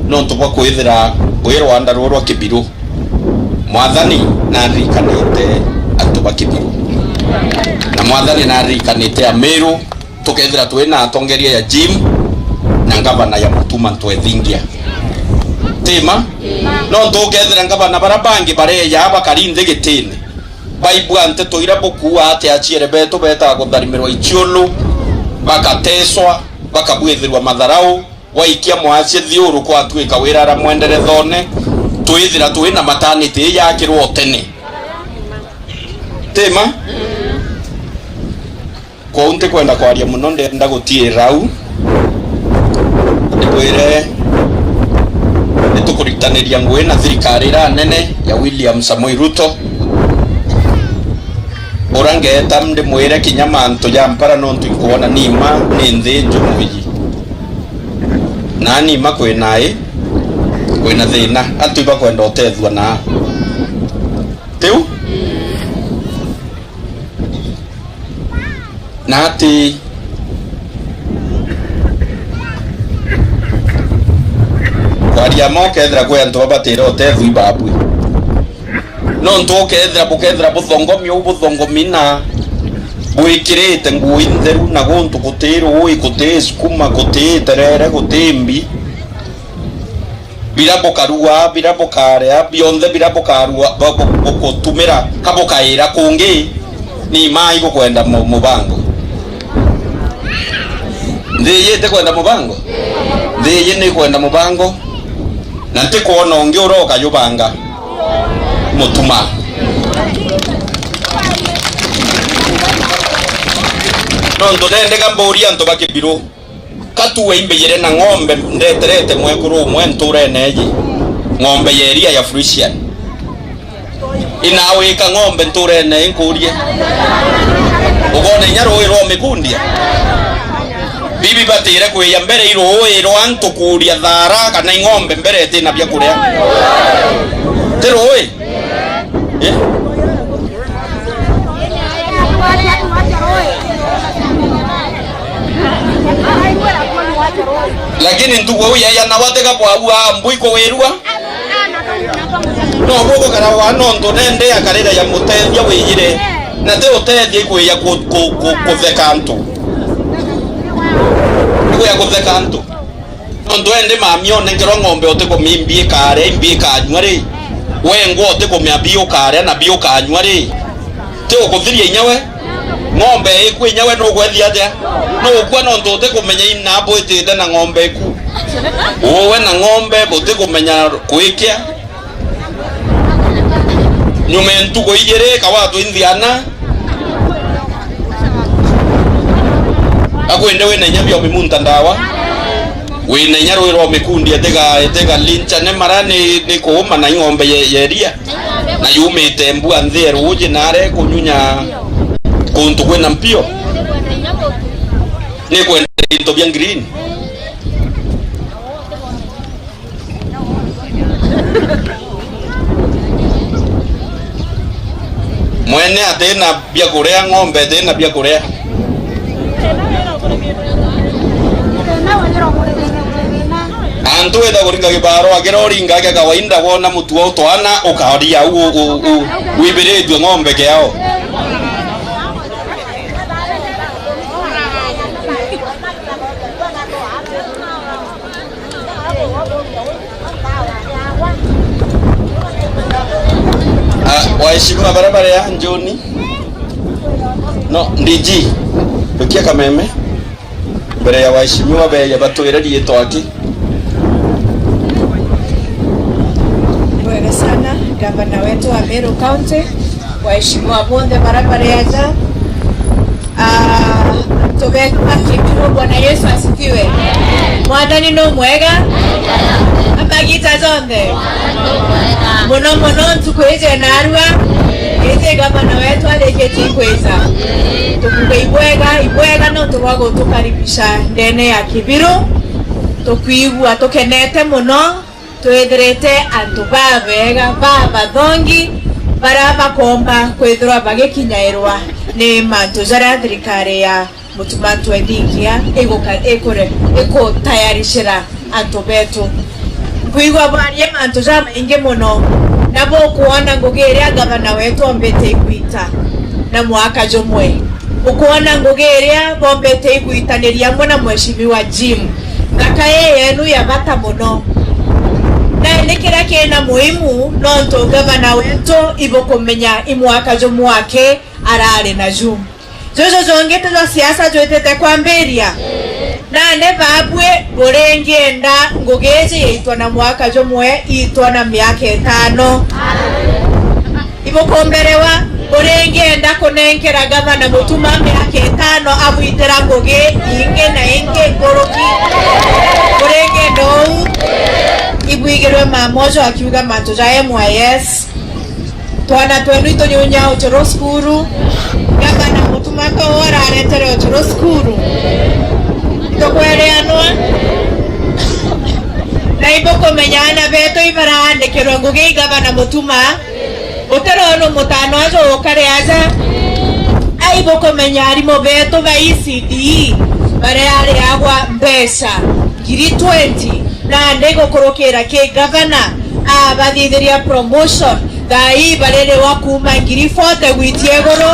nonto kwa kwithira bwiro anda rwo kibiru mwathani na rikanite atuba kibiru na mwathani na rikanite amiru tukethira twina atongeria ya Jim na ngavana ya Mutuma twethingia tima no tukethira ngavana barabangi bare ya bakarinde gitini Bible ante toira bokuwa ate achiere beto beta gotharimirwa ichiolo bakateswa bakabwithirwa matharau waikia mwacie thiuru kwa twika wira ara mwenderethone twithira twina maternity yakirwo tene tema kwa unte kwenda kwaria muno ndenda gutie rau ndwire nitukuritaniria ngwe na thirikari ra nene ya William Samoei Ruto orangeta mde mwire kinyamanto ya mpara nontu ikuona nima ni nthinju muyi na nima kwinae kwina thina atuiba kwenda utethwa na tiu na ati kwaria mokethra kwe antu babatira utethwa ibabwi no ntokethra bukethra buthongomi ubuthongomina bwikirite ngui ntheru na guntu gutiru ui guti skuma guti terere gutimbi birabo karua birabo karea bionde birabo karua gutumira kabokaira kungi ni mai gukwenda mubango ndiye te kwenda mubango ndiye ni kwenda mubango na ntikuona ungi uroka yubanga mutuma nondo nende gamboria nto bakibiro katuwe imbeyere na ng'ombe ndeterete mwekuru mwenture neji ng'ombe yeria ya Frisian inawika ng'ombe nture ne inkurie ugone nyaro iro mikundia bibi batire kweya mbere iro iro antu kuria thara kana ng'ombe mbere tina bya kuria tero oi lakini ntugo ya na wateka kwa mbui ko werua no bogo kana wa nondo nende ya karira ya mutethia wiyire na te utethia kweya ko thekanto kweya ko thekanto nondo ende mamione ngero ng'ombe oteko mimbie kare imbie kanywa ri wengo oteko miabio kare na bio kanywa ri te ukuthiria inyawe ng'ombe iku inyawe no gwethia atia no kwa no ndote kumenya ina boitete na ng'ombe iku owe na ng'ombe bote kumenya kuikia nyume ntuko igere kawatu indiana akwende we na nyabia omimunta ndawa we na nyaro iro mikundi etega lincha ne marani ni kuuma na ng'ombe yeria na yume tembu antheru uje nare kunyunya kuntu kwena mpio ni kwenda into bya green mwene atena bya kurea ng'ombe tena bya kurea antu eda kuringa kibaro agiroringa ke kawaida wona mutu wa utwana ukaria wibiretwe ng'ombe kyao waheshimiwa barabara ya Njoni no ndiji tukia kameme mbere ya waheshimiwa be ya batwira rietwaki Bwana sana gavana wetu wa Meru County, waheshimiwa bonde barabara ya ja tubeka kibiro. Bwana Yesu asifiwe. Mwadani no mwega amagita zonde mono tukweje narwa ete gavana wetu aleketi kweza tukuge ibwega no tuwago tukaribisha ndene ya kibiro tukwigua tukenete muno twetherete antu babega babathongi baraba komba kwethirwa bagikinyairwa ni mantu jara thirikari ya mutumantu endingia eko tayarishira antu betu kuigwa bari mantu jama inge muno nabo kuona ngugeria gavana wetu ombete ikuita na mwaka jomwe ukuona ngugeria bombete ikuitaniria mwana mheshimiwa Jim ngaka yenu ya bata muno na ndikira kena muhimu nonto gavana wetu ibokomenya imwaka jo mwake arare na jumu jojo zongete zo siasa joitete kwamberia na ne babwe borengenda ngogeje yitwa na mwaka jo mwe itwa na miaka 5 ibokomberewa borengenda konenkera gavana Mutuma miaka 5 abuitera ngoge inge na inge goroki borengendo ibwigirwe mamojo akiuga manto ja MYS twana twenu itonyonya ochoro skuru gavana Mutuma ko ora aretere ochoro skuru tokwereanwa na iboko menyana beto ibarande kirongo ge gavana Mutuma oterono mutano ajo okare aza aiboko menyari mo beto ba ECD bare ari agwa mbesa giri 20 na ndego korokera ke gavana abadhidiria promotion dai barere wakuma giri 40 gwitiegoro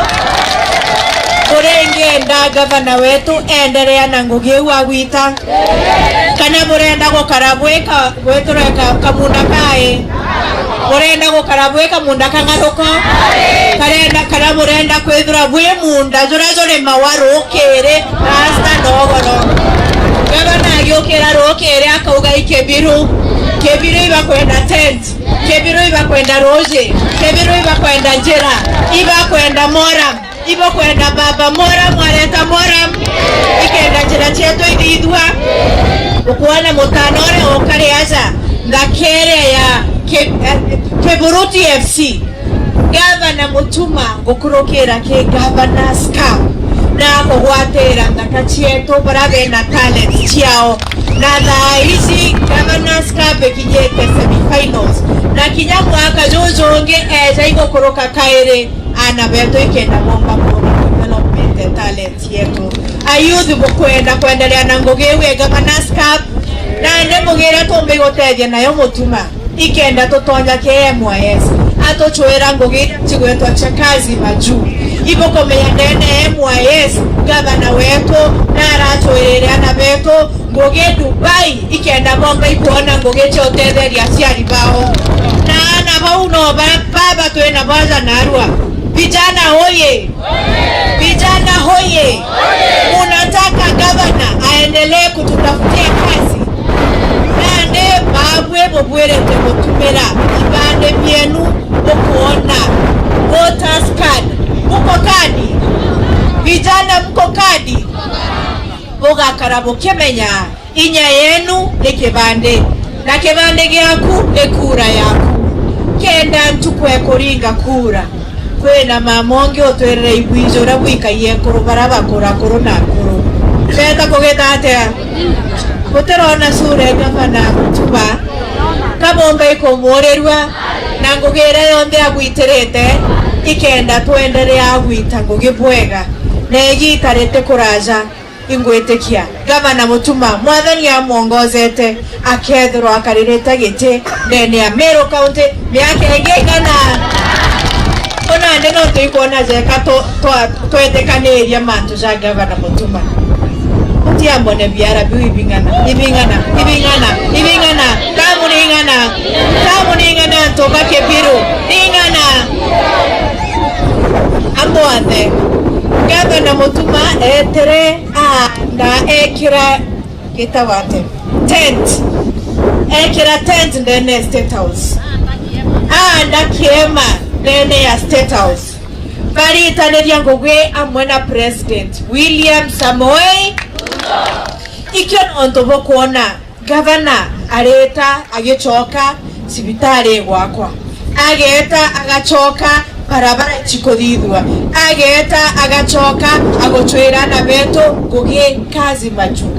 Borengenda gavana wetu endelea na ngugi wa gwita kana borenda gokarabweka gwetoreka kamunda kae borenda gokarabweka munda kangaroko karenda kana borenda kwethura bwe munda jore mawaro kere rasta nogoro gavana yokera rokere akauga ikebiru iba kwenda tent kebiru iba kwenda roje kebiru iba kwenda njera iba kwenda moram ibo kwenda baba mora mwareta mora ikenda chira cheto ididwa ukuana mutanore okare aza ngakere ya Keburuti FC gavana Mutuma gokurokera ke gavana ska na kogwatera ngakachieto barabe na talent chiao na hizi gavana ska bekijete semifinals na kinyamwa akajojonge ego koroka kaere ana beto ikenda bomba kwa development talent yetu ayuthi bukwenda kuendelea na ngogewe gavana ska na ndemugera tombe gotethia nayo Mutuma ikenda totonya ke MYS atochwera ngoge chigwetwa chakazi maju iboko meyandene MYS gavana wetu na arachwerere ana beto ngoge Dubai ikenda bomba ikuona ngoge chotetheria ciari bao na ana bau no baba twena baza narua vijana hoye vijana hoye unataka gavana aendelee kututafutia kazi nane babwe bobwerete Mutumira ibande byenu okuona voters card muko kadi vijana mko kadi boga karabo kemenya inya yenu nekebande na kebande gyaku ekura yaku kenda ntukwe koringa kura kwena mamonge otwerere ibwijo rabwika yekoro barabakora korona koro seta kogeta atea Kuterona sure gavana Mutuma kabomba ikomorerwa na ngogera yonde agwiterete ikenda twenderea agwita ngogibwega negitarete kuraja ingwetekia gavana Mutuma mwathani amuongozete akethero akarirete gite ndene ya Meru County miaka ingegana ona ndeno tuikona zeka twetekaneria mantu za gavana Mutuma tiambo ne biara biwi bingana kamu ningana toka kebiru ningana amboate gavana Mutuma etere na ekira kitawate tent ekira tent ndene State House na kiema ndene ya State House bali itaneria ngogwe amwena President William Samoei ikyo ontobo kuona gavana areta agechoka sibitare gwakwa ageta agachoka barabara chikothithwa ageta agachoka agochwera na beto goge kazi machu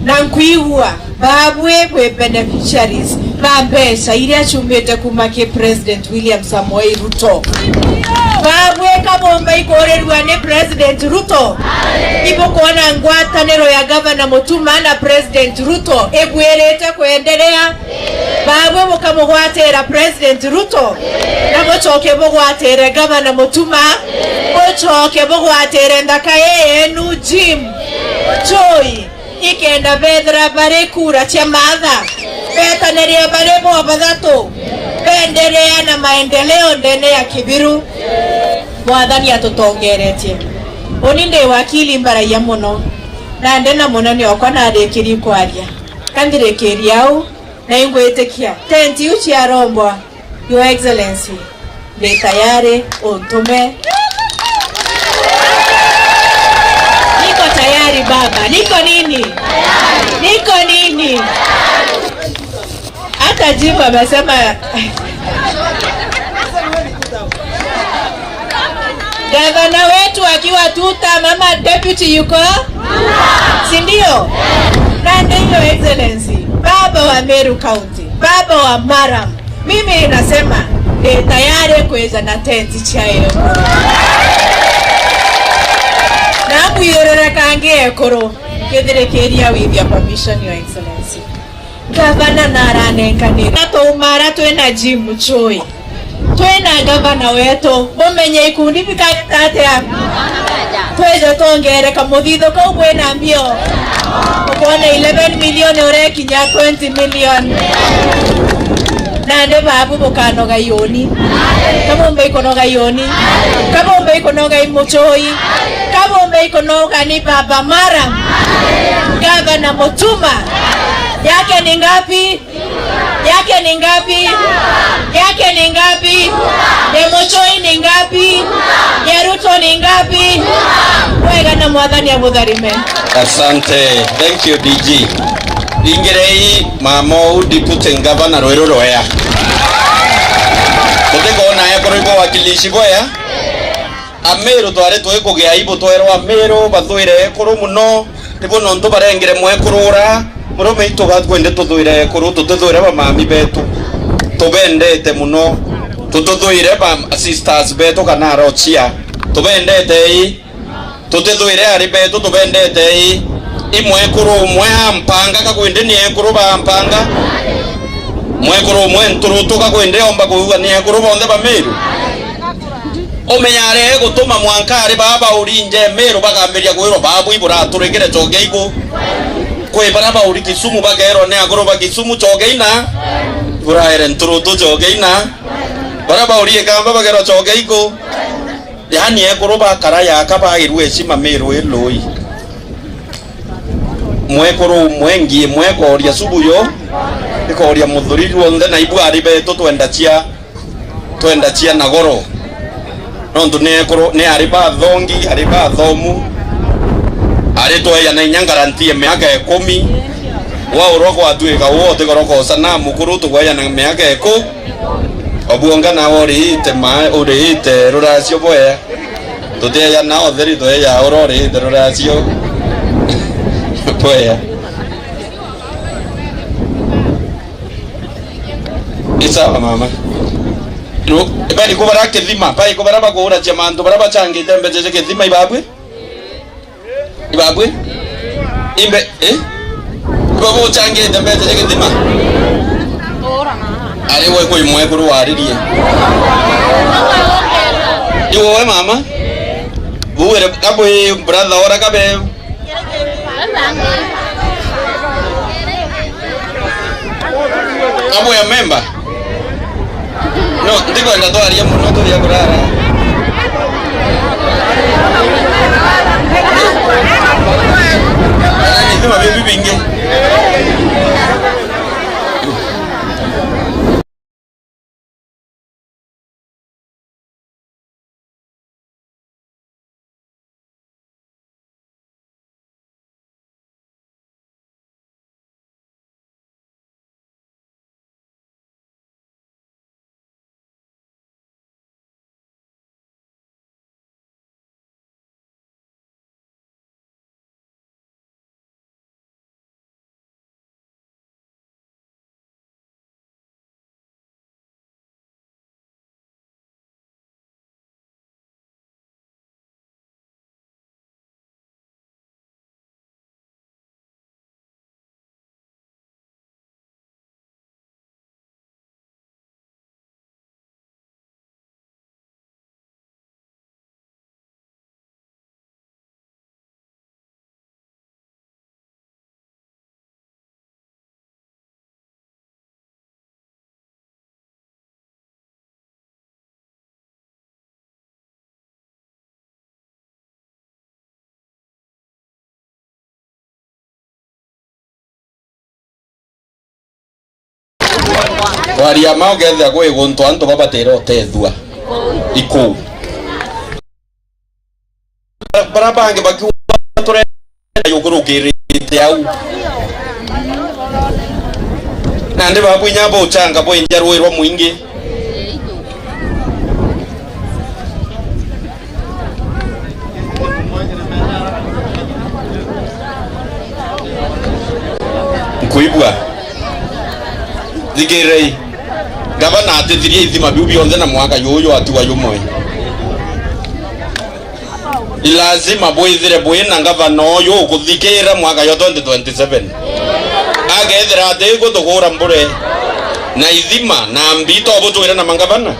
na nkuigwa babwe kwe beneficiaries bambesa iria chumete kumake President William Samoei Ruto babwe kabomba ikorerwa ne President Ruto ibo kuona ngwatanero ya gavana Mutuma na President Ruto ebwerete kuendelea babwe mukamugwatera President Ruto nabo choke bogwatera gavana Mutuma ochoke bogwatera ndaka yenu Jim Joy ikenda bedra barekura chamadha Betaneria barebo badatu. Bendelea na maendeleo ndene ya Kibiru. Mwathani atutongeretie. Oninde wakili mbara ya muno. Na ndena muno ni okwa na ndikiri kwaria. Kandirekeri au na ingwetekia. Tenti uchi arombwa. Your Excellency. Be tayari untume. Niko tayari baba. Niko nini? Niko nini? Hata Jimbo amesema gavana wetu akiwa tuta, mama deputy yuko? Si ndio? Na ndio Excellency, baba wa Meru County, baba wa Maram. Mimi nasema tayari kuweza na tenti chayo. Na kuyorera kange koro kedirekeria with your permission, Your Excellency. Gavana naranengani nato umara twena Jimu Choi. Twena gavana wetu bomenye ikundi bikatate ya tweje tongere kamudhido ko bwena mbio ukone 11 million ore kinya 20 million nande babu bukano gayoni kabombe ikono gayoni kabombe ikono gay Muchoi kabombe ikono gani baba Mara gavana Mutuma yake ni ngapi? Yake ni ngapi? Yake ni ngapi? Ya Muchoi ni ngapi? Ya Ruto ni ngapi? Wega na mwathani ya mutharime. Asante. Thank you DG. Ingirei mamo deputy governor Rwero Roya. Tutiko na yako riko wakilishi boya. Amero tware tweko ge aibo twero amero batwire kuru muno nibo nonto barengere mwe kurura murume ito batwende tutwire kuru tututwire ba mami betu tubendete muno tututwire ba sisters betu kana rochia tubendete i tututwire ari betu tubendete i imwe kuru mwe ampanga kakwende ni kuru ba ampanga mwe kuru mwe nturutu kakwende omba kuwa ni kuru bonde ba Meru omenyare gutuma mwankari baba urinje Meru bagamberia kwiro babu ibura turegere chogeiko kwe baraba uri Kisumu bagero ne agoro ba Kisumu chogeina buraire nturutu chogeina baraba uri ekamba bagero chogeiko yani egoro ba karaya akaba irwe shima Meru eloi mwekoro mwengi mweko ria subuyo iko ria muthuri wonde na ibu ari beto twenda chia nagoro nondo ne ari ba thongi ari ba thomu ari toya na nyangarantie miaka 10 wa uroko atuika wote goroko sana mukuru tugwaya na miaka 10 obuonga na ori ite rurasio boya tuteya na otheri toya orori ite rurasio boya isawa mama no bali ko barake dhima pai ko baraba ko ura jamanto baraba change tembe jeje ke dhima ibabwe imbe ibabo change tembe jeje ke dhima ora na ali we ko imwe ko waririe iwo mama buere kabo brother ora kabe kabo ya member no, digo en la toalla muno to ya kurara. Ana ni tuma bibi binge. waria mao gethe agwe gonto anto baba tero tethua iku barabange baki tore yogoro gerete au nande babu nyabo changa bo injarwe ro mwingi kuibwa zigirei gavana atithirie ithima biu bionthe na mwaka yuyu atiwa yumwe ilazima bwithire bwina gavana uyu ukuthikira mwaka yo 2027 agethira ati guthugura mbure na ithima na mbito butwira na mangavana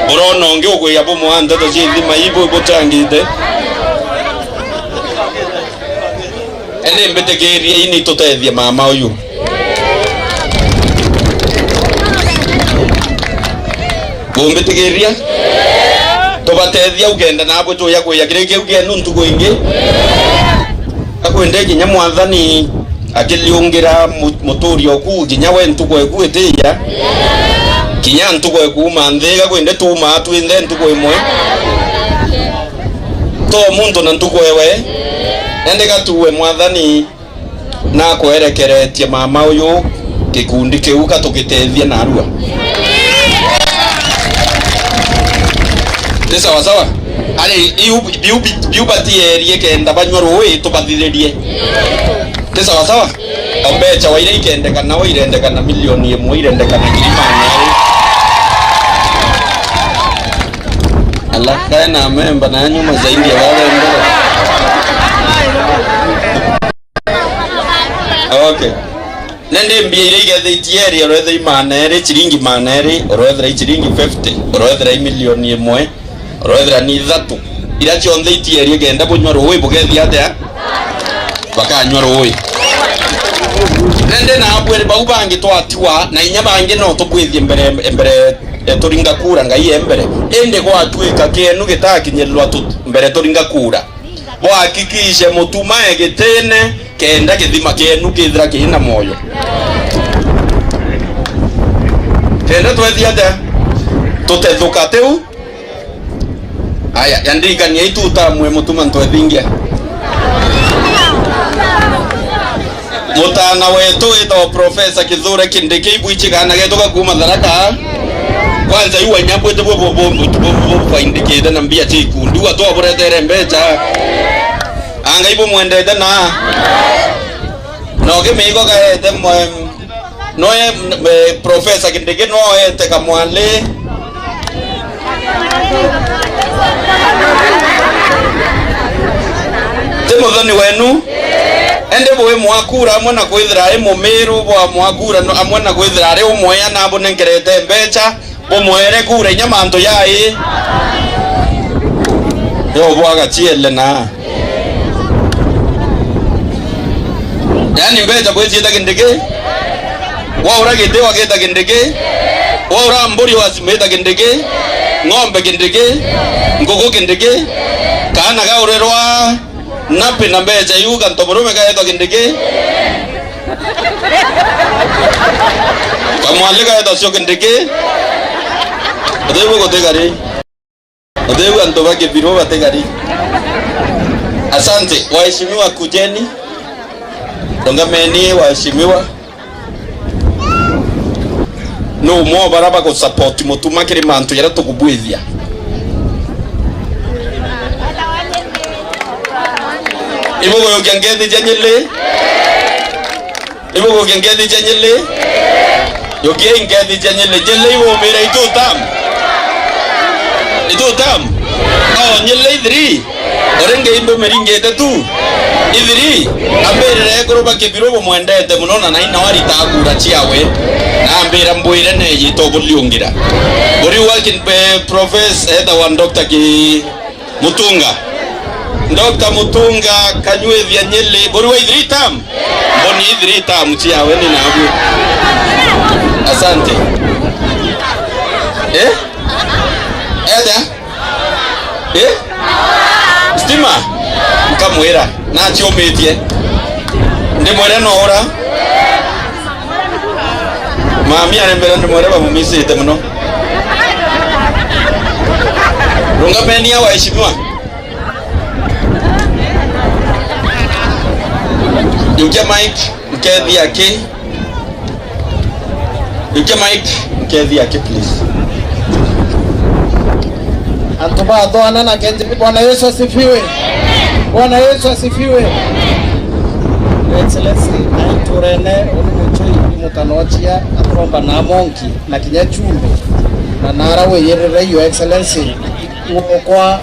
burona ungi ugwia bo mwanda to cia ithima ibo butangite ende mbetegeria ini tutethia mama uyu bombetegeria tubatethia ugenda nabo tuya kuya kireke ugenda ntugo ingi akwende kinya mwathani akiliungira muturio ku kinya we ntugo ekueteya kinya ntugo ekuma nthega kwende tuma twinde ntugo imwe to muntu na ntugo ewe ende gatuwe mwathani na kwerekeretie mama uyu kikundi kiu katukitethia na arua ni sawa sawa ali biubatie kenda banywa roe tubathiririe ni sawa sawa ombecha waire ikendekana wairendekana milioni 1 irendekana kilimani Allah kana memba na nyuma zaidi ya wale mbele. Okay. Nende mbia ile gethe itieri orethe imanere chiringi manere orethe chiringi 50 orethe milioni 1 orethe ni 3 ira chonde itieri genda bunywa rowe bugethi atia bakanywa rowe nende na abwere baubangi twatiwa na inya bangi no tubwithie mbere turinga kura ngai embere ende kwa twika kenu gitakinyelwa mbere turinga kura hakikishe mutuma egitene kenda githima kenu kithira kina moyo kenda twethiate tutethuka teu aya yandikania ituta mwe mutuma ntwethingia mutana wetu ito Profesa Kithure Kindiki ibwichigana getoka kuma Tharaka kwanza yuwa nyambo ete bobo faindikete na mbia chikundi wa toa buretere mbecha anga ibo mwendete na noke miko kaete noye Profesa Kindiki noete kamwale temuthoni wenu ende bowe mwakura amwe na kwithira mumiru bo mwakura amwe na kwithira ari umwe na abo nengerete mbecha umwere kure nyamanto yai yo bwaga chiele na yani mbecha bwe chita Kindiki wa ura gite wa gita Kindiki wa ura mburi wa simeta Kindiki ng'ombe Kindiki ngugu Kindiki kana ga urerwa napi na mbecha yuga ntoborume kaeto Kindiki kamwale kaeto sio Kindiki adebu gotegari adebu antobake biro bategari. Asante waheshimiwa, kujeni dongameni waheshimiwa no mo baraba ko support mutuma kiri mantu yara tukubwithia ibugo yogengethi janyele ibugo yogengethi janyele yogengethi janyele jelle ibo mera itutam oh nyele idri orenge indo meringete tu idri ambere goroba ke birobo mwendete munona na ina wari tagura chiawe na ambera mboire ne yito buliungira bori working pe Professor Heather wa Dr. Ki Mutunga Dr. Mutunga kanywe vya nyele bori wa idritam boni idritam chiawe ni nabu. Asante Eda stima kamwera na chiometie ndi mwere no ora Mami anembera ndimoreba mumisite muno. Runga peni ya waheshimiwa. Yukia Mike mkedhi yake. Yukia Mike mkedhi yake please. Antuba doana na kendi. Bwana Yesu asifiwe. Bwana Yesu asifiwe. Excellency aiturene umuchui mukanochia atromba na monki na kinyachumbe na narawe yerere Your Excellency kwa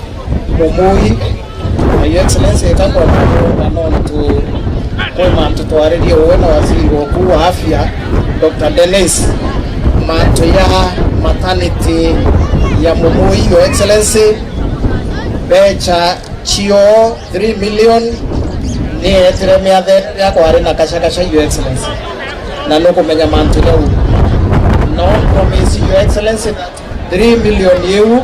umui Your Excellency tangu wanontu kwa mantu twariri wena waziri wakuu wa afya Dr. Dennis mantu ya maternity ya mumui Your Excellency becha chio 3 million ni etire miathe ya kwari na kasha Your Excellency na no kumenya mantu ya no promise Your Excellency 3 million yu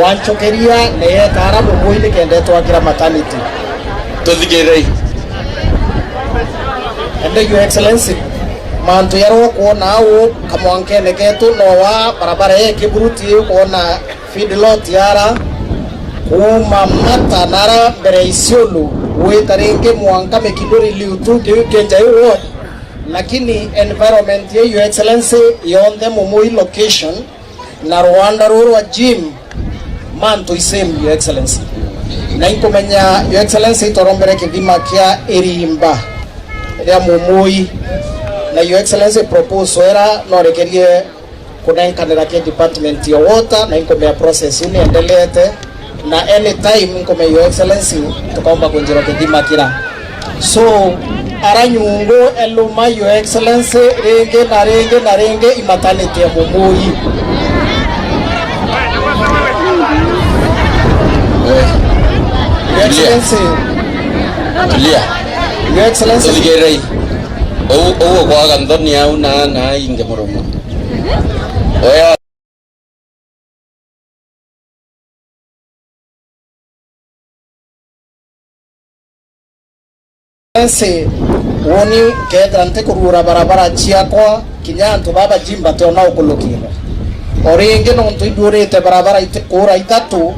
wanchokeria ne etara mumui kende twakira maternity tuthigirei ende Your Excellency mantu yaro kuona u kamwankene ketu no wa barabara yake buruti kuona feedlot yara kuma mata nara mbere Isiolo wetarenge mwanka mekindori liutu kenja yo lakini environment ye Your Excellency yonde mumui location na Rwanda rwa gym mantu isem Your Excellency na inkomenya Your Excellency torombere kidima kia erimba ya mumui na Your Excellency proposal era no rekerie kunenkanira ke department ya water na inkomenya process ni endelete na anytime inkomenya Your Excellency tukaomba kunjira kidima kira so aranyungo eluma Your Excellency renge imatanete ya mumui Your Excellency tulia Your Excellency tuthigirei o kwa gandoni au na inge muromo oya Excellency woni kedante kurura barabara chiakwa kinyanto baba jimba tona okulukira oringe no ntuidurite barabara itekura itatu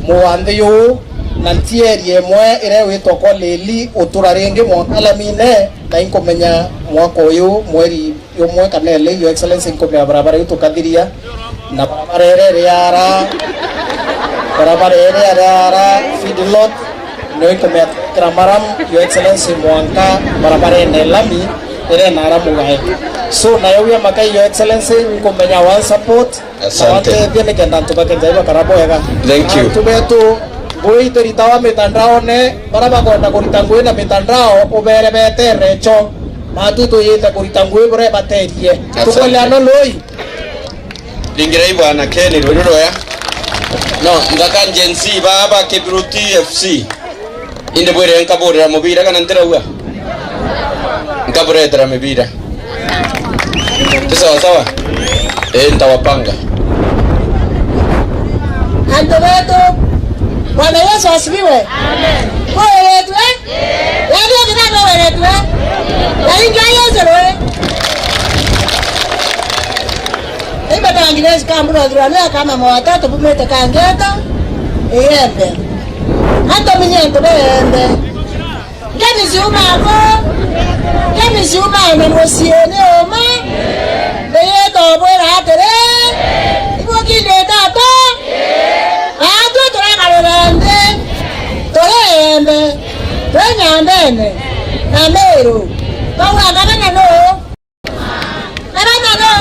muwande yo nantieri emwe ire witwa kwa leli uturarenge mwakala mine na inkomenya mwako uyu mweri yomwe kanele Your Excellency inkomenya barabara itukathiria na barabara ere yara feedlot no inkomenya kramaram Your Excellency mwanka barabara ene lami ere nara mugae so na yo maka Your Excellency inkomenya one support asante viene kenda tubake njaiba karabo ega thank you tubetu Bui teritawa mitandao ne baraba kwenda kuritangwe na mitandao ubere bete recho matuto yete kuritangwe bore baterie tukolano loi Lingirei bwana Ken Rururo ya no ndaka njensi baba Kibruti FC inde bwere nkabore mubira kana ntera uwa nkabore tera mubira sawa ntawapanga Antobeto Bwana Yesu asifiwe. Amen. Wewe wetu Wewe kina wewe wetu Na ingia Yesu wewe. Eba tangirezi kama mwana kama mwatatu bumete kangeta. Eyembe. Hata mnyento bembe. Ngeni ziuma na mosiene oma. Beyeto bwera atere. Ibo kinde tata. Torembe, Nyambene, na Meru, Paula Gabana no, Gabana no,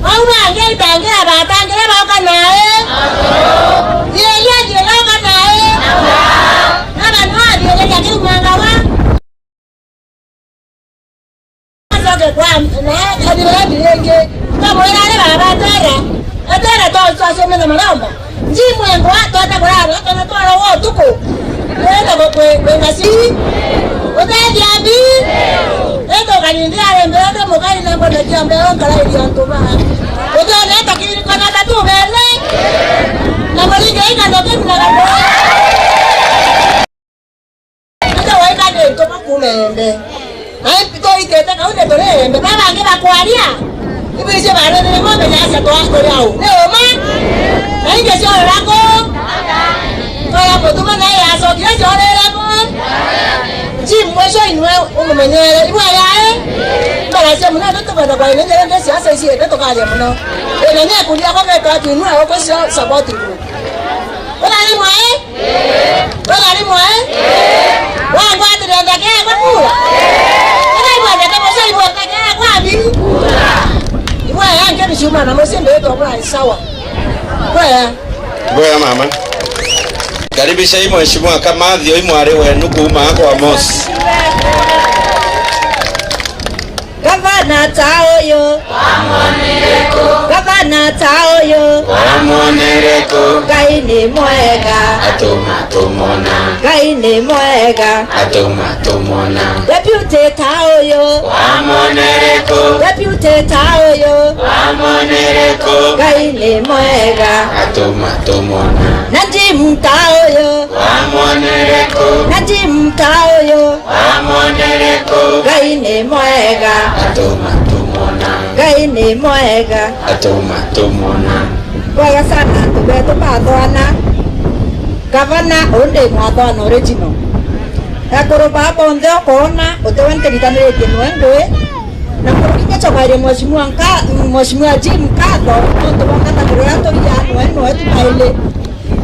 Paula Gay Tangira Batangira Bakanae, Yaya Bakanae, Nana, Yaki Mangawa, Azoke Guam, Nadi, Tamoya Batara, Atara Tosa Sumana Maramba. Jimu ngo atota kurara kana tora wo tuko enda kwa ngasi otadi abi endo kanindira ndo mukali na mbona jambe ngala ili antoba otadi hata kili kana tatu bele na malinga ina ndo kemi na ngalo ndo waika de to kulembe ai pito iteta kaune tore baba ngeba kwaria ibise barere mo be ya to asko yao ne o ma ai ke so ra ko to ya mo to ma na ya so ke so ra ko ji mo so inwe o mo menye iwa ya bara se mo na to ba da ba ne ne se asa si e to ka le mo no e ne ne ku dia ko me to tu nu o ko support ku wala ni mo wala ni mo wa ngwa te da ke ba ku ina iwa da ko so iwa ka ke kwa bi iwa ya nke ni shuma na mo se mbe to bra sawa Ngoya mama. Karibisha hii mheshimiwa Kamathi oimware wenu kuma kwa Mosi. Gavana taoyo Amonereko Gavana taoyo Amonereko Ngai ni mwega Atoma tomona Ngai ni mwega Atoma tomona Deputy taoyo Amonereko Deputy taoyo Amonereko Ngai ni mwega Atoma tomona Najim taoyo Amonereko Najim taoyo Amonereko Ngai ni mwega Atoma tomona Ngai ni mwega Atoma tomona Wega sana tubeto pathwana Gavana onde mwathwana original Ekoro baba onde okona Otewente nitanirete nwendwe Na kurukinga chokairie mheshimiwa Jim Katho Onto wakata kiroyato ya nwendwe tukaile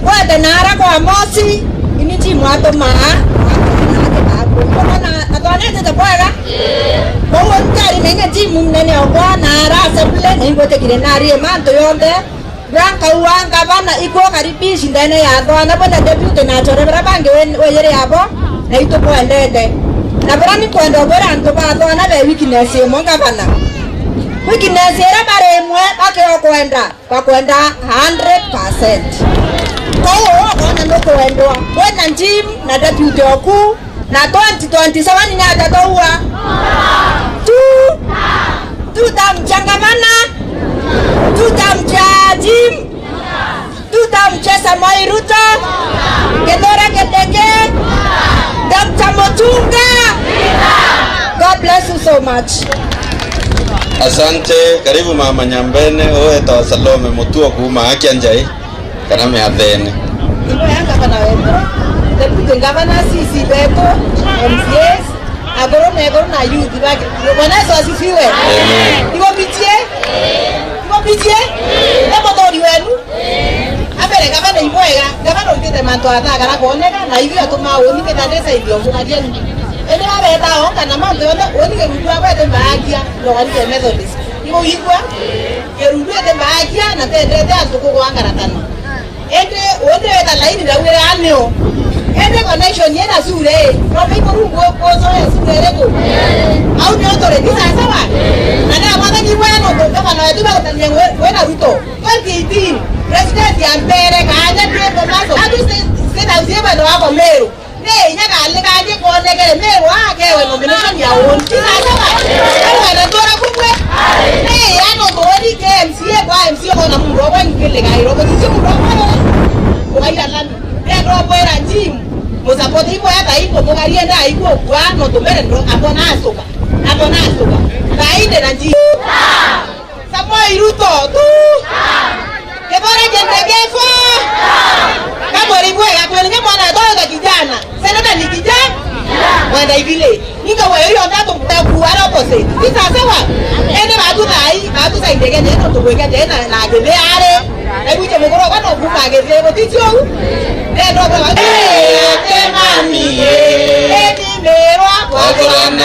Wede nara kwa Mosi Ini Jim wato maa Atwanete tapoega Kowo ntari menga Jim mnene okwa nara Asembule na ingote kire nari emanto yonde Branka uanga bana iko karibishi ndene ya thwana bona deputy na chore brabange weyere yabo na ito kwendete na brani kwenda obera anto ba thwana be weakness mo ngabana weakness era bare mwe bakyo kwenda 100% kwa ona no kwendwa wena Jim na deputy oku na 2027 nyata toua tu tamchangamana tutamcha Jim tutamcha Samoei Ruto Gedora Gedege Dr. Motunga. God bless you so much. Asante. Karibu mama Nyambene oe ta Salome Mutua kuma akianjai kana me athene Ndio yanga bana wewe deputy governor sisi beto MCS agoro na youth baki bwana Yesu asifiwe. Amen. Iko pitie ebo tori wenu abere gavana iboega gavana ukite manto ataka na kuoneka na hivyo atuma woni petandesa hivyo mukadieni ene abeta onga na manto yone woni ke rudwa kwete baagia no wani ke Methodist iko yigwa ke rudwa te baagia na te atuko kwanga ratano ende wonde weta laini da wele aneo ende connection yena sure robe ko rungo ko so sure ko au ni otore ni sawa ana mwana ni weno ko kama na wetu ba utanye wena Ruto 2018 president ya mbere kaja tuko maso hadu sasa usieba ndo wako Meru ne nyaka alika aje kuonekele Meru ake we nomination ya won sawa ana tora kumwe ne yano bodi ke MCA kwa MCA ko na muro kwa ngile gairo ko sisi muro kwa ila lani ndo bora Jim musapoti ipo hata ipo mugarienda iko kwa no tumere ndo abona asoka kaide na Jim Samoei Ruto tu Kebora Jendegefo kama ulibweka tuelenge mwana doga kijana senata ni kijana wenda ibile nika wewe ndato mtakuara opposite sasa sawa ende batu saidege ndio tubweka tena na gele are hebu je mugoro kwa no kuma gele botitio ndo kwa temani edi merwa kwa na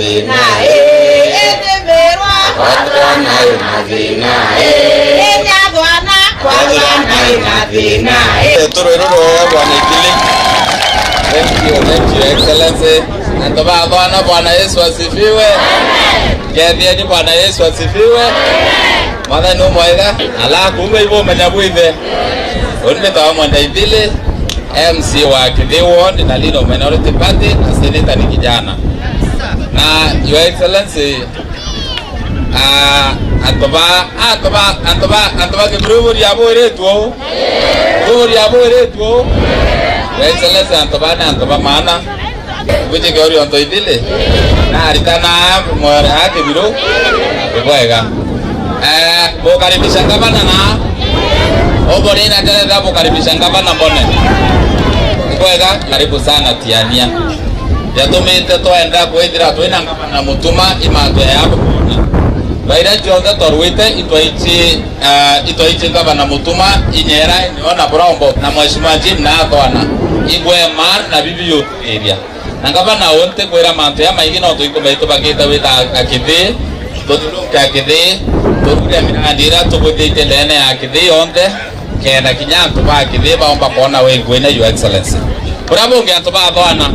ina edi merwa kwa na ina edi agwana kwa na ina Thank you, Excellency. Natoba Bwana, Bwana Yesu asifiwe. Gethieni Bwana Yesu asifiwe. Mwana no mwega. Ala kumbe ibo manyabuithe. Onde tawa mwenda idile MC wa Kidhi Ward na Lino Minority Party na Senator ni kijana. Na Your Excellency Antoba ke bruvuri abore tuo. Bruvuri abore tuo. Your Excellency Antoba mana Kuche ke ori onto idile. Na ritana mwara hake biro. Ikwega. Bukaribisha gavana na obori na tele bukaribisha gavana mbone. Ikwega karibu sana Tiania. Yatumite toenda kwithira twina gavana Mutuma imatwe yapo. Baira jonda torwite itwaichi gavana Mutuma inyera niona Brombo na mheshimiwa Jim na atwana igwe mar na bibiyo area. Na gavana onte kwera manto ya maigi no tuikomeito bagita wita akithi totuluka akithi tokuria mirandira tubudite lene akithi onte kenda kinyantu ba akithi baomba kona wengwe na your excellency. Bravo ngianto ba atwana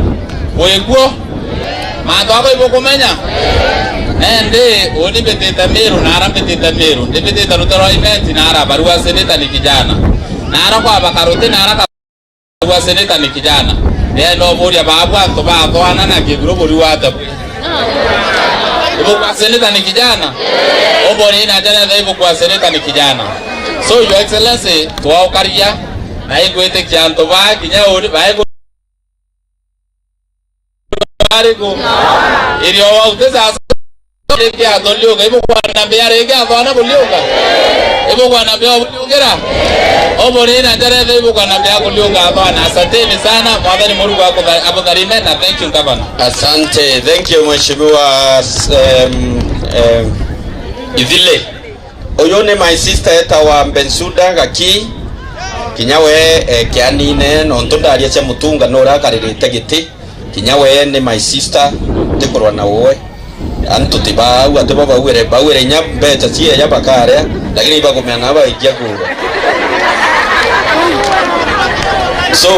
wegwo manto abo ibokumenya ende oni beteta meru nara beteta meru ndebeteta rutaro event nara barua seneta ni kijana nara kwa bakarote nara barua seneta ni kijana no boria babu anto ba toana na kibro bori wata ibo kwa seneta ni kijana obori na jana da ibo kwa seneta ni kijana. So your excellency tuwa ukaria na igwete kyanto ba kinya ori ba ibo bariko irio wa utesa Rege adolioga ibo kwa nambia rege adona bolioga ibo kwa nambia bolioga obori na jare ibo kwa nambia bolioga adona. Asanteni sana mwadhani Mungu wako abudharime na thank you governor. Asante, thank you mheshimiwa Idile. Oyone my sister eta wa Bensuda gaki kinyawe kianine no ntondaria cha mutunga no rakaririte giti kinyawe ni my sister tikorwa na wowe antu tiba wa tiba bawere nya beta tie ya bakare lakini iba kumena ba ikia kuro. So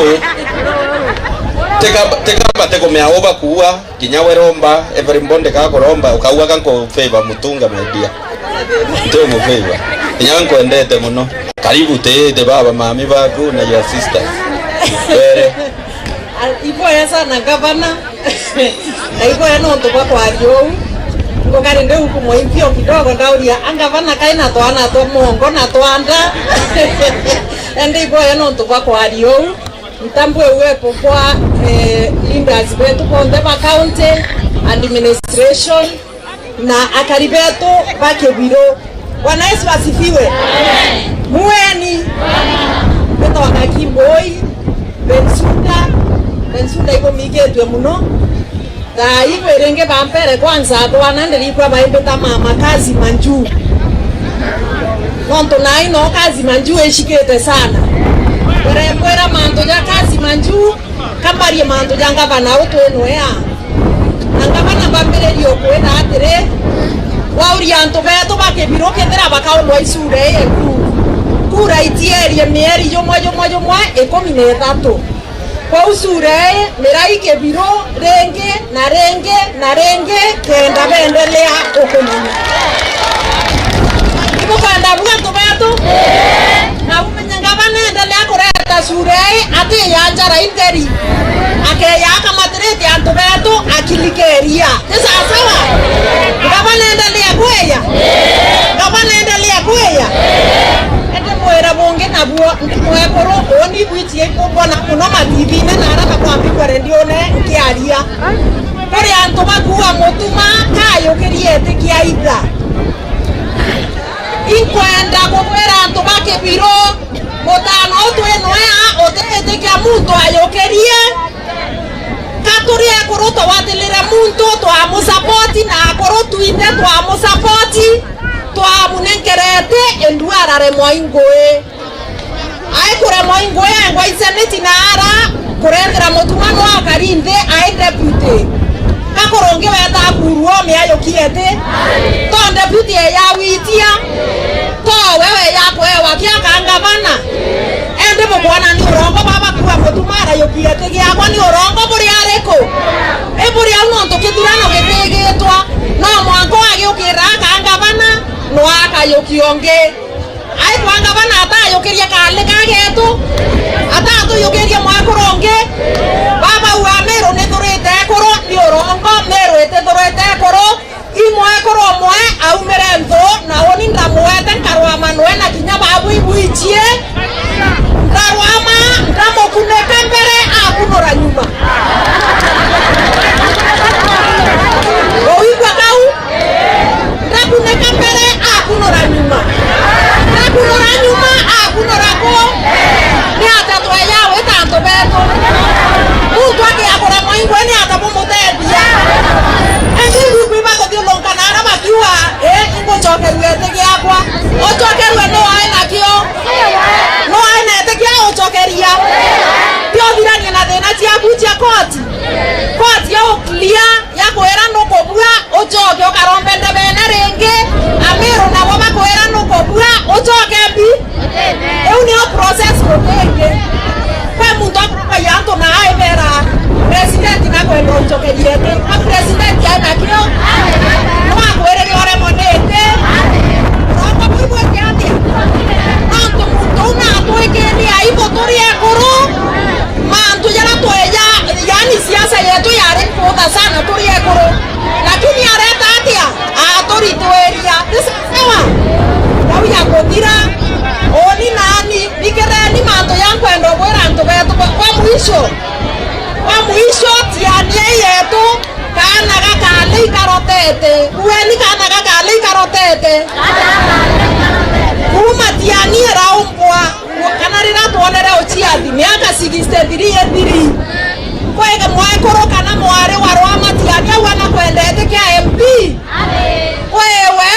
teka mea oba kuwa kinyawe romba every mbonde ka koromba ukauwa kanko favor mutunga media ndio mo favor kinyawe nko endete muno karibu te baba mami baku na your sister bere ipo yasa na gavana na ipo yana onto kwa ario ngokari ndio huko moivyo kidogo ndauria angavana kaina twana to mongo na twanda ende ipo yana onto kwa ario mtambwe uwepo kwa leaders wetu kwa Ndema County administration na akaribeto bakebiro. Bwana Yesu asifiwe. Mueni beto wakakimboi Bensuda ibo migetwe muno ta ibo irenge bampere kwanza twanande likwa baibeta mama kazi manju nonto nai no kazi manju eshikete sana kwera manto ya kazi manju kambari manto ya ngavana utweno ya ngavana bambere lyo kwena atire wauri anto beto bakebiro kendera bakaulwa isure yeku kura itieri mieri yo mwa 13 kwa usure meraike biro renge kenda bendelea okomanya ibo kanda bugato beto na umenya endelea kureta sure ate ya njara interi ake ya kamatreti anto beto akilikeria sasa sawa gavana endelea kweya ete mwera bonge na buo mwekoro oni bwiti eko bona kuno mativi na naraka kwambi kwere ndione nkiaria kuri anto bakuwa Mutuma kayo kiriete kiaida inkwenda kukwera anto bake biro mutano tweno ya otete kya muntu ayokerie katurie kuruto watilire muntu twamusapoti na kurutu inde twamusapoti twamunenkerete enduarare moingoe ai kure moingoe ngwa iseneti na ara kurendera Mutuma no akarinde ai deputy kakoronge weta kuruo meayokiete to deputy ya witia to wewe yako wewe wakiaka ngavana ende bwana ni urongo baba kwa Mutuma arayokiete gyakwa ni urongo buri areko eburi auno tukithurana getegetwa no mwango agiukira ngavana no akayokionge ai kwa ngavana atayokiria kale kagetu atatuyokiria mwakoronge baba wa mero ne turete koro ni urongo mero ete turete koro imwe koro mwe au merento na woni ndamwete karwa manwe na kinya babu ibuichie karwama ndamo kuneka mbere akunora nyuma koti yo clear ya kwera no kobua ojoke okarombende bene renge Amiru na waba kwera no kobua ojoke bi euni o process kotenge kwa muntu ayanto na aivera president na kwenda ojoke yete a president ya na kio no kwere ni ore monete no kwa kyati nanto muntu na toike aibo toria kuru mantu jana toeja yani siasa yetu yari kuda sana toria kuru lakini areta atia atori toeria sawa yawi yakotira oni nani nikereni mantu yankwenda bwerantu betu kwa mwisho tianie yetu kana gakale karotete ueni kana gakale karotete kuma tianie raumbwa kana rira tuonere uchiathi miaka 63 ethiri kwega mwaikoro kana mware warwa matiania wana kwendete kia MP wewe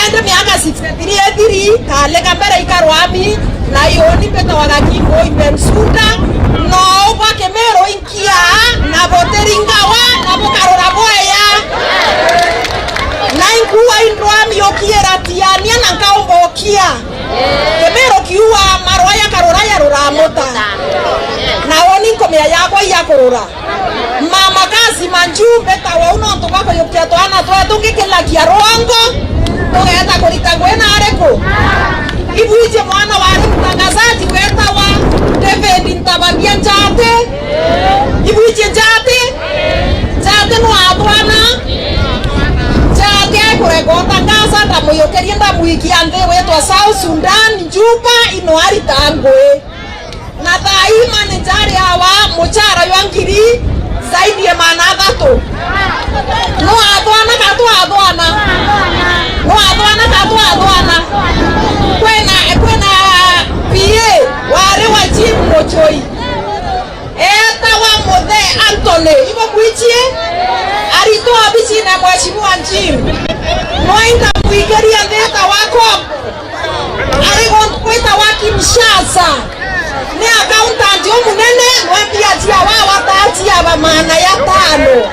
ende miaka 63 ethiri kale kambere ikarwami na yoni peta wagakingo imemsuda no kwa Kemero inkia na boteringawa na bokarora boya na inkuwa indwami yokiera tiania na nkaombokia Kemero kiua marwaya karoraya ruramota na woni nkomea yakwa yakorora mama kazi manjumbe tawa unonto bako yokia toana toa tungikela kia rongo tugeta kuritagwena areko ibuije mwana wari mtangazaji wetawa David Ntababia Njate ibuije Njate no atwana Njate kuregota ngasa ndamuyokeria ndamuikia nthi wetwa South Sudan Juba ino ari tangwe na daima ni jari hawa muchara yangiri zaidi ya managato no atwana kwena pie ware wa jimu mochoi eta wa mothe Anthony ibo kuichie aritoa bichi na mheshimiwa Njim noinda kuigeria ndeta wako arigon kweta waki mshasa ni accountant yo munene wambia tia wa watati aba maana ya tano